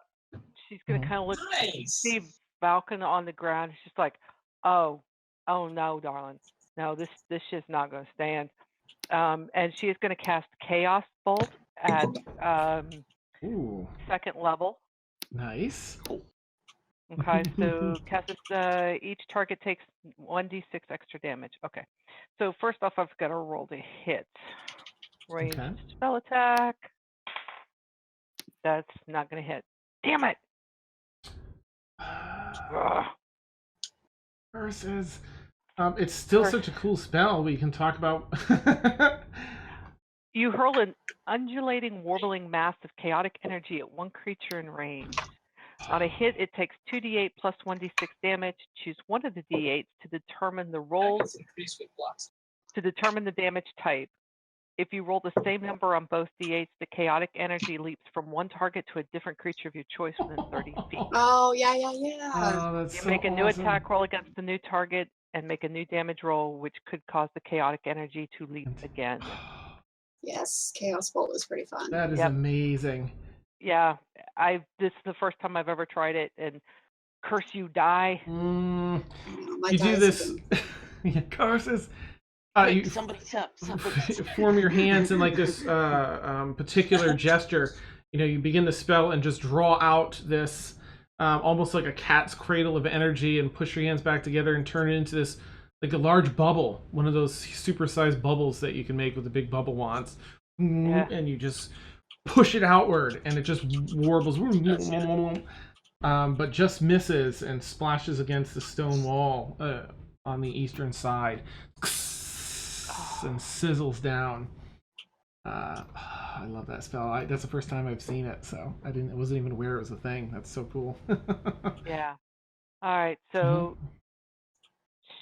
She's going to kind of look, Nice. see Valkyn on the ground. She's like, oh no, darling. No, this shit's not going to stand. And she is going to cast Chaos Bolt at second level. Nice. Okay, so cast this, each target takes 1d6 extra damage. Okay, so first off, I've got to roll to hit. Ranged spell attack. That's not going to hit. Damn it! Versus, it's still such a cool spell. We can talk about. You hurl an undulating, warbling mass of chaotic energy at one creature in range. On a hit, it takes 2d8 plus 1d6 damage. Choose one of the d8s to determine the roll, to determine the damage type. If you roll the same number on both d8s, the chaotic energy leaps from one target to a different creature of your choice within 30 feet. Oh, yeah. Oh, that's You so make a new awesome. attack roll against the new target and make a new damage roll, which could cause the chaotic energy to leap again. Yes, Chaos Bolt was pretty fun. That is Yep. amazing. Yeah, this is the first time I've ever tried it, and curse you die. My You do dice this. have Yeah, curses. Quick, You somebody's up. Somebody's up. form your hands in like this particular gesture. You know, you begin the spell and just draw out this almost like a cat's cradle of energy, and push your hands back together and turn it into this like a large bubble, one of those supersized bubbles that you can make with the big bubble wands. Yeah. And you just push it outward, and it just warbles, but just misses and splashes against the stone wall on the eastern side, and sizzles down. I love that spell. That's the first time I've seen it, so I wasn't even aware it was a thing. That's so cool. Yeah. All right. So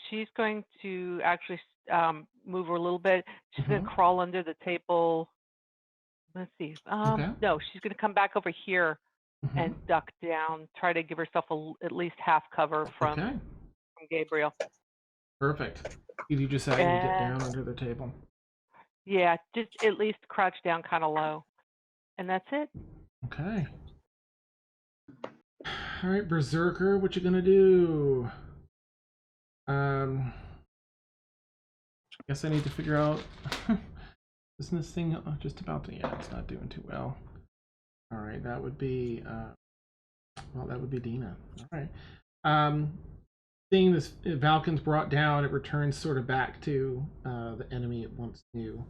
she's going to actually move her a little bit. She's going to crawl under the table. Let's see. Okay. No, she's going to come back over here and duck down. Try to give herself at least half cover from Gabriel. Perfect. You just had to get down under the table. Yeah, just at least crouch down kind of low. And that's it. Okay. All right, Berserker, what you gonna do? Guess I need to figure out. Isn't this thing just about to? Yeah, it's not doing too well. All right, that would be. Well, that would be Dina. All right. Seeing this Valkyn's brought down, it returns sort of back to the enemy it once knew.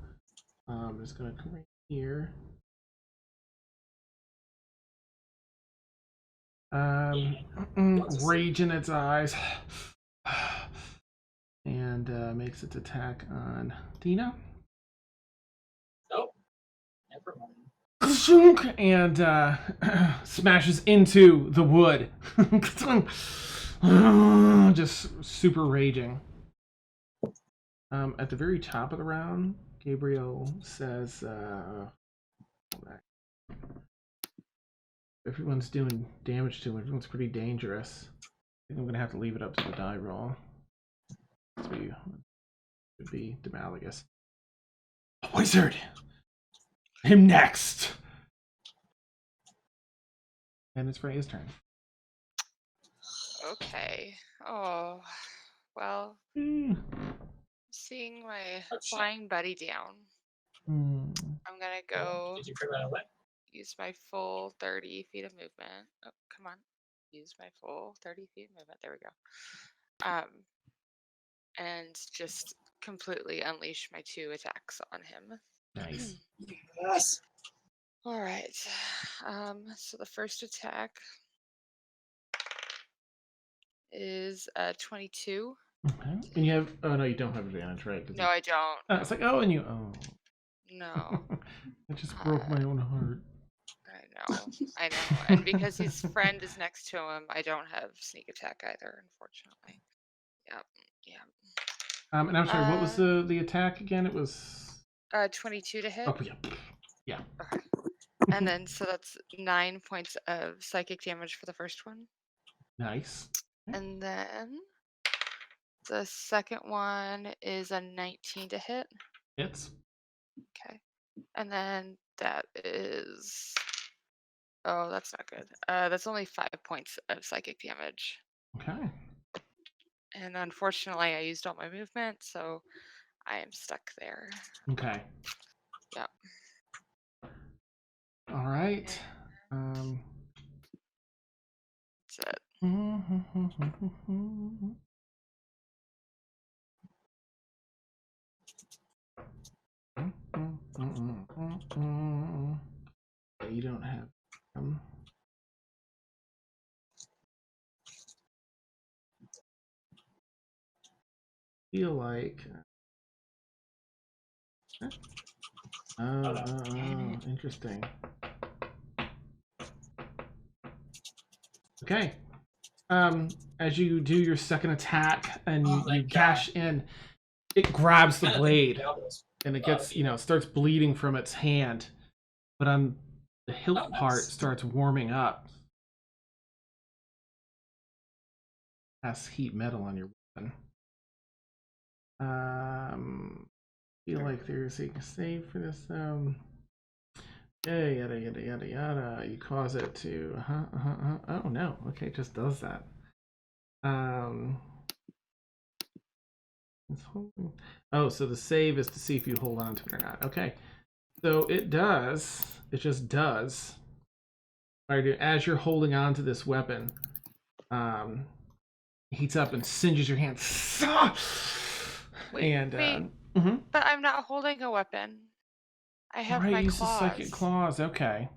I'm just gonna come right here. Rage in its eyes. And makes its attack on Dina. Oh, never mind. And smashes into the wood. Just super raging. At the very top of the round, Gabriel says, everyone's doing damage to him. Everyone's pretty dangerous. I think I'm going to have to leave it up to the die roll. This would be Demalagus. Wizard! Him next! And it's Freya's turn. Okay. Oh, well, seeing my flying buddy down, I'm gonna go Did you figure out a way? use my full 30 feet of movement. Oh, come on. Use my full 30 feet of movement. There we go. And just completely unleash my 2 attacks on him. Nice. Yes. All right. So the first attack is 22. Okay. And you have. Oh, no, you don't have advantage, right? No, I don't. It's like, oh, and you. Oh. No. I just broke my own heart. I know. And because his friend is next to him, I don't have sneak attack either, unfortunately. Yeah. And I'm sorry, what was the attack again? It was 22 to hit. Oh, yeah. Okay. And then so that's 9 points of psychic damage for the first one. Nice. And then the second one is a 19 to hit. Hits. Okay. And then that is that's not good. That's only 5 points of psychic damage. Okay. And unfortunately, I used all my movement, so I am stuck there. Okay. Yep. All right. That's it. You don't have feel like interesting. Okay. As you do your second attack and you gash in, it grabs the blade and it gets, starts bleeding from its hand. But on the hilt part starts warming up. Has heat metal on your weapon. Feel like there's a save for this. Yada yada yada yada. You cause it to. Oh no. Okay, it just does that. Oh, so the save is to see if you hold on to it or not. Okay. So it does. It just does. As you're holding on to this weapon, heats up and singes your hand. Wait. But I'm not holding a weapon. I have my use claws. the second claws. Okay.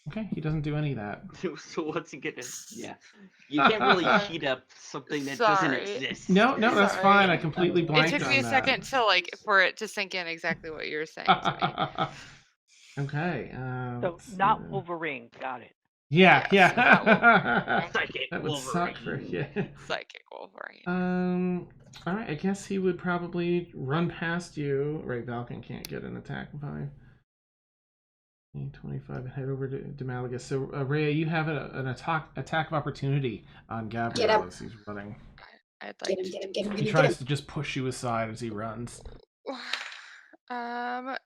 Okay, he doesn't do any of that. So what's he gonna? Yeah, you can't really heat up something that doesn't exist. No, that's fine. I completely blanked on that. It took me a second to for it to sink in exactly what you're saying to me. Okay. So not Wolverine. Got it. Yeah, yes, yeah. Psychic that would Wolverine. Suck for yeah. Psychic Wolverine. All right. I guess he would probably run past you. Right, Valkyn can't get an attack 5. 25 and head over to Demalagus. So, Rhea, you have an attack of opportunity on Gabriel as he's running. I'd like get him. He tries to just push you aside as he runs. 4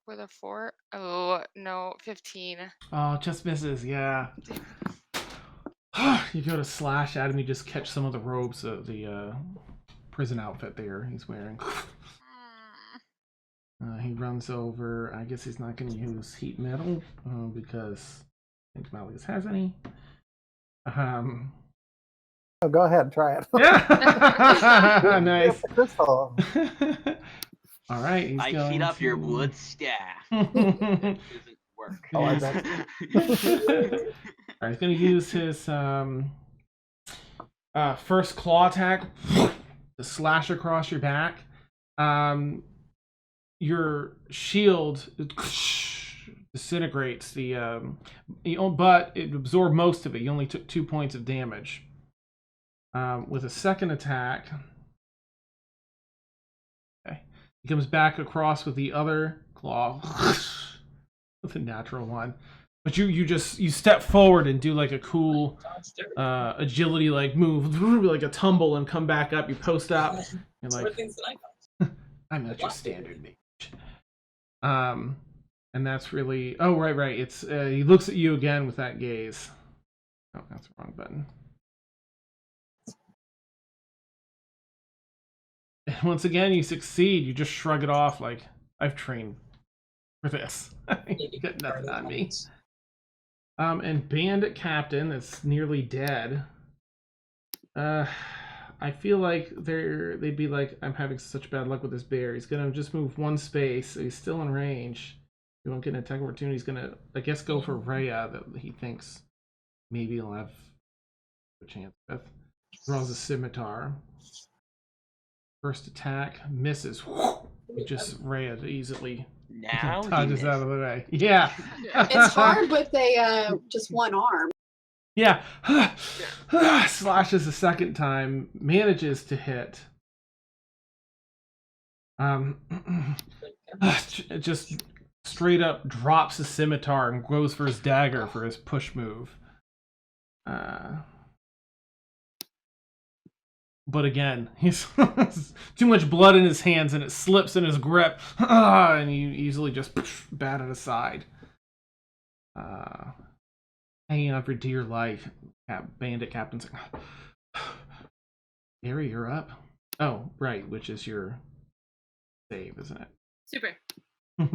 with a 4. Oh no, 15. Oh, just misses. Yeah. You go to slash at him. You just catch some of the robes of the prison outfit there he's wearing. He runs over. I guess he's not going to use heat metal because I think Malleus has any. Oh, go ahead, try it. Yeah. Nice. Crystal. All right. I heat up your wood staff. Doesn't work. Oh, I bet. All right, he's going to use his first claw attack to slash across your back. Your shield disintegrates but it absorbed most of it. You only took 2 points of damage. With a second attack, okay, he comes back across with the other claw with a natural one. But you step forward and do like a cool agility move, like a tumble, and come back up. You post up. You're like, I'm not your standard mage. And that's really right. It's he looks at you again with that gaze. Oh, that's the wrong button. And once again, you succeed. You just shrug it off like, I've trained for this. You got nothing on me. And Bandit Captain that's nearly dead. I feel like they'd be like, I'm having such bad luck with this bear. He's gonna just move 1 space. So he's still in range. He won't get an attack opportunity. He's gonna, I guess, go for Rhea that he thinks maybe he'll have a chance with. Draws a scimitar. First attack misses. He just Rhea easily dodges out of the way. Yeah. It's hard with just one arm. Yeah. Slashes a second time, manages to hit. Just straight up drops his scimitar and goes for his dagger for his push move. But again, he's too much blood in his hands and it slips in his grip. And you easily just bat it aside. Hanging on for dear life. Bandit Captain's like, Gary, you're up. Oh, right, which is your save, isn't it? Super. All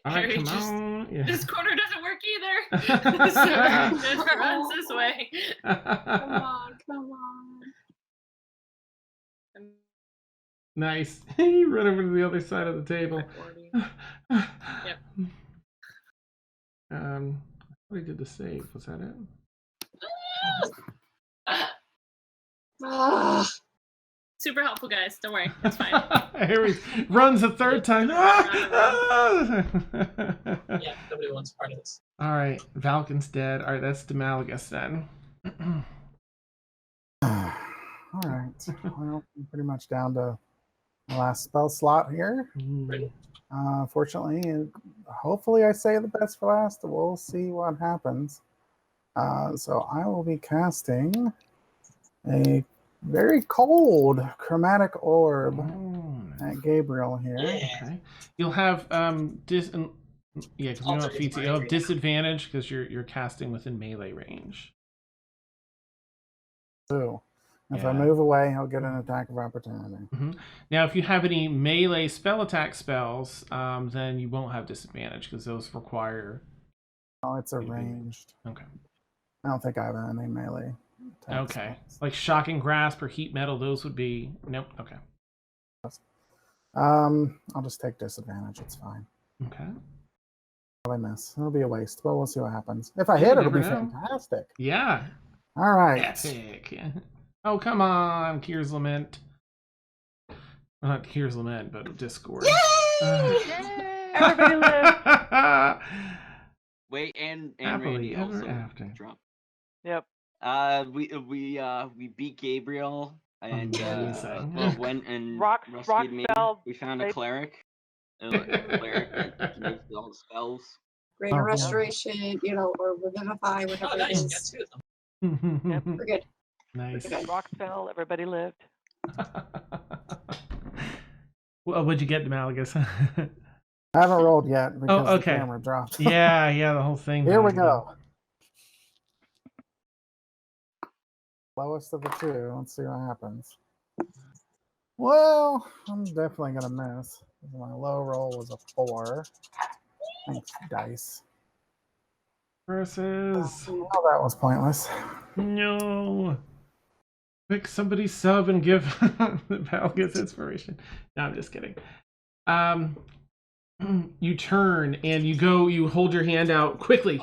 right, come on. Yeah. This corner doesn't work either. So it just runs this way. Come on. Nice. You run over to the other side of the table. Yep. I did the save. Was that it? Super helpful, guys. Don't worry. It's fine. Here he runs a third time. Yeah, nobody wants part of this. All right, Valkyn's dead. All right, that's Demalagus then. All right. Well, I'm pretty much down to the last spell slot here. Fortunately, hopefully I say the best for last. We'll see what happens. So I will be casting a very cold chromatic orb at Gabriel here. Okay. You'll have because we don't have feats. You'll have disadvantage because you're casting within melee range. So if I move away, I'll get an attack of opportunity. Now, if you have any melee spell attack spells, then you won't have disadvantage because those require. Oh, it's a ranged. Okay. I don't think I have any melee. Okay. Like shocking grasp or heat metal, those would be nope. Okay. I'll just take disadvantage. It's fine. Okay. I miss. It'll be a waste, but we'll see what happens. If I hit, it'll be fantastic. Yeah. All right. Epic. Oh, come on, Kier's Lament. Not Kier's Lament, but Discord. Everybody live. Wait, and Happily Randy ever also after. dropped. Yep. We beat Gabriel and went and Rock rescued me. spell. We found a cleric. A cleric that makes all the spells. Greater restoration, or revivify, whatever it is. Got two of them. Yep. We're good. Nice. Rock spell. Everybody lived. Well, what'd you get, Demalagus? I haven't rolled yet because the camera dropped. yeah, the whole thing. Here we go. Lowest of the two. Let's see what happens. Well, I'm definitely going to miss. My low roll was a 4. Thanks, dice. Versus. Oh, that was pointless. No. Pick somebody sub and give the Valkyn's inspiration. No, I'm just kidding. You turn and you hold your hand out quickly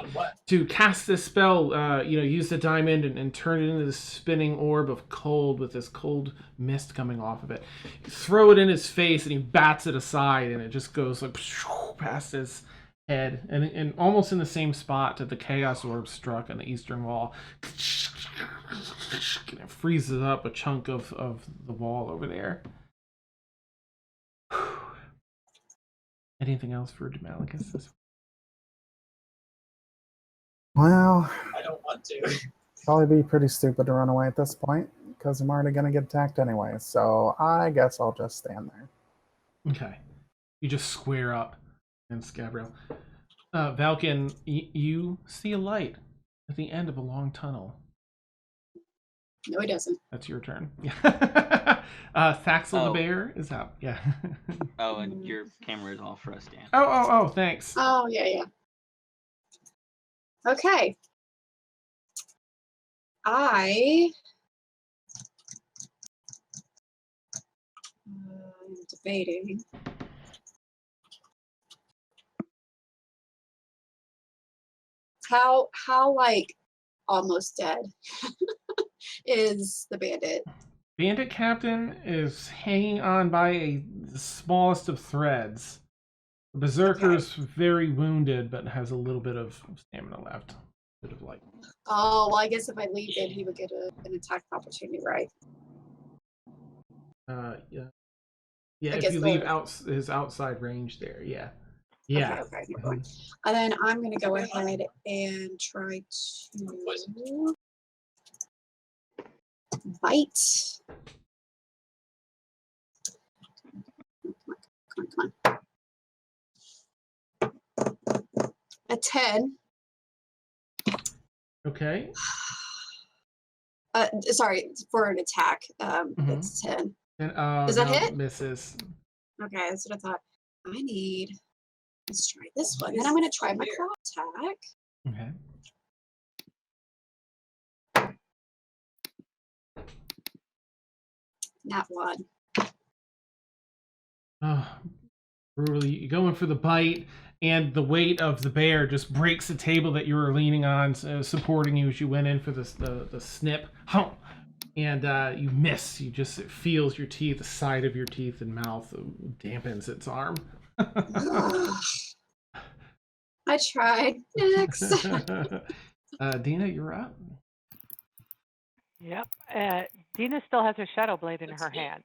to cast this spell. Use the diamond and turn it into this spinning orb of cold with this cold mist coming off of it. You throw it in his face and he bats it aside and it just goes like past his head and almost in the same spot that the chaos orb struck on the eastern wall. And it freezes up a chunk of the wall over there. Anything else for Demalagus? Well, I don't want to. Probably be pretty stupid to run away at this point because I'm already going to get attacked anyway. So I guess I'll just stand there. Okay. You just square up against Gabriel. Valkyn, you see a light at the end of a long tunnel. No, he doesn't. That's your turn. Thaxel the bear is out. Yeah. Oh, and your camera is off for us, Dan. Oh, thanks. Oh, yeah. Okay. I'm debating. How like almost dead is the bandit? Bandit Captain is hanging on by the smallest of threads. The Berserker's very wounded, but has a little bit of stamina left. Bit of light. Oh, well, I guess if I leave it, he would get an attack opportunity, right? Yeah. Yeah, if you leave his outside range there, yeah. Yeah. Okay. And then I'm going to go ahead and try to bite. Come on. A 10. Okay. Sorry, for an attack. It's 10. And, does that hit? Misses. Okay, that's what I thought. Let's try this one. Then I'm going to try my claw attack. Okay. That one. Oh, brutally going for the bite, and the weight of the bear just breaks the table that you were leaning on, supporting you as you went in for the snip. And you miss. It feels your teeth, the side of your teeth and mouth dampens its arm. I tried. Next. Dina, you're up. Yep. Dina still has her shadow blade in That's her me. hand.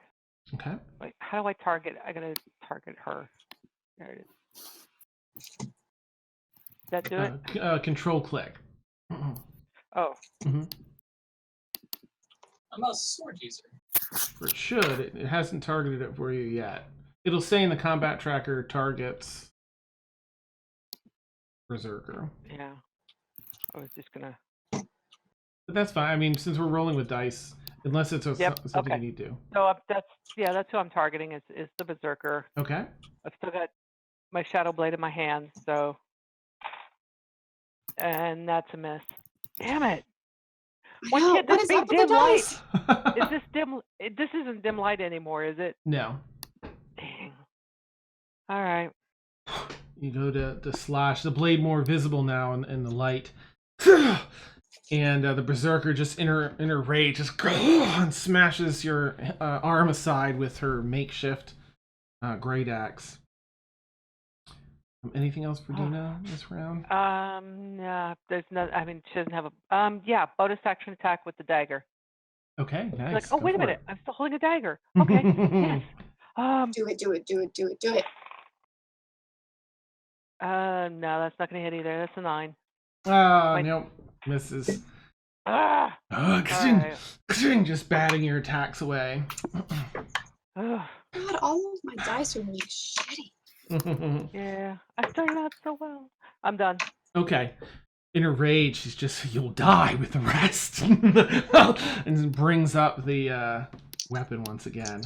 Okay. Wait, how do I target? I gotta target her. There it is. Does that do it? Control click. Oh. Mm-hmm. I'm a sword user. It should. It hasn't targeted it for you yet. It'll say in the combat tracker targets Berserker. Yeah. I was just gonna. But that's fine. I mean, since we're rolling with dice, unless it's something okay. you need to. So that's who I'm targeting is the Berserker. Okay. I've still got my shadow blade in my hand, so. And that's a miss. Damn it! Why can't this be dim light? Is this dim? This isn't dim light anymore, is it? No. Dang. All right. You go to slash the blade more visible now in the light, and the Berserker just in her rage just and smashes your arm aside with her makeshift great axe. Anything else for Dina this round? No, there's no. I mean, she doesn't have a. Yeah, bonus action attack with the dagger. Okay, nice. Like, oh, wait a minute, I'm still holding a dagger. Okay, yes. Do it. No, that's not gonna hit either. That's a 9. Nope, misses. Right. Just batting your attacks away. God, all of my dice are really shitty. Yeah, I started out so well. I'm done. Okay. In her rage, she's just, you'll die with the rest. And brings up the weapon once again.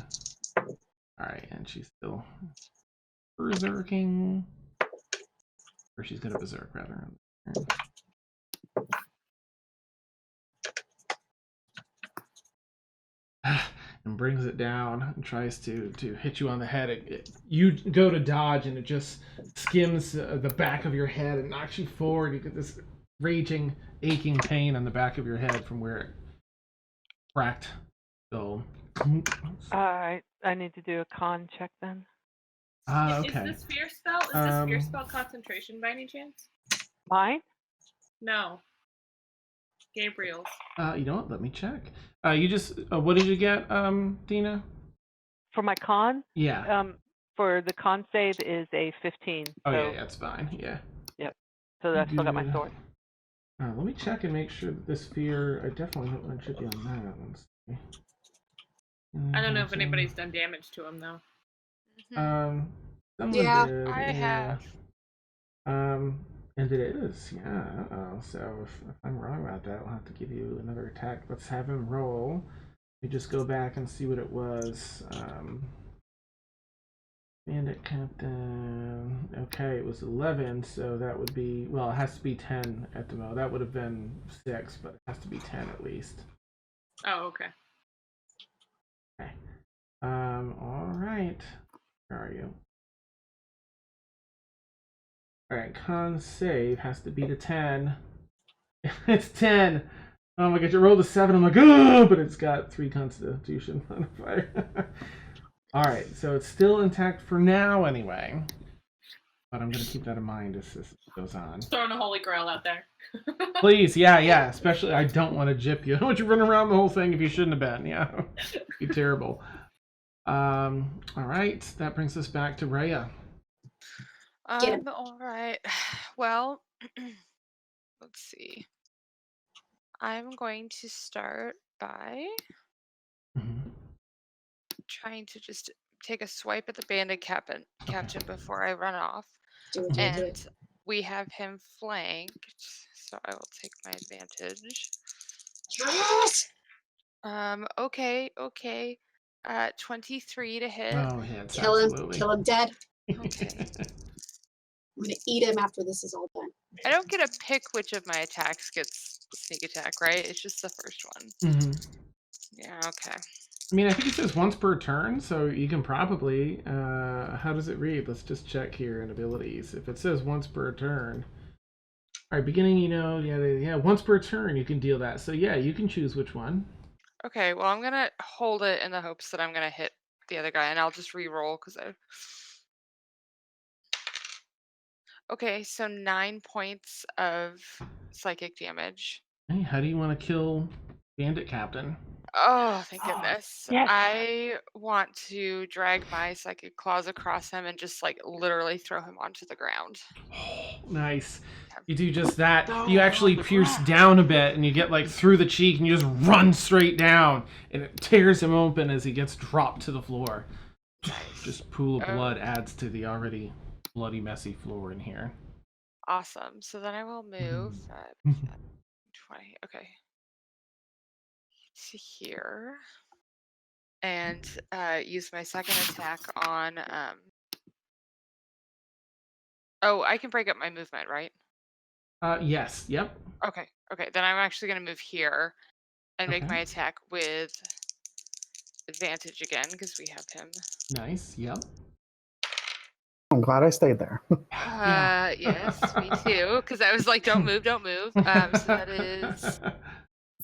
Alright, and she's still berserking. Or she's gonna berserk, rather. And brings it down and tries to hit you on the head. You go to dodge and it just skims the back of your head and knocks you forward. You get this raging, aching pain on the back of your head from where it cracked. So, Alright, I need to do a con check then. okay. Is this fear spell? Is this fear spell concentration by any chance? Mine? No. Gabriel's. You know what? Let me check. You just what did you get, Dina? For my con? Yeah. For the con save is a 15. Oh so, yeah, that's fine. Yeah. Yep. So that's still got my sword. Let me check and make sure that this fear. I definitely don't want to chip you on that. Let's see. I don't know if anybody's done damage to him though. Yeah, did, I have. And it is, yeah. So if I'm wrong about that, I'll have to give you another attack. Let's have him roll. We just go back and see what it was. Bandit Captain. Okay, it was 11, so that would be, well, it has to be 10 at the mo. That would have been 6, but it has to be 10 at least. Oh, okay. Okay. All right. Where are you? Alright, con save has to beat a 10. It's 10! Oh my god, you rolled a 7. I'm like, oh, but it's got 3 constitution modifier. Alright, so it's still intact for now anyway. But I'm going to keep that in mind as this goes on. Throwing a holy grail out there. Please, yeah. Especially, I don't want to jip you. I don't want you running around the whole thing if you shouldn't have been. Yeah, it'd be terrible. Alright, that brings us back to Rhea. All right. Well, let's see. I'm going to start by trying to just take a swipe at the bandit captain before I run off. Do it. We have him flanked, so I will take my advantage. Yes! Okay. 23 to hit. Oh, hits, Kill him. absolutely. Kill him dead. Okay. I'm gonna eat him after this is all done. I don't get to pick which of my attacks gets sneak attack, right? It's just the first one. Yeah, okay. I mean, I think it says once per turn, so you can probably, how does it read? Let's just check here in abilities. If it says once per turn. All right, beginning, once per turn you can deal that. So yeah, you can choose which one. Okay, well, I'm gonna hold it in the hopes that I'm gonna hit the other guy, and I'll just re-roll because Okay, so 9 points of psychic damage. Hey, how do you want to kill Bandit Captain? Oh, thank goodness. Yes. I want to drag my psychic claws across him and just like literally throw him onto the ground. Nice. You do just that. You actually pierce down a bit and you get like through the cheek and you just run straight down and it tears him open as he gets dropped to the floor. Just pool of blood adds to the already bloody, messy floor in here. Awesome. So then I will move 20. Okay. To here. And use my second attack on. Oh, I can break up my movement, right? Yes. Yep. Okay. Okay. Then I'm actually going to move here and make my attack with advantage again because we have him. Nice. Yep. I'm glad I stayed there. Yes, me too. Because I was like, don't move, don't move. So that is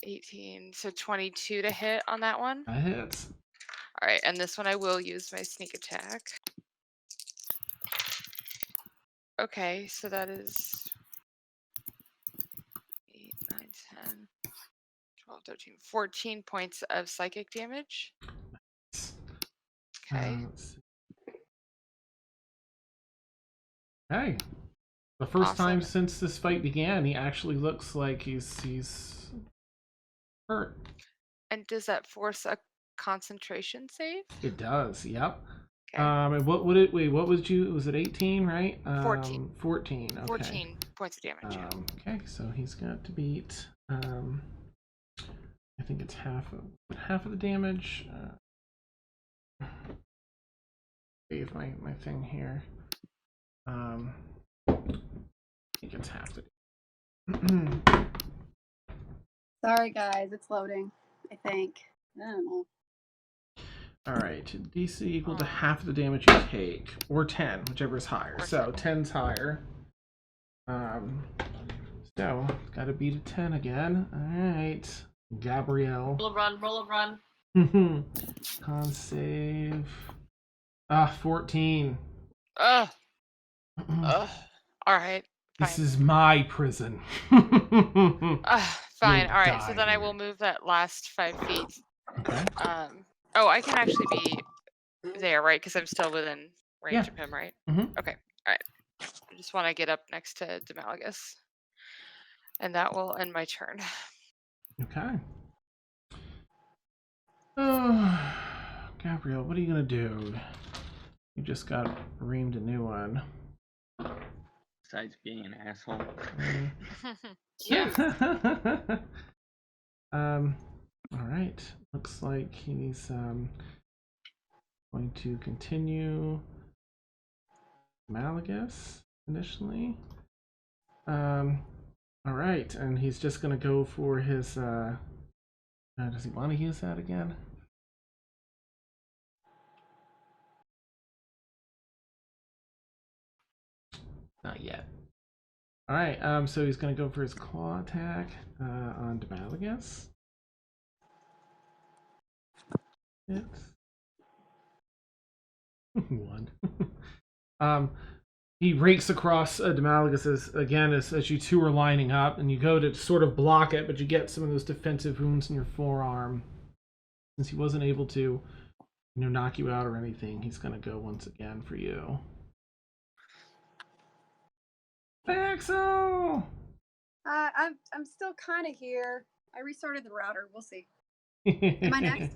18. So 22 to hit on that one. That hits. All right, and this one I will use my sneak attack. Okay, so that is 8, 9, 10, 12, 13, 14 points of psychic damage. Okay. Hey, the first time since this fight began, he actually looks like he's hurt. And does that force a concentration save? It does. Yep. Okay. And what would it? Wait, what was you? Was it 18? Right? 14. 14. Okay. 14 points of damage. Okay, so he's got to beat. I think it's half of the damage. Save my thing here. I think it's half the. Sorry, guys, it's loading. I think. I don't know. All right, DC equal to half of the damage you take, or 10, whichever is higher. So 10's higher. So got to beat a 10 again. All right, Gabrielle. Roll a run. Con save. 14. All right. This is my prison. Fine. All right. So then I here. will move that last 5 feet. Okay. Oh, I can actually be there, right? Because I'm still within range of him, right? Mm-hmm. Okay. All right. I just want to get up next to Demalagus. And that will end my turn. Okay. Oh, Gabrielle, what are you going to do? You just got reamed a new one. Besides being an asshole. Yeah. All right. Looks like he's going to continue Malagus initially. All right, and he's just gonna go for his. Does he want to use that again? Not yet. All right. So he's gonna go for his claw attack on Demalagus. One. He rakes across Demalagus as you two are lining up, and you go to sort of block it, but you get some of those defensive wounds in your forearm. Since he wasn't able to, knock you out or anything, he's gonna go once again for you. Axel! I'm still kind of here. I restarted the router. We'll see. Am I next?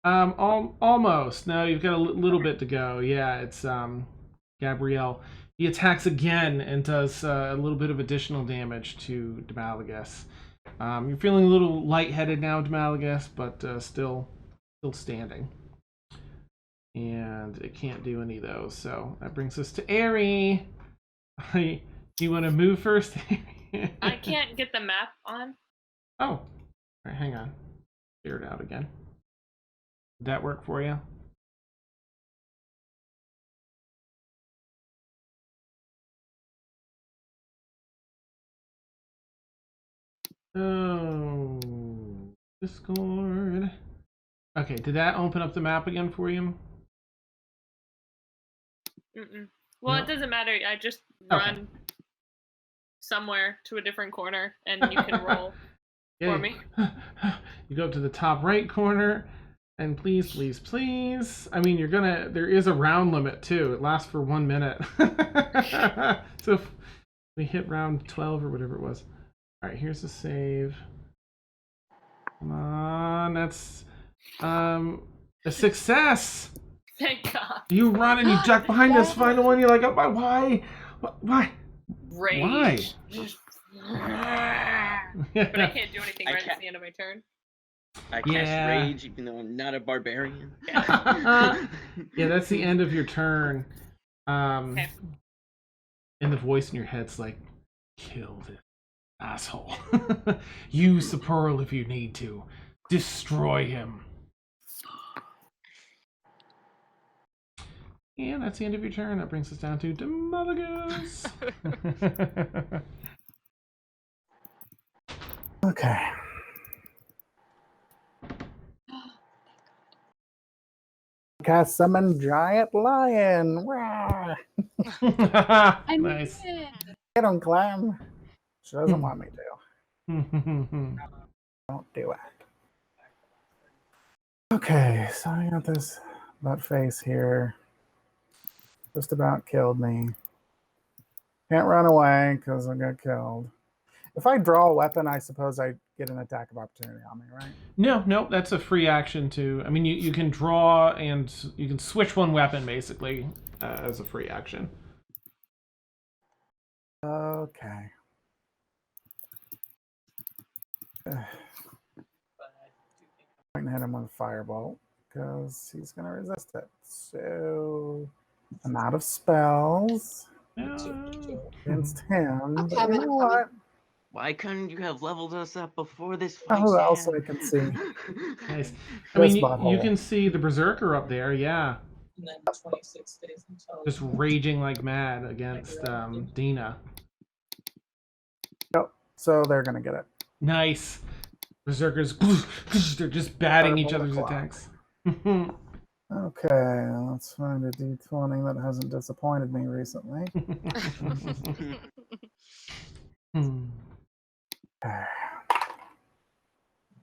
Almost. No, you've got a little bit to go. Yeah, it's Gabrielle. He attacks again and does a little bit of additional damage to Demalagus. You're feeling a little lightheaded now, Demalagus, but still standing. And it can't do any of those, so that brings us to Aerie. Do you want to move first? I can't get the map on. Oh, all right, hang on. Clear it out again. Did that work for you? Oh, Discord. Okay, did that open up the map again for you? Mm-mm. Well, No. it doesn't matter. I just run somewhere to a different corner, and you can roll for me. You go up to the top right corner, and please, please, please. I mean, there is a round limit too. It lasts for 1 minute. So if we hit round 12 or whatever it was. All right, here's the save. Come on, that's a success. Thank God. You run and you duck behind us. Find the one. You're like, oh, why? Why? Rage. Why? But I can't do anything right at the end of my turn. I cast Rage, even though I'm not a barbarian. Yeah, that's the end of your turn. Okay. And the voice in your head's like, kill this asshole. Use the pearl if you need to. Destroy him. And that's the end of your turn. That brings us down to Demoligus. Okay. Cast summon giant lion. Rah! Nice. Get him, Clem. She doesn't want me to. Don't do it. Okay, so I got this butt face here. Just about killed me. Can't run away because I got killed. If I draw a weapon, I suppose I get an attack of opportunity on me, right? No, that's a free action too. I mean, you can draw and you can switch one weapon basically as a free action. Okay. I can hit him with a firebolt because he's going to resist it. So I'm out of spells against him. But you know what? Why couldn't you have leveled us up before this fight? Who else I can see? Nice. I mean, you can see the Berserker up there, yeah. And then 26 days until. Just raging like mad against Dina. Yep. So they're going to get it. Nice. Berserkers, they're just batting each other's attacks. Okay, let's find a D20 that hasn't disappointed me recently.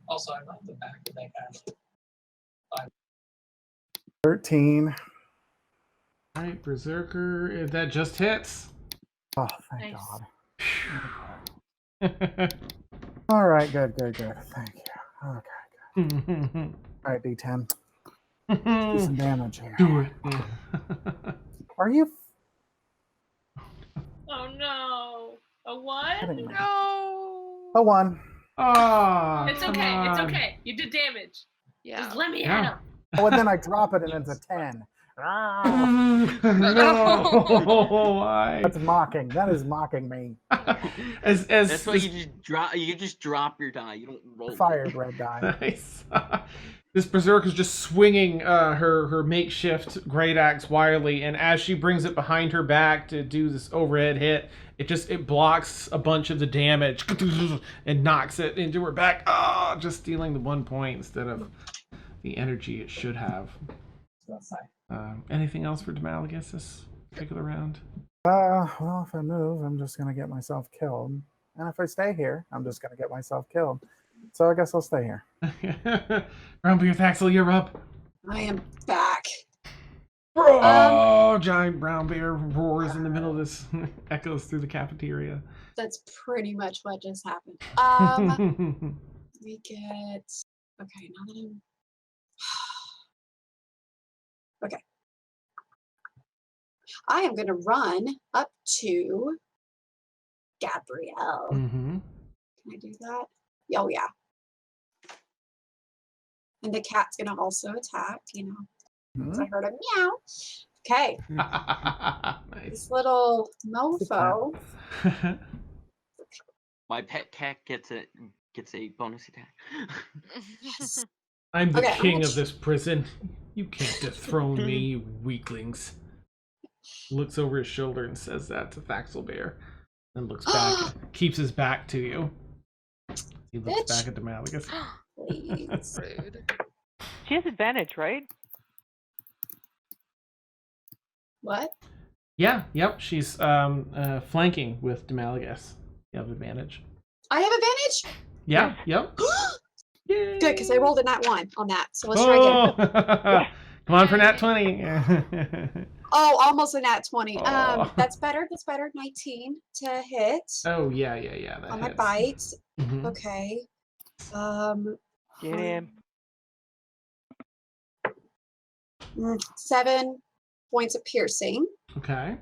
Also, I like the fact that they have 13. All right, Berserker, that just hits. Oh, thank Nice. God. All right, good. Thank you. Okay, good. All right, D10. Do some damage here. Do it. Are you? Oh no. A 1? No. A 1. Oh, It's okay. It's okay. You did damage. Yeah. Just let me at him. Oh, and then I drop it and it's a 10. No, why? That's mocking. That is mocking me. That's why you just drop. You just drop your die. You don't roll. Fired red die. Nice. This Berserk is just swinging her makeshift great axe wildly, and as she brings it behind her back to do this overhead hit, it blocks a bunch of the damage and knocks it into her back. Just stealing the 1 point instead of the energy it should have. Anything else for Demoligus this particular round? Well, if I move, I'm just going to get myself killed. And if I stay here, I'm just going to get myself killed. So I guess I'll stay here. Brownbeard Thaxel, you're up. I am back. Giant brown bear roars in the middle of this, echoes through the cafeteria. That's pretty much what just happened. We get okay. Now that I'm okay, I am going to run up to Gabrielle. Mm-hmm. Can I do that? Oh yeah. And the cat's going to also attack. You know, 'cause I heard a meow. Okay. Nice. This little mofo. My pet cat gets a bonus attack. Yes. I'm the Okay, king of this prison. You can't dethrone me, you weaklings. Looks over his shoulder and says that to Thaxel Bear. Then looks back, keeps his back to you. He looks Bitch. back at Demoligus. Please. Rude. She has advantage, right? What? Yeah, yep. She's flanking with Demalagus. You have advantage. I have advantage? Yeah, yep. Good, because I rolled a nat 1 on that. So let's try again. Come on for nat 20. Oh, almost a nat 20. Oh. That's better. That's better. 19 to hit. Oh, yeah. That on hits. my bite. Mm-hmm. Okay. Get him. 7 points of piercing. Okay.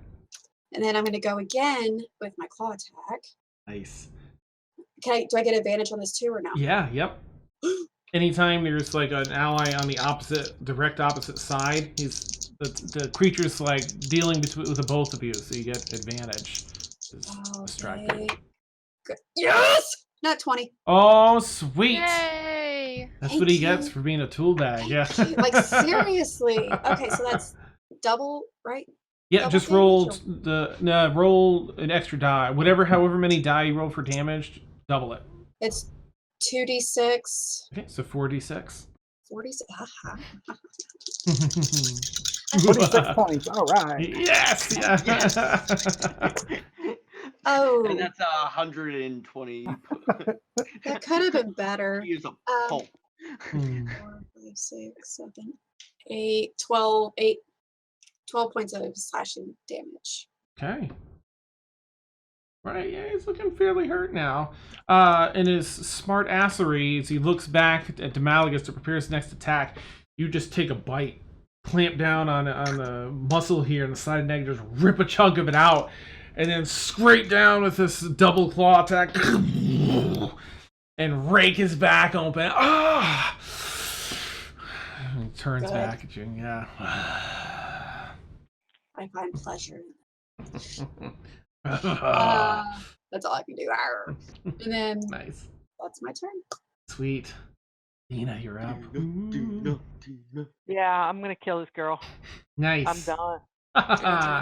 And then I'm going to go again with my claw attack. Nice. Do I get advantage on this too or no? Yeah, yep. Anytime there's like an ally on the direct opposite side, the creature's like dealing with the both of you, so you get advantage. Okay. Good. Yes! Not 20. Oh, sweet! Yay! That's what he gets for being a tool bag. Yeah. Like seriously. Okay, so that's double, right? Yeah, Double just roll roll an extra die. However many die you roll for damage, double it. It's 2d6. Okay, so 4d6. 46. 46 points. All right. Yes. Yeah. Oh. And that's 120. That could have been better. He is a pulp. 4, 5, 6, 7, 8, 12 points of slashing damage. Okay. Right, yeah, he's looking fairly hurt now. In his smart assery, as he looks back at Demalagus to prepare his next attack, you just take a bite, clamp down on the muscle here on the side of the neck, just rip a chunk of it out, and then scrape down with this double claw attack, and rake his back open. Ah! He turns back at you, yeah. I find pleasure. That's all I can do. And then Nice. That's my turn. Sweet. Dina, you're up. Yeah, I'm gonna kill this girl. Nice. I'm done.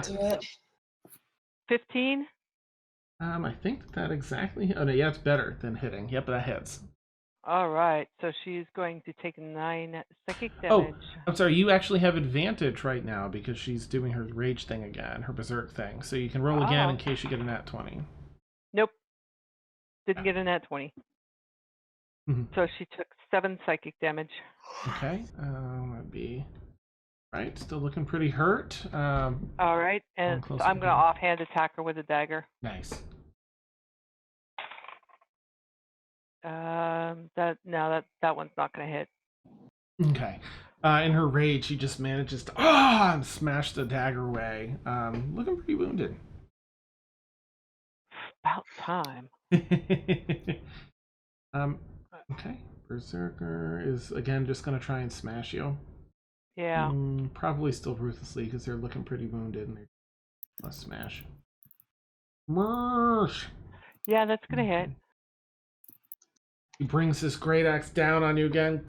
Do it. 15. I think that exactly. Oh no, yeah, it's better than hitting. Yep, that hits. All right, so she's going to take 9 psychic Oh, damage. I'm sorry. You actually have advantage right now because she's doing her rage thing again, her berserk thing. So you can roll again in case you get a nat 20. Nope. Didn't get a nat 20. Mm-hmm. So she took 7 psychic damage. Okay, that'd be right. Still looking pretty hurt. All right, and so I'm going to offhand attack her with a dagger. Nice. That one's not going to hit. Okay. In her rage, she just manages to and smash the dagger away. Looking pretty wounded. About time. Okay. Berserker is again just gonna try and smash you. Yeah. Probably still ruthlessly because they're looking pretty wounded and they're gonna smash. Marsh. Yeah, that's gonna hit. He brings his great axe down on you again.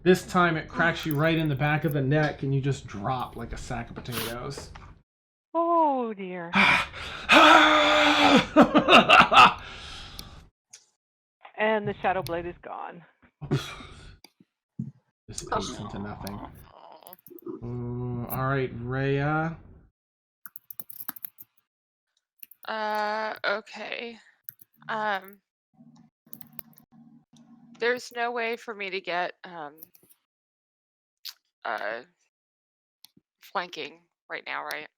This time it cracks you right in the back of the neck and you just drop like a sack of potatoes. Oh dear. And the shadow blade is gone. Dissipates into nothing. All right, Rhea. Okay. There's no way for me to get flanking right now, right?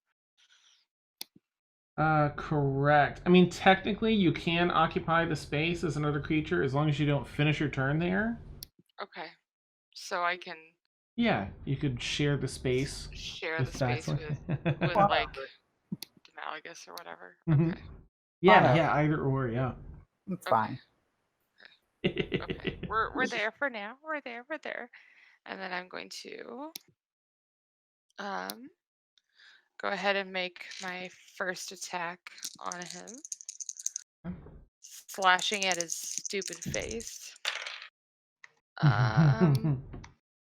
Correct. I mean, technically, you can occupy the space as another creature as long as you don't finish your turn there. Okay. So I can... Yeah, you could share the space. Share the space with like, Demalagus or whatever. Mm-hmm. Okay. Yeah, either or, yeah. It's fine. Okay. We're there for now. We're there. And then I'm going to go ahead and make my first attack on him. Slashing at his stupid face.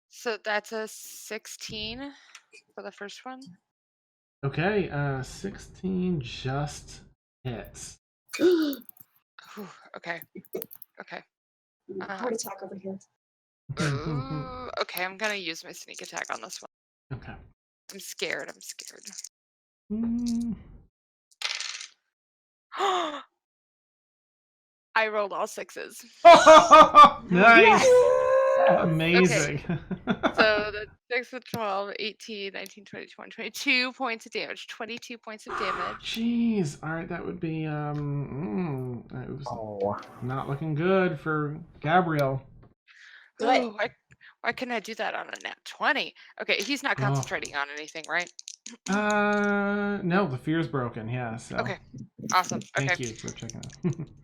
So that's a 16 for the first one. Okay, 16 just hits. Okay. Heart attack over here. Okay, I'm gonna use my sneak attack on this one. Okay. I'm scared. I rolled all 6s. Nice. Amazing. Okay. So the 6 of 12, 18, 19, 20, 21, 22 points of damage. 22 points of damage. Jeez. All right, that would be it was not looking good for Gabriel. Oh, why couldn't I do that on a nat 20? Okay, he's not concentrating on anything, right? No, the fear's broken. Yeah. So. Okay. Awesome. Thank you for checking out.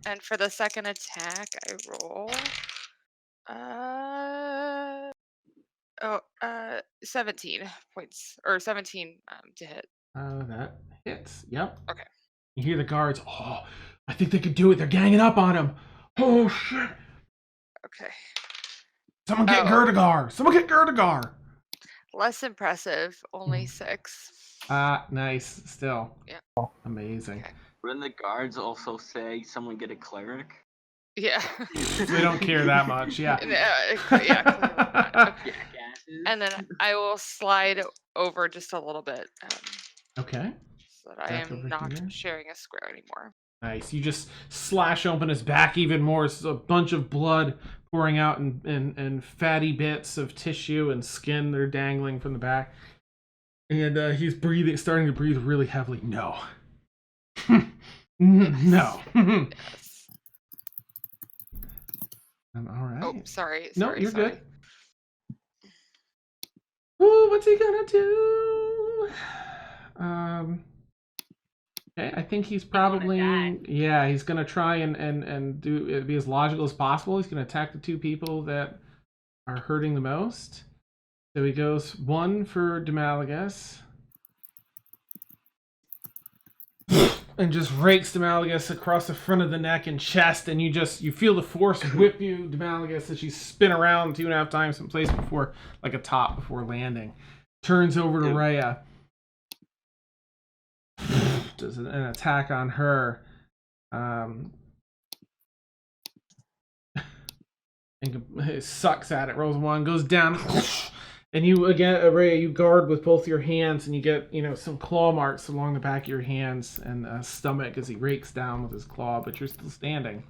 And for the second attack, I roll 17 points or 17 to hit. That hits. Yep. Okay. You hear the guards. Oh, I think they could do it. They're ganging up on him. Oh shit. Okay. Someone get Gerdagar. Someone get Gerdagar. Less impressive. Only 6. Nice. Still. Yeah. Amazing. Okay. Wouldn't the guards also say someone get a cleric? Yeah. They don't care that much. Yeah. Yeah. Okay. And then I will slide over just a little bit. Okay. So that I am not sharing a square anymore. Nice. You just slash open his back even more. It's a bunch of blood pouring out and fatty bits of tissue and skin that are dangling from the back. And he's starting to breathe really heavily. No. No. Yes. All right. Oh, sorry. No, you're good. Ooh, what's he gonna do? Okay, I think he's probably he's gonna try and do it be as logical as possible. He's gonna attack the 2 people that are hurting the most. So he goes 1 for Demalagus. And just rakes Demalagus across the front of the neck and chest, and you feel the force whip you, Demalagus, as you spin around 2.5 times in place before landing. Turns over to Rhea. Does an attack on her. And it sucks at it. Rolls 1, goes down. And you again, Rhea, you guard with both your hands, and you get some claw marks along the back of your hands and stomach as he rakes down with his claw. But you're still standing,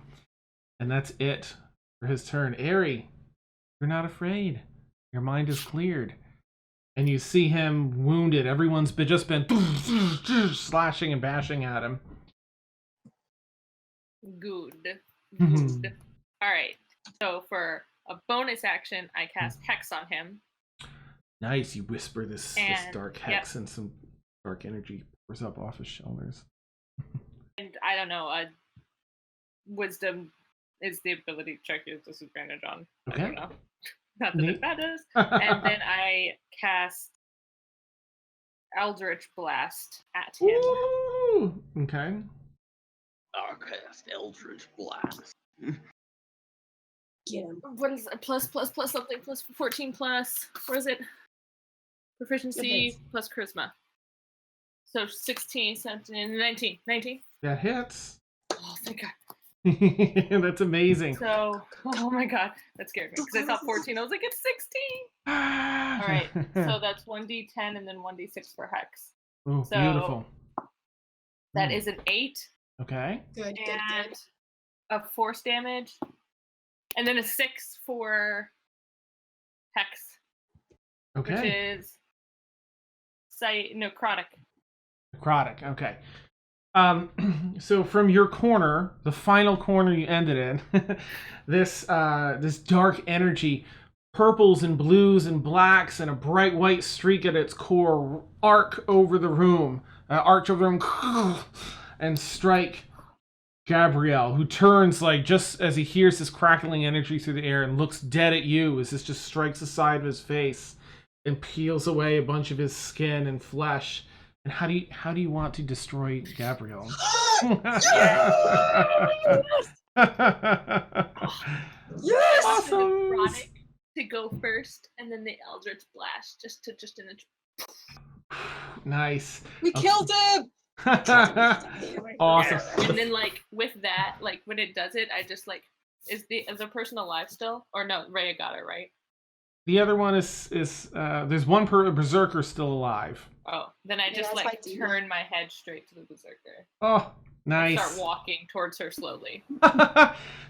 and that's it for his turn. Aerie, you're not afraid. Your mind is cleared, and you see him wounded. Everyone's just been slashing and bashing at him. Good. All right. So for a bonus action, I cast Hex on him. Nice. You whisper this dark hex, and some dark energy pours up off his shoulders. And I don't know. Wisdom is the ability to check your disadvantage on. Okay. I don't know. Not that it matters. And then I cast Eldritch Blast at him. Ooh! Okay. I'll cast Eldritch Blast. Get him. What is it? Plus something, plus 14 plus. Where is it? Proficiency plus charisma. So 16, 17, 19. 19? That hits. Oh, thank God. That's amazing. So, oh my God, that scared me because I thought 14. I was like, it's 16. All right, so that's 1d10 and then 1d6 for hex. Oh, so beautiful. That is an 8. Okay. Good. A force damage, and then a 6 for hex. Okay. Which is necrotic. Necrotic. Okay. So from your corner, the final corner you ended in, this dark energy, purples and blues and blacks and a bright white streak at its core, arch over the room, and strike Gabriel, who turns just as he hears this crackling energy through the air and looks dead at you as this just strikes the side of his face and peels away a bunch of his skin and flesh. And how do you want to destroy Gabriel? Yes! Awesome. Necrotic to go first, and then the Eldritch Blast just in the. Nice. We killed him. Awesome. And then with that, when it does it, I just is the person alive still? Or no, Rhea got it, right? The other one is there's one berserker still alive. Oh, then I just turn my head straight to the berserker. Oh, nice. And start walking towards her slowly.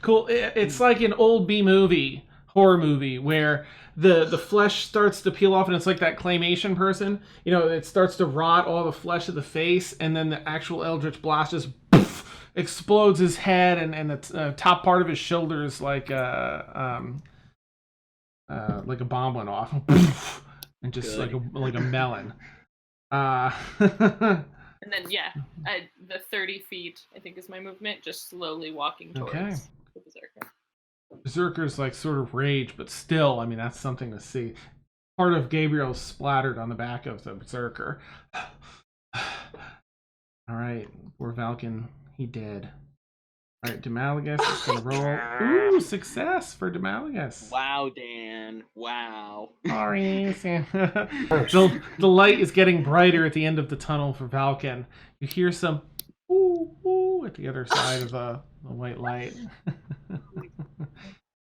Cool. It's like an old B horror movie where the flesh starts to peel off, and it's like that claymation person. It starts to rot all the flesh of the face, and then the actual Eldritch Blast just explodes his head, and the top part of his shoulders like a bomb went off, and just like a melon. And then the 30 feet I think is my movement, just slowly walking towards the berserker. Berserker's like sort of rage, but still, I mean, that's something to see. Part of Gabriel's splattered on the back of the berserker. All right, poor Valkyn, he dead. All right, Demalagus is gonna roll. Ooh, success for Demalagus. Wow, Dan. Wow. Sorry, the light is getting brighter at the end of the tunnel for Valkyn. You hear some ooh, ooh at the other side of the white light.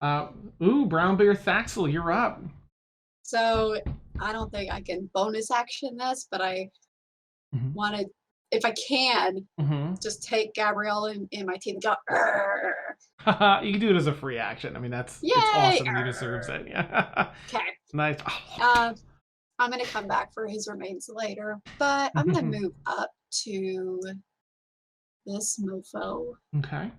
Brown Bear Thaxel, you're up. So I don't think I can bonus action this, but I want to, if I can, just take Gabrielle in my teeth and go. You can do it as a free action. I mean, it's awesome. He deserves it. Yeah. Okay. Nice. I'm gonna come back for his remains later, but I'm gonna move up to this mofo. Okay.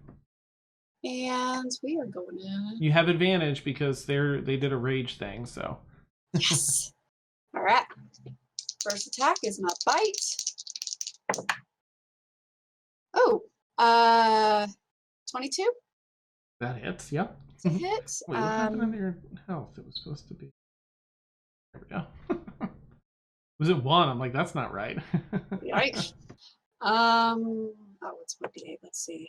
And we are going in. You have advantage because they did a rage thing, so. Yes. All right. First attack is my bite. Oh, 22. That hits. Yep. It's a hit. Wait, what happened under your health? It was supposed to be. There we go. Was it 1? I'm like, that's not right. Yikes. Oh, what's my D8? Let's see.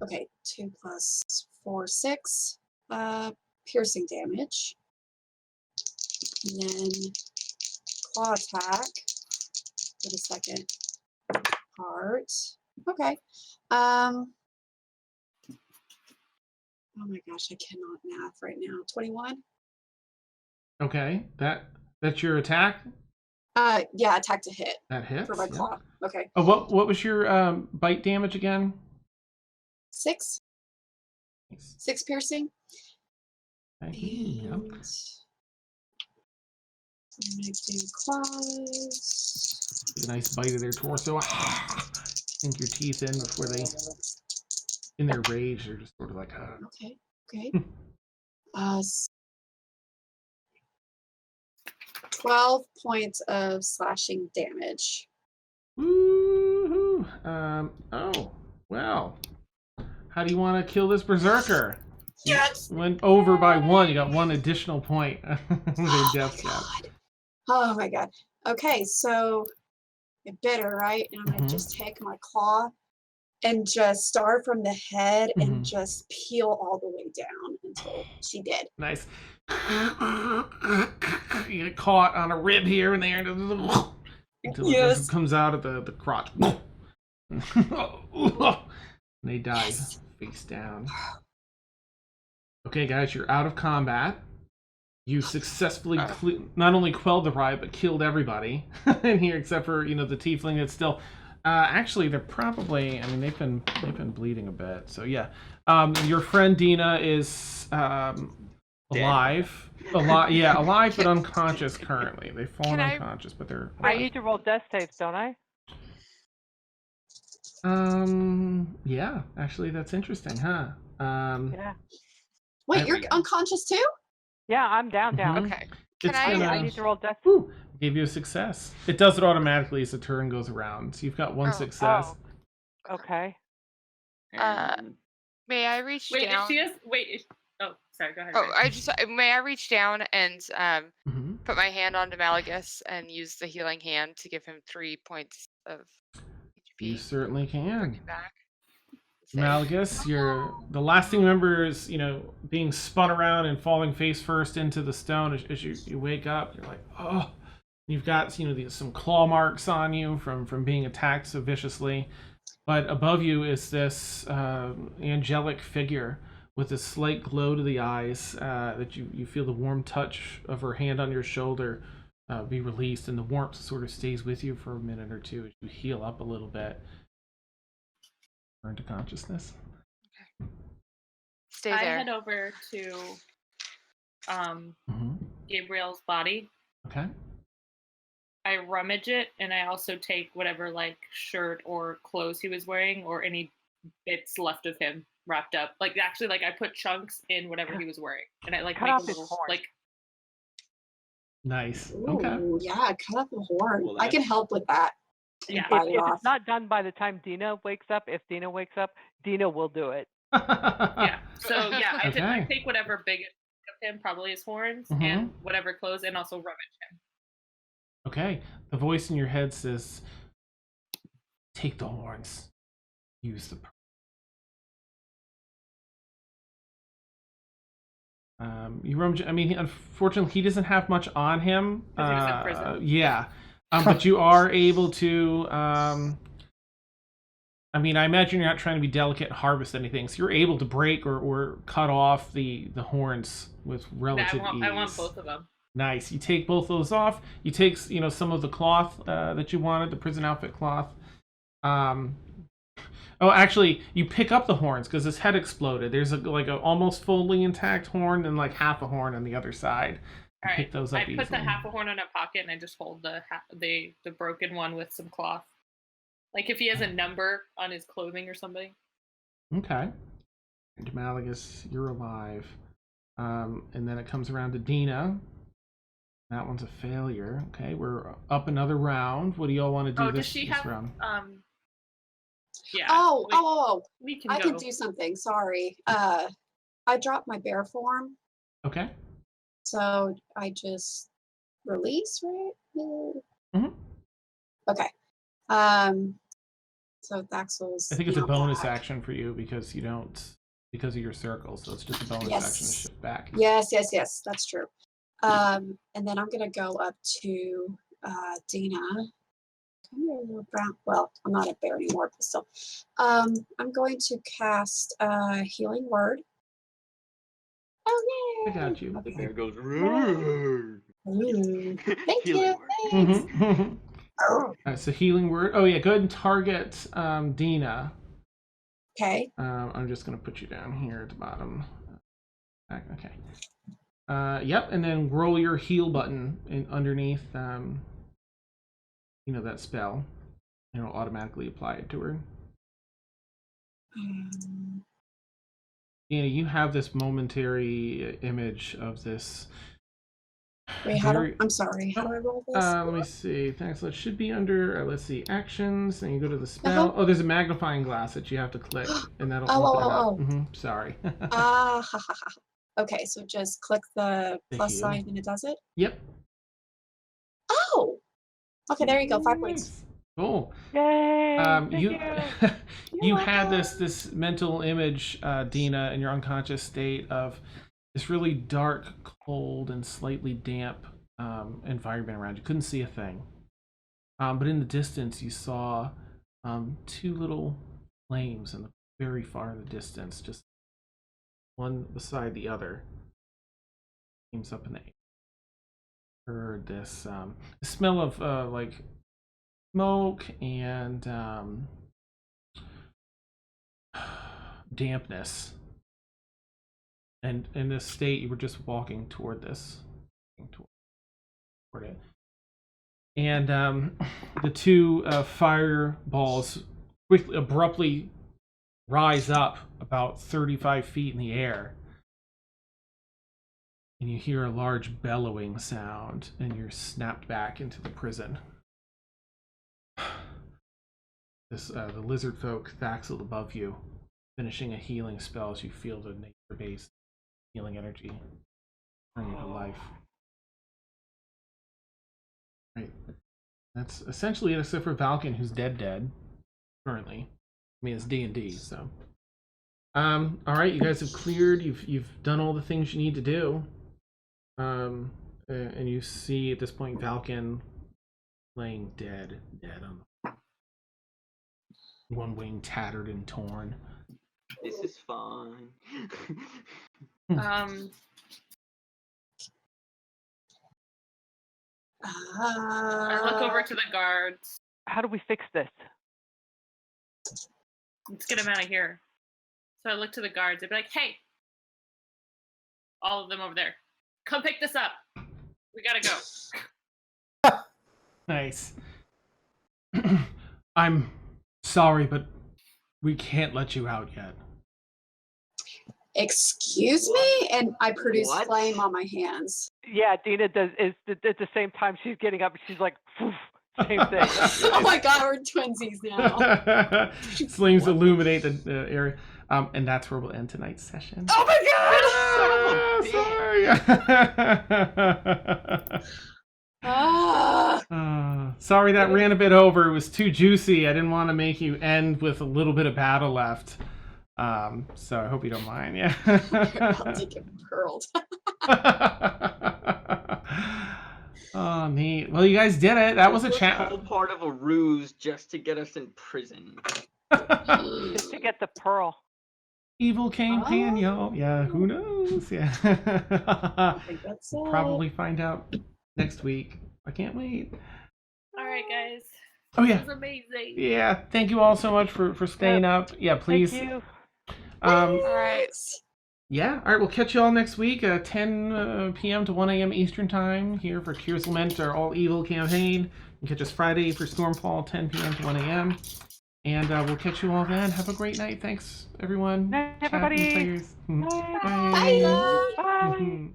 Okay, 2 + 4, 6. Piercing damage. And then claw attack for the second part. Okay. Oh my gosh, I cannot math right now. 21. Okay, that's your attack. Yeah, attack to hit. That hits for my claw. Okay. Oh, what was your bite damage again? 6. 6 piercing. Thank you. And I'm gonna do claws. A nice bite of their torso. Sink your teeth in before they, in their rage, they're just sort of like. Okay. 12 points of slashing damage. Woohoo! Oh, well. How do you want to kill this berserker? Yes! You went over by 1. You got 1 additional point. Oh my god. Okay, so it's bitter, right? And I'm gonna just take my claw and just start from the head and just peel all the way down until she did. Nice. You get caught on a rib here and there until it comes out of the crotch. And they die face down. Okay, guys, you're out of combat. You successfully not only quelled the riot, but killed everybody in here except for the tiefling that's still. Actually, they're probably. I mean, they've been bleeding a bit. So yeah, your friend Dina is alive. Alive but unconscious currently. They've fallen unconscious, but they're. I need to roll death saves, don't I? Yeah. Actually, that's interesting, huh? Yeah. Wait, you're unconscious too? Yeah, I'm down. Okay. I need to roll death. Woo, gave you a success. It does it automatically as the turn goes around. So you've got 1 success. Oh. Okay. May I reach down? Oh, sorry. Go ahead. Oh, may I reach down and put my hand on Demalagus and use the healing hand to give him 3 points of HP? You certainly can. Back. Demalagus, the last thing you remember is being spun around and falling face first into the stone. As you wake up, you're like, oh. You've got some claw marks on you from being attacked so viciously, but above you is this angelic figure with a slight glow to the eyes, that you feel the warm touch of her hand on your shoulder be released, and the warmth sort of stays with you for a minute or two as you heal up a little bit. Return to consciousness. Okay. Stay I there. head over to Gabriel's body. Okay. I rummage it, and I also take whatever like shirt or clothes he was wearing, or any bits left of him wrapped up. Like actually, like I put chunks in whatever he was wearing, and I like Cut make off a his little horn. like. Nice. Ooh, Okay. yeah, cut off the horn. Well, I can help with that. Yeah. Bite it If off. it's not done by the time Dina wakes up, Dina will do it. Yeah. So yeah, I Okay. take whatever big of him, probably his horns, and whatever clothes, and also rummage him. Okay. The voice in your head says, "Take the horns. Use the." You rummage. I mean, unfortunately, he doesn't have much on him. He was in prison. Yeah. But you are able to. I mean, I imagine you're not trying to be delicate and harvest anything, so you're able to break or cut off the horns with relative ease. I want both of them. Nice. You take both those off. You take, some of the cloth that you wanted, the prison outfit cloth. Oh, actually, you pick up the horns because his head exploded. There's a almost fully intact horn and like half a horn on the other side. All right. Pick those up I put easily. the half a horn in a pocket, and I just hold the broken one with some cloth. Like if he has a number on his clothing or something. Okay. And Malagus, you're alive. And then it comes around to Dina. That one's a failure. Okay, we're up another round. What do y'all want to do this round? Yeah. We can I go. can do something. Sorry. I dropped my bear form. Okay. So I just release, right? Mm-hmm. Okay. So Thaxel's. I think it's a bonus action for you because you don't, because of your circle. So it's just a bonus action to shift back. Yes. That's true. And then I'm gonna go up to Dina. Well, I'm not a bear anymore, but still. I'm going to cast Healing Word. Oh yeah! I got you. The bear goes. Thank you. Thanks. So Healing Word. Oh yeah, go ahead and target Dina. Okay. I'm just gonna put you down here at the bottom. Okay. Yep, and then roll your heal button underneath. That spell, and it'll automatically apply it to her. You have this momentary image of this. Wait, I'm sorry. How do I roll this? Let me see. Thanks. So it should be under. Let's see. Actions. And you go to the spell. Oh, there's a magnifying glass that you have to click, and that'll open it up. Sorry. Okay, so just click the plus sign and it does it? Yep. Oh! Okay, there you go. 5 points. Cool. Yay! You had this mental image, Dina, in your unconscious state of this really dark, cold, and slightly damp environment around you. Couldn't see a thing. But in the distance, you saw 2 little flames very far in the distance, just one beside the other. Flames up in the air. Heard this smell of like smoke and dampness. And in this state, you were just walking toward this. Toward it. And the 2 fireballs quickly, abruptly rise up about 35 feet in the air. And you hear a large bellowing sound, and you're snapped back into the prison. The lizard folk Thaxel above you, finishing a healing spell as you feel the nature-based healing energy bring you to life. Right. That's essentially it, except for Valkyn, who's dead currently. I mean, it's D&D, so. All right, you guys have cleared. You've done all the things you need to do. And you see at this point Valkyn laying dead on the floor. One wing tattered and torn. This is fun. I look over to the guards. How do we fix this? Let's get him out of here. So I look to the guards. I'd be like, hey, all of them over there, come pick this up. We gotta go. Nice. I'm sorry, but we can't let you out yet. Excuse me? And I produce flame on my hands. Yeah, Dina does. Is at the same time she's getting up. She's like, same thing. Oh my God, we're twinsies now. Flames illuminate the area. And that's where we'll end tonight's session. Oh my God! Sorry. Sorry that ran a bit over. It was too juicy. I didn't want to make you end with a little bit of battle left. So I hope you don't mind. Yeah. I'll take it curled. Oh, neat. Well, you guys did it. That was a challenge. All part of a ruse just to get us in prison. Just to get the pearl. Evil companion. Yeah, who knows? Yeah. I think that's it. Probably find out next week. I can't wait. All right, guys. Oh yeah. This was amazing. Yeah. Thank you all so much for staying up. Yeah, please. Thank you. All right. Yeah. All right. We'll catch you all next week, 10 p.m. to 1 a.m. Eastern time here for Cures Lament, our all evil campaign. You can catch us Friday for Stormfall, 10 p.m. to 1 a.m. And we'll catch you all then. Have a great night. Thanks, everyone. Night, everybody. Bye. Bye. Bye.